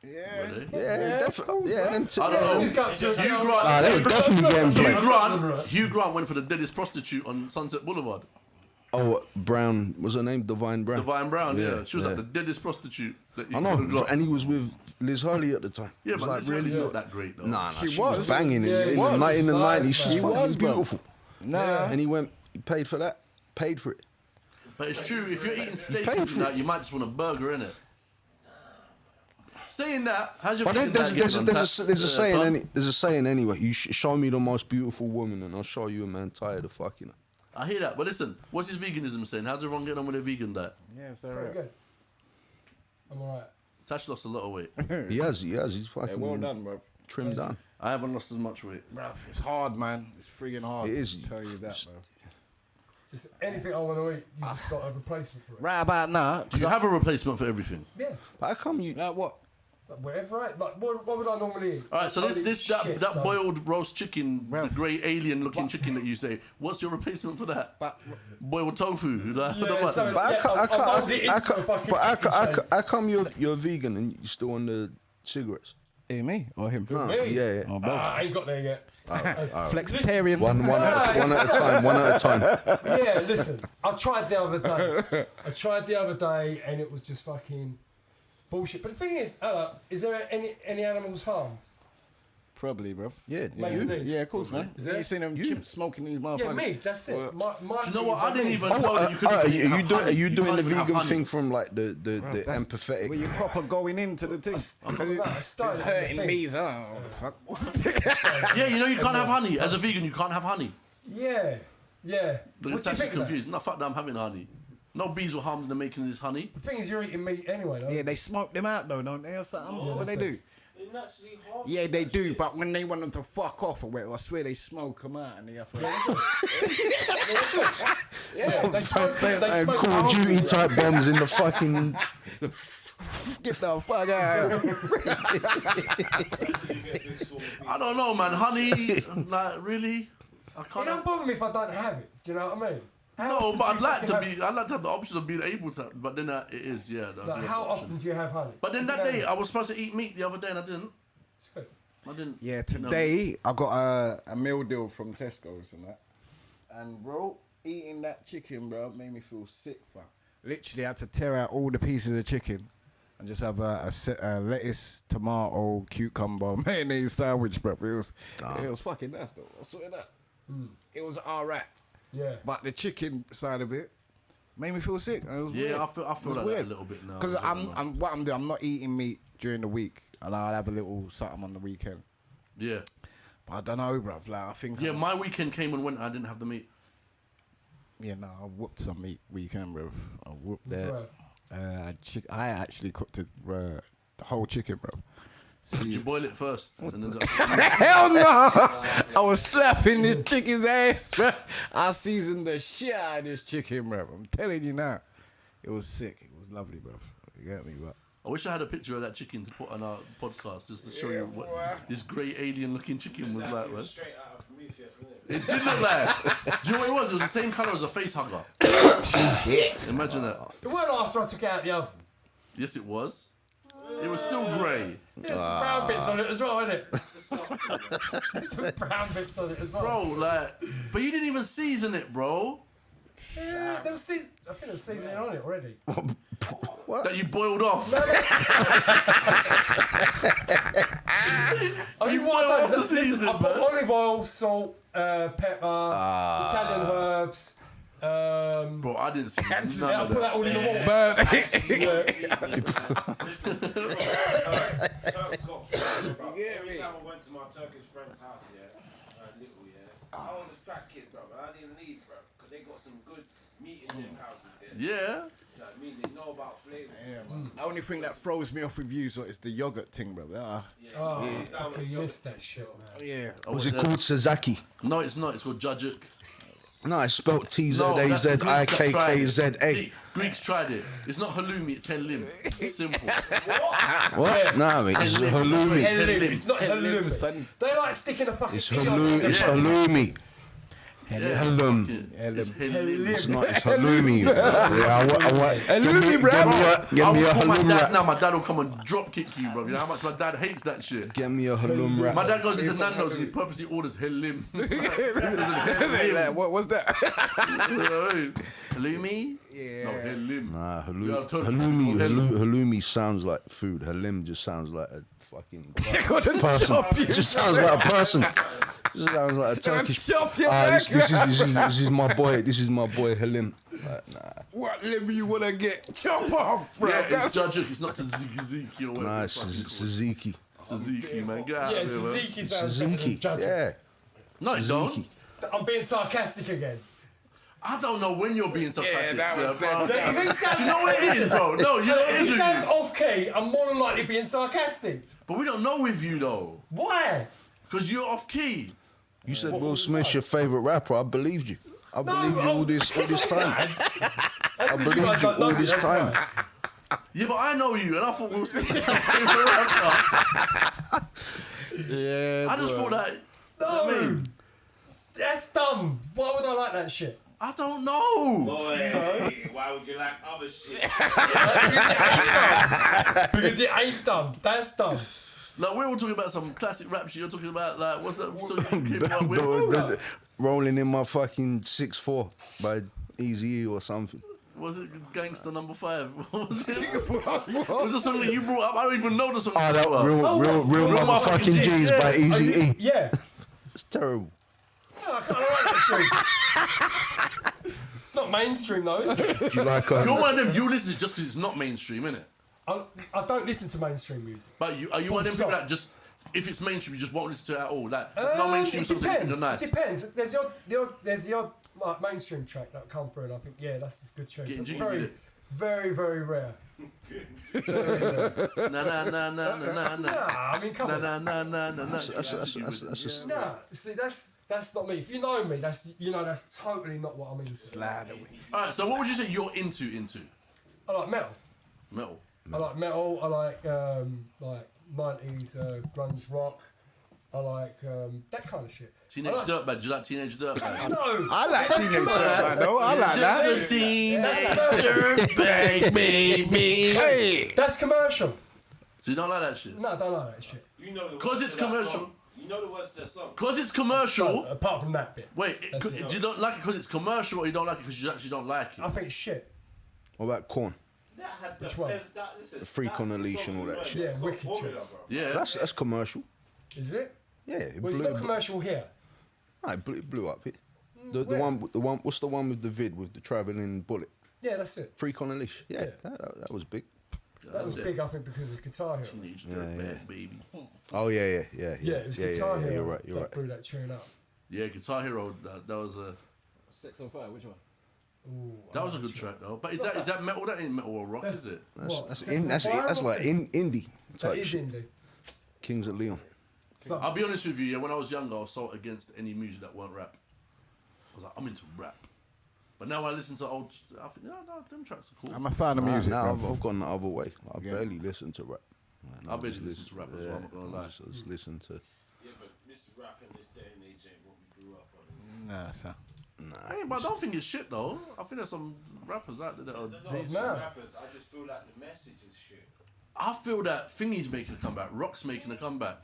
[SPEAKER 1] Really?
[SPEAKER 4] Yeah, definitely. Yeah, them two.
[SPEAKER 1] I don't know.
[SPEAKER 3] He's got to-
[SPEAKER 1] Hugh
[SPEAKER 4] Nah, they were definitely getting play.
[SPEAKER 1] Hugh Grant went for the deadest prostitute on Sunset Boulevard.
[SPEAKER 4] Oh, Brown was her name? Divine Brown.
[SPEAKER 1] Divine Brown, yeah. She was
[SPEAKER 4] yeah.
[SPEAKER 1] like the deadest prostitute that you
[SPEAKER 4] I
[SPEAKER 1] could have
[SPEAKER 4] know,
[SPEAKER 1] got.
[SPEAKER 4] and he was with Liz Hurley at the time.
[SPEAKER 1] Yeah,
[SPEAKER 4] It was
[SPEAKER 1] but
[SPEAKER 4] like
[SPEAKER 1] Liz Hurley's
[SPEAKER 4] really
[SPEAKER 1] not that great, though.
[SPEAKER 4] Nah,
[SPEAKER 2] She
[SPEAKER 4] she
[SPEAKER 2] was.
[SPEAKER 4] was banging
[SPEAKER 3] Yeah,
[SPEAKER 4] in
[SPEAKER 3] she
[SPEAKER 4] the
[SPEAKER 3] was.
[SPEAKER 4] 90s.
[SPEAKER 3] Nice,
[SPEAKER 4] She's
[SPEAKER 3] man.
[SPEAKER 4] fucking
[SPEAKER 2] was, bro.
[SPEAKER 4] beautiful.
[SPEAKER 3] Nah.
[SPEAKER 4] And he paid for that, paid for it.
[SPEAKER 1] But it's true, if you're eating steak
[SPEAKER 4] paid
[SPEAKER 1] and
[SPEAKER 4] for
[SPEAKER 1] that, you might just want a burger, innit? Saying that, how's your
[SPEAKER 4] But
[SPEAKER 1] vegan
[SPEAKER 4] there's
[SPEAKER 1] diet getting on,
[SPEAKER 4] a saying,
[SPEAKER 1] Tom?
[SPEAKER 4] there's a saying anyway. You show me the most beautiful woman, and I'll show you a man tired of fucking her.
[SPEAKER 1] I hear that, but listen, what's his veganism saying? How's everyone getting on with their vegan diet?
[SPEAKER 2] Yeah,
[SPEAKER 3] Pretty good. I'm alright.
[SPEAKER 1] Tash lost a lot of weight.
[SPEAKER 4] He has. He's fucking
[SPEAKER 2] Yeah, well done, bro.
[SPEAKER 4] trimmed down.
[SPEAKER 1] I haven't lost as much weight.
[SPEAKER 2] Bruv, it's hard, man. It's friggin' hard.
[SPEAKER 4] It is.
[SPEAKER 2] I'll tell you that, bro.
[SPEAKER 3] Just anything I want to eat, you just got a replacement for it.
[SPEAKER 2] Right about now.
[SPEAKER 1] Do you have a replacement for everything?
[SPEAKER 3] Yeah.
[SPEAKER 4] But how come you?
[SPEAKER 2] Like what?
[SPEAKER 3] Like whatever, right? Like what would I normally eat?
[SPEAKER 1] All right, so
[SPEAKER 3] I eat shit,
[SPEAKER 1] that
[SPEAKER 3] so-
[SPEAKER 1] boiled roast chicken, the grey alien-looking chicken that you say. What's your replacement for that?
[SPEAKER 2] But
[SPEAKER 1] boiled tofu. Like,
[SPEAKER 3] Yeah,
[SPEAKER 1] what?
[SPEAKER 3] so-
[SPEAKER 4] But
[SPEAKER 3] I'll mold it into a fucking chicken steak.
[SPEAKER 4] how come you're vegan and you still on the cigarettes?
[SPEAKER 2] me or him?
[SPEAKER 4] No,
[SPEAKER 3] Me?
[SPEAKER 4] yeah.
[SPEAKER 2] Oh, both.
[SPEAKER 3] I ain't got there yet.
[SPEAKER 2] Flexitarian.
[SPEAKER 4] One at a time.
[SPEAKER 3] Yeah, listen, I tried the other day. And it was just fucking bullshit. But the thing is there any animals harmed?
[SPEAKER 2] Probably, bro.
[SPEAKER 4] Yeah,
[SPEAKER 3] Like
[SPEAKER 4] you.
[SPEAKER 3] this?
[SPEAKER 2] Yeah, of course, man.
[SPEAKER 3] Is it?
[SPEAKER 2] You seen them chimps smoking these motherfuckers?
[SPEAKER 3] Yeah, me, that's it. My
[SPEAKER 1] Do you know
[SPEAKER 3] thing
[SPEAKER 1] what?
[SPEAKER 3] is
[SPEAKER 1] I didn't
[SPEAKER 3] me.
[SPEAKER 1] even know that you could.
[SPEAKER 4] Are you doing the vegan
[SPEAKER 1] thing?
[SPEAKER 4] thing from like the
[SPEAKER 2] That's
[SPEAKER 4] empathetic?
[SPEAKER 2] Where you proper going into the thing.
[SPEAKER 3] I started
[SPEAKER 2] It's
[SPEAKER 3] with
[SPEAKER 2] hurting
[SPEAKER 3] the thing.
[SPEAKER 2] me, oh, fuck.
[SPEAKER 1] Yeah, you know you can't have honey. As a vegan, you can't have honey.
[SPEAKER 3] Yeah.
[SPEAKER 1] The
[SPEAKER 3] What do you
[SPEAKER 1] Tash is
[SPEAKER 3] think of that?
[SPEAKER 1] confused. No, fuck that, I'm having honey. No bees were harmed in the making of this honey.
[SPEAKER 3] The thing is, you're eating meat anyway, though.
[SPEAKER 2] Yeah, they smoke them out though, don't they? Or something? What they do?
[SPEAKER 7] It naturally harms
[SPEAKER 2] Yeah,
[SPEAKER 7] you,
[SPEAKER 2] they do,
[SPEAKER 7] actually.
[SPEAKER 2] but when they want them to fuck off or whatever, I swear they smoke them out and they have to.
[SPEAKER 3] Yeah, they smoke. They smoke
[SPEAKER 4] Call of
[SPEAKER 3] after
[SPEAKER 4] Duty
[SPEAKER 3] you.
[SPEAKER 4] type bombs in the fucking.
[SPEAKER 2] Get the fuck out.
[SPEAKER 1] I don't know, man. Honey, like really, I
[SPEAKER 3] It
[SPEAKER 1] can't.
[SPEAKER 3] don't bother me if I don't have it. Do you know what I mean? How
[SPEAKER 1] No,
[SPEAKER 3] often
[SPEAKER 1] but
[SPEAKER 3] do
[SPEAKER 1] I'd
[SPEAKER 3] you
[SPEAKER 1] like to
[SPEAKER 3] fucking
[SPEAKER 1] be. I'd like to have the option of being able to. But then it is, yeah. I do
[SPEAKER 3] Like,
[SPEAKER 1] have
[SPEAKER 3] how
[SPEAKER 1] the option.
[SPEAKER 3] often do you have honey?
[SPEAKER 1] But then
[SPEAKER 3] You
[SPEAKER 1] that
[SPEAKER 3] know?
[SPEAKER 1] day, I was supposed to eat meat the other day, and I didn't.
[SPEAKER 3] It's good.
[SPEAKER 1] I didn't.
[SPEAKER 2] Yeah,
[SPEAKER 1] you know.
[SPEAKER 2] today I got a meal deal from Tesco's and that. And bro, eating that chicken, bro, made me feel sick, fam. Literally had to tear out all the pieces of chicken and just have a lettuce, tomato, cucumber, mayonnaise sandwich, bro. It was fucking nice though. I swear that. It was alright.
[SPEAKER 3] Yeah.
[SPEAKER 2] But the chicken side of it made me feel sick. And it was weird.
[SPEAKER 1] Yeah, I feel
[SPEAKER 2] It was
[SPEAKER 1] like that
[SPEAKER 2] weird.
[SPEAKER 1] a little bit now.
[SPEAKER 2] Because
[SPEAKER 1] I don't know.
[SPEAKER 2] I'm doing, I'm not eating meat during the week, and I'll have a little something on the weekend.
[SPEAKER 1] Yeah.
[SPEAKER 2] But I don't know, bruv. Like I think.
[SPEAKER 1] Yeah, my weekend came and went. I didn't have the meat.
[SPEAKER 2] Yeah, no, I whooped some meat weekend, bruv. I whooped that. I actually cooked it, the whole chicken, bruv.
[SPEAKER 1] Did you boil it first? And then
[SPEAKER 2] Hell no! I was slapping this chicken's ass, bro. I seasoned the shit out of this chicken, bro. I'm telling you now. It was sick. It was lovely, bro. You get me, bro?
[SPEAKER 1] I wish I had a picture of that chicken to put on our podcast just to show you what this grey alien-looking chicken was like, man.
[SPEAKER 7] Straight out of Prometheus, isn't it?
[SPEAKER 1] It did look like. Do you know what it was? It was the same colour as a face hugger.
[SPEAKER 2] Shit.
[SPEAKER 1] Imagine that.
[SPEAKER 3] It weren't after I took it out the oven.
[SPEAKER 1] Yes, it was. It was still grey.
[SPEAKER 3] There's some brown bits on it as well, isn't it? There's some brown bits on it as well.
[SPEAKER 1] Bro, like, but you didn't even season it, bro.
[SPEAKER 3] Yeah, there was I think there was seasoning on it already.
[SPEAKER 2] What?
[SPEAKER 1] That you boiled off.
[SPEAKER 3] I mean,
[SPEAKER 1] You
[SPEAKER 3] what
[SPEAKER 1] boiled
[SPEAKER 3] I've
[SPEAKER 1] off
[SPEAKER 3] done
[SPEAKER 1] the
[SPEAKER 3] is I
[SPEAKER 1] seasoning,
[SPEAKER 3] put
[SPEAKER 1] man.
[SPEAKER 3] olive oil, salt, pepper, Italian herbs.
[SPEAKER 1] Bro, I didn't see none
[SPEAKER 3] I
[SPEAKER 1] of
[SPEAKER 3] put that
[SPEAKER 1] that.
[SPEAKER 3] all in the water.
[SPEAKER 7] Every time I went to my Turkish friend's house, little, I was a fat kid, bro. I didn't leave, bro, because they got some good meat in them houses there.
[SPEAKER 1] Yeah.
[SPEAKER 7] You know what I mean? They know about flavors.
[SPEAKER 2] The only thing that throws me off with you is the yogurt thing, bro.
[SPEAKER 3] Oh, I fucking missed that shit, man.
[SPEAKER 2] Yeah.
[SPEAKER 4] Was it called Sazaki?
[SPEAKER 1] No, it's not. It's called Jajik.
[SPEAKER 4] No, it's spelled
[SPEAKER 1] No, that's the Greeks that tried it. See, Greeks tried it. It's not halloumi, it's helim. It's simple.
[SPEAKER 4] What? No, mate, it's halloumi.
[SPEAKER 3] Helim. It's not halloumi. They like sticking a fucking
[SPEAKER 4] It's
[SPEAKER 3] pig on
[SPEAKER 4] halloumi.
[SPEAKER 3] it.
[SPEAKER 4] It's halloumi.
[SPEAKER 1] Yeah.
[SPEAKER 4] Halloum.
[SPEAKER 1] It's helim.
[SPEAKER 4] It's not. It's halloumi. Yeah, I want.
[SPEAKER 2] Halloumi, bro.
[SPEAKER 4] Get me a
[SPEAKER 1] I will call my
[SPEAKER 4] halloum
[SPEAKER 1] dad
[SPEAKER 4] wrap.
[SPEAKER 1] now. My dad will come and drop kick you, bro. You know how much my dad hates that shit.
[SPEAKER 4] Get me a halloum wrap.
[SPEAKER 1] My dad goes into Nando's and he purposely orders helim.
[SPEAKER 2] What was that?
[SPEAKER 1] Halloumi?
[SPEAKER 2] Yeah.
[SPEAKER 1] No, helim.
[SPEAKER 4] Nah,
[SPEAKER 1] Yeah, totally.
[SPEAKER 4] halloumi sounds like food. Halim just sounds like a fucking
[SPEAKER 2] Gonna
[SPEAKER 4] person.
[SPEAKER 2] chop you,
[SPEAKER 4] Just sounds like a person. Just sounds like a Turkish.
[SPEAKER 2] chop your
[SPEAKER 4] This is my boy. This is my boy Halim. Like, nah,
[SPEAKER 2] What limb you wanna get? Chop off, bro.
[SPEAKER 1] Yeah, it's Jajik. It's not tzatziki or whatever.
[SPEAKER 4] nah,
[SPEAKER 1] the
[SPEAKER 4] it's
[SPEAKER 1] fuck it's called.
[SPEAKER 4] Tzatziki.
[SPEAKER 1] Tzatziki, man. Get out
[SPEAKER 3] Yeah,
[SPEAKER 1] of here, man.
[SPEAKER 3] tzatziki sounds better than
[SPEAKER 4] Tzatziki.
[SPEAKER 3] judging.
[SPEAKER 4] Yeah.
[SPEAKER 1] No, it don't.
[SPEAKER 4] Tzatziki.
[SPEAKER 3] I'm being sarcastic again.
[SPEAKER 1] I don't know when you're being sarcastic.
[SPEAKER 2] that was
[SPEAKER 1] bro.
[SPEAKER 3] If he sounds,
[SPEAKER 1] Do you know what it is, bro? No, you know what
[SPEAKER 3] if
[SPEAKER 1] it
[SPEAKER 3] he
[SPEAKER 1] is.
[SPEAKER 3] sounds
[SPEAKER 1] with you.
[SPEAKER 3] off key, I'm more than likely being sarcastic.
[SPEAKER 1] But we don't know with you, though.
[SPEAKER 3] Why?
[SPEAKER 1] Because you're off key.
[SPEAKER 4] You said Will Smith's your favorite rapper. I believed you. I believed you all this time. I believed you all this time.
[SPEAKER 1] Yeah, but I know you, and I thought Will Smith was your favorite rapper.
[SPEAKER 2] Yeah,
[SPEAKER 1] I just thought that.
[SPEAKER 3] No,
[SPEAKER 1] You know what I mean?
[SPEAKER 3] that's dumb. Why would I like that shit?
[SPEAKER 1] I don't know.
[SPEAKER 7] Boy, why would you like other shit?
[SPEAKER 3] Because it ain't dumb. That's dumb.
[SPEAKER 1] Like, we're all talking about some classic rap shit. You're talking about, like, what's that song you came out with?
[SPEAKER 4] Rolling in my fucking 6'4" by Eazy-E or something.
[SPEAKER 1] Was it Gangster Number 5? What was it? Was the song that you brought up? I don't even know the song.
[SPEAKER 4] Oh,
[SPEAKER 1] you
[SPEAKER 4] that
[SPEAKER 1] brought up.
[SPEAKER 4] real motherfucking G's by Eazy-E.
[SPEAKER 3] Yeah.
[SPEAKER 4] It's terrible.
[SPEAKER 3] No, I kind of like that shit. It's not mainstream though, is it?
[SPEAKER 4] Do you like
[SPEAKER 1] You're one of them, you listen to it just because it's not mainstream, innit?
[SPEAKER 3] I don't listen to mainstream music.
[SPEAKER 1] But are you one of them people that just, if it's mainstream, you just won't listen to it at all? Like, no mainstream
[SPEAKER 3] It
[SPEAKER 1] songs that you think are
[SPEAKER 3] depends.
[SPEAKER 1] nice.
[SPEAKER 3] It depends. There's the odd like mainstream track that come through, and I think that's a good tune.
[SPEAKER 1] Getting
[SPEAKER 3] But
[SPEAKER 1] jiggy
[SPEAKER 3] very,
[SPEAKER 1] with it.
[SPEAKER 3] very, very rare.
[SPEAKER 1] Na na na na na na.
[SPEAKER 3] Nah, I mean, come
[SPEAKER 1] Na
[SPEAKER 3] on.
[SPEAKER 1] na na na na na.
[SPEAKER 4] That's just
[SPEAKER 3] Nah, see, that's not me. If you know me, that's totally not what I'm into.
[SPEAKER 1] Alright, so what would you say you're into?
[SPEAKER 3] I like metal.
[SPEAKER 1] Metal.
[SPEAKER 3] I like metal. I like 90s grunge rock. I like that kind of shit.
[SPEAKER 1] Teenage Dirtbag. Do you like Teenage Dirtbag?
[SPEAKER 3] No.
[SPEAKER 2] I like Teenage Dirtbag, though. I like that.
[SPEAKER 1] Just a Teenage Dirtbag, baby.
[SPEAKER 2] Hey.
[SPEAKER 3] That's commercial.
[SPEAKER 1] So you don't like that shit?
[SPEAKER 3] No, I don't like that shit.
[SPEAKER 7] You know the
[SPEAKER 1] 'Cause
[SPEAKER 7] words
[SPEAKER 1] it's
[SPEAKER 7] to that
[SPEAKER 1] commercial.
[SPEAKER 7] song. You know the words to that song.
[SPEAKER 1] Because it's commercial.
[SPEAKER 3] No, apart from that bit.
[SPEAKER 1] Wait,
[SPEAKER 3] That's it.
[SPEAKER 1] do you don't like it because it's commercial, or you don't like it because you actually don't like
[SPEAKER 3] I
[SPEAKER 1] it?
[SPEAKER 3] think it's shit.
[SPEAKER 4] What about Korn?
[SPEAKER 7] That had
[SPEAKER 3] Which one?
[SPEAKER 7] listen,
[SPEAKER 4] The Freak on a Leash and all that shit.
[SPEAKER 3] Yeah, wicked
[SPEAKER 7] formula,
[SPEAKER 3] tune.
[SPEAKER 7] bro.
[SPEAKER 1] Yeah.
[SPEAKER 4] That's commercial.
[SPEAKER 3] Is it?
[SPEAKER 4] Yeah, it
[SPEAKER 3] Well, it's
[SPEAKER 4] blew.
[SPEAKER 3] not commercial here.
[SPEAKER 4] It blew up here. The
[SPEAKER 3] Where?
[SPEAKER 4] one. What's the one with the vid with the traveling bullet?
[SPEAKER 3] Yeah, that's it.
[SPEAKER 4] Freak on a Leash. Yeah,
[SPEAKER 3] Yeah.
[SPEAKER 4] that was big.
[SPEAKER 3] That was big, I think, because of Guitar Hero.
[SPEAKER 1] Teenage Dirtbag, baby.
[SPEAKER 4] Oh yeah.
[SPEAKER 3] Yeah, it was Guitar Hero
[SPEAKER 4] You're right. You're
[SPEAKER 3] that
[SPEAKER 4] right.
[SPEAKER 3] blew that tune up.
[SPEAKER 1] Yeah, Guitar Hero. That was a
[SPEAKER 2] 6 on 5, which one?
[SPEAKER 3] Ooh,
[SPEAKER 1] that was a good track though. But is that metal? That ain't metal or rock, is it?
[SPEAKER 3] What,
[SPEAKER 4] That's
[SPEAKER 3] Sex on Fire
[SPEAKER 4] that's
[SPEAKER 3] or
[SPEAKER 4] like
[SPEAKER 3] thing?
[SPEAKER 4] indie
[SPEAKER 3] That
[SPEAKER 4] type
[SPEAKER 3] is
[SPEAKER 4] shit.
[SPEAKER 3] indie.
[SPEAKER 4] Kings of Leon.
[SPEAKER 1] I'll be honest with you, yeah, when I was younger, I was so against any music that weren't rap. I was like, I'm into rap. But now I listen to old, I think, no, them tracks are cool.
[SPEAKER 2] I'm a fan of music,
[SPEAKER 4] Now
[SPEAKER 2] bro.
[SPEAKER 4] I've gone the other way. I barely listen to rap.
[SPEAKER 1] I barely listen to rap as well, I'm not gonna lie.
[SPEAKER 4] I just listen to...
[SPEAKER 7] Yeah, but this rap in this day and age ain't what we grew up on.
[SPEAKER 2] Nah, son.
[SPEAKER 1] Hey, but I don't think it's shit though. I think there's some rappers out there that are.
[SPEAKER 7] There's a lot of some rappers, I just feel like the message is shit.
[SPEAKER 1] I feel that Thingy's making a comeback. Rock's making a comeback.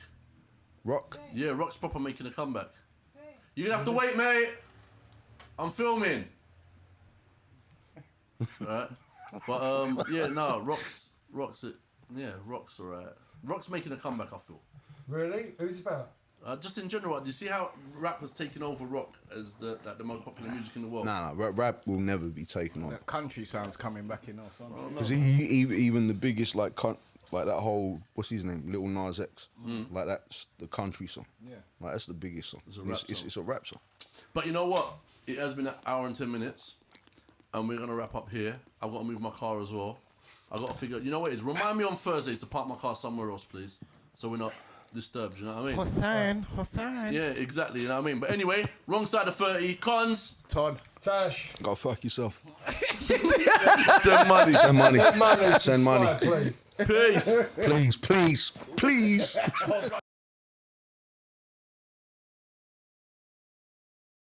[SPEAKER 4] Rock?
[SPEAKER 1] Yeah, Rock's proper making a comeback. You're gonna have to wait, mate. I'm filming. Right? But yeah, no, Rock's it. Yeah, Rock's alright. Rock's making a comeback, I feel.
[SPEAKER 3] Really? Who's about?
[SPEAKER 1] Just in general, do you see how rap has taken over rock as the most popular music in the world?
[SPEAKER 4] Nah, rap will never be taken on.
[SPEAKER 2] That country sound's coming back in or something.
[SPEAKER 4] Because even the biggest, like that whole, what's his name, Little Nas X, like that's the country song.
[SPEAKER 2] Yeah.
[SPEAKER 4] Like that's the biggest song.
[SPEAKER 1] It's a rap song.
[SPEAKER 4] It's a rap song.
[SPEAKER 1] But you know what? It has been an hour and 10 minutes, and we're gonna wrap up here. I've got to move my car as well. I got to figure. You know what it is? Remind me on Thursdays to park my car somewhere else, please, so we're not disturbed. You know what I mean?
[SPEAKER 2] Hossein.
[SPEAKER 1] Yeah, exactly. You know what I mean? But anyway, wrong side of 30. Cons.
[SPEAKER 2] Todd.
[SPEAKER 3] Tash.
[SPEAKER 4] Go fuck yourself.
[SPEAKER 1] Send money.
[SPEAKER 4] Send money.
[SPEAKER 3] Send money.
[SPEAKER 4] Send money.
[SPEAKER 3] Please.
[SPEAKER 1] Peace.
[SPEAKER 4] Please, please, please.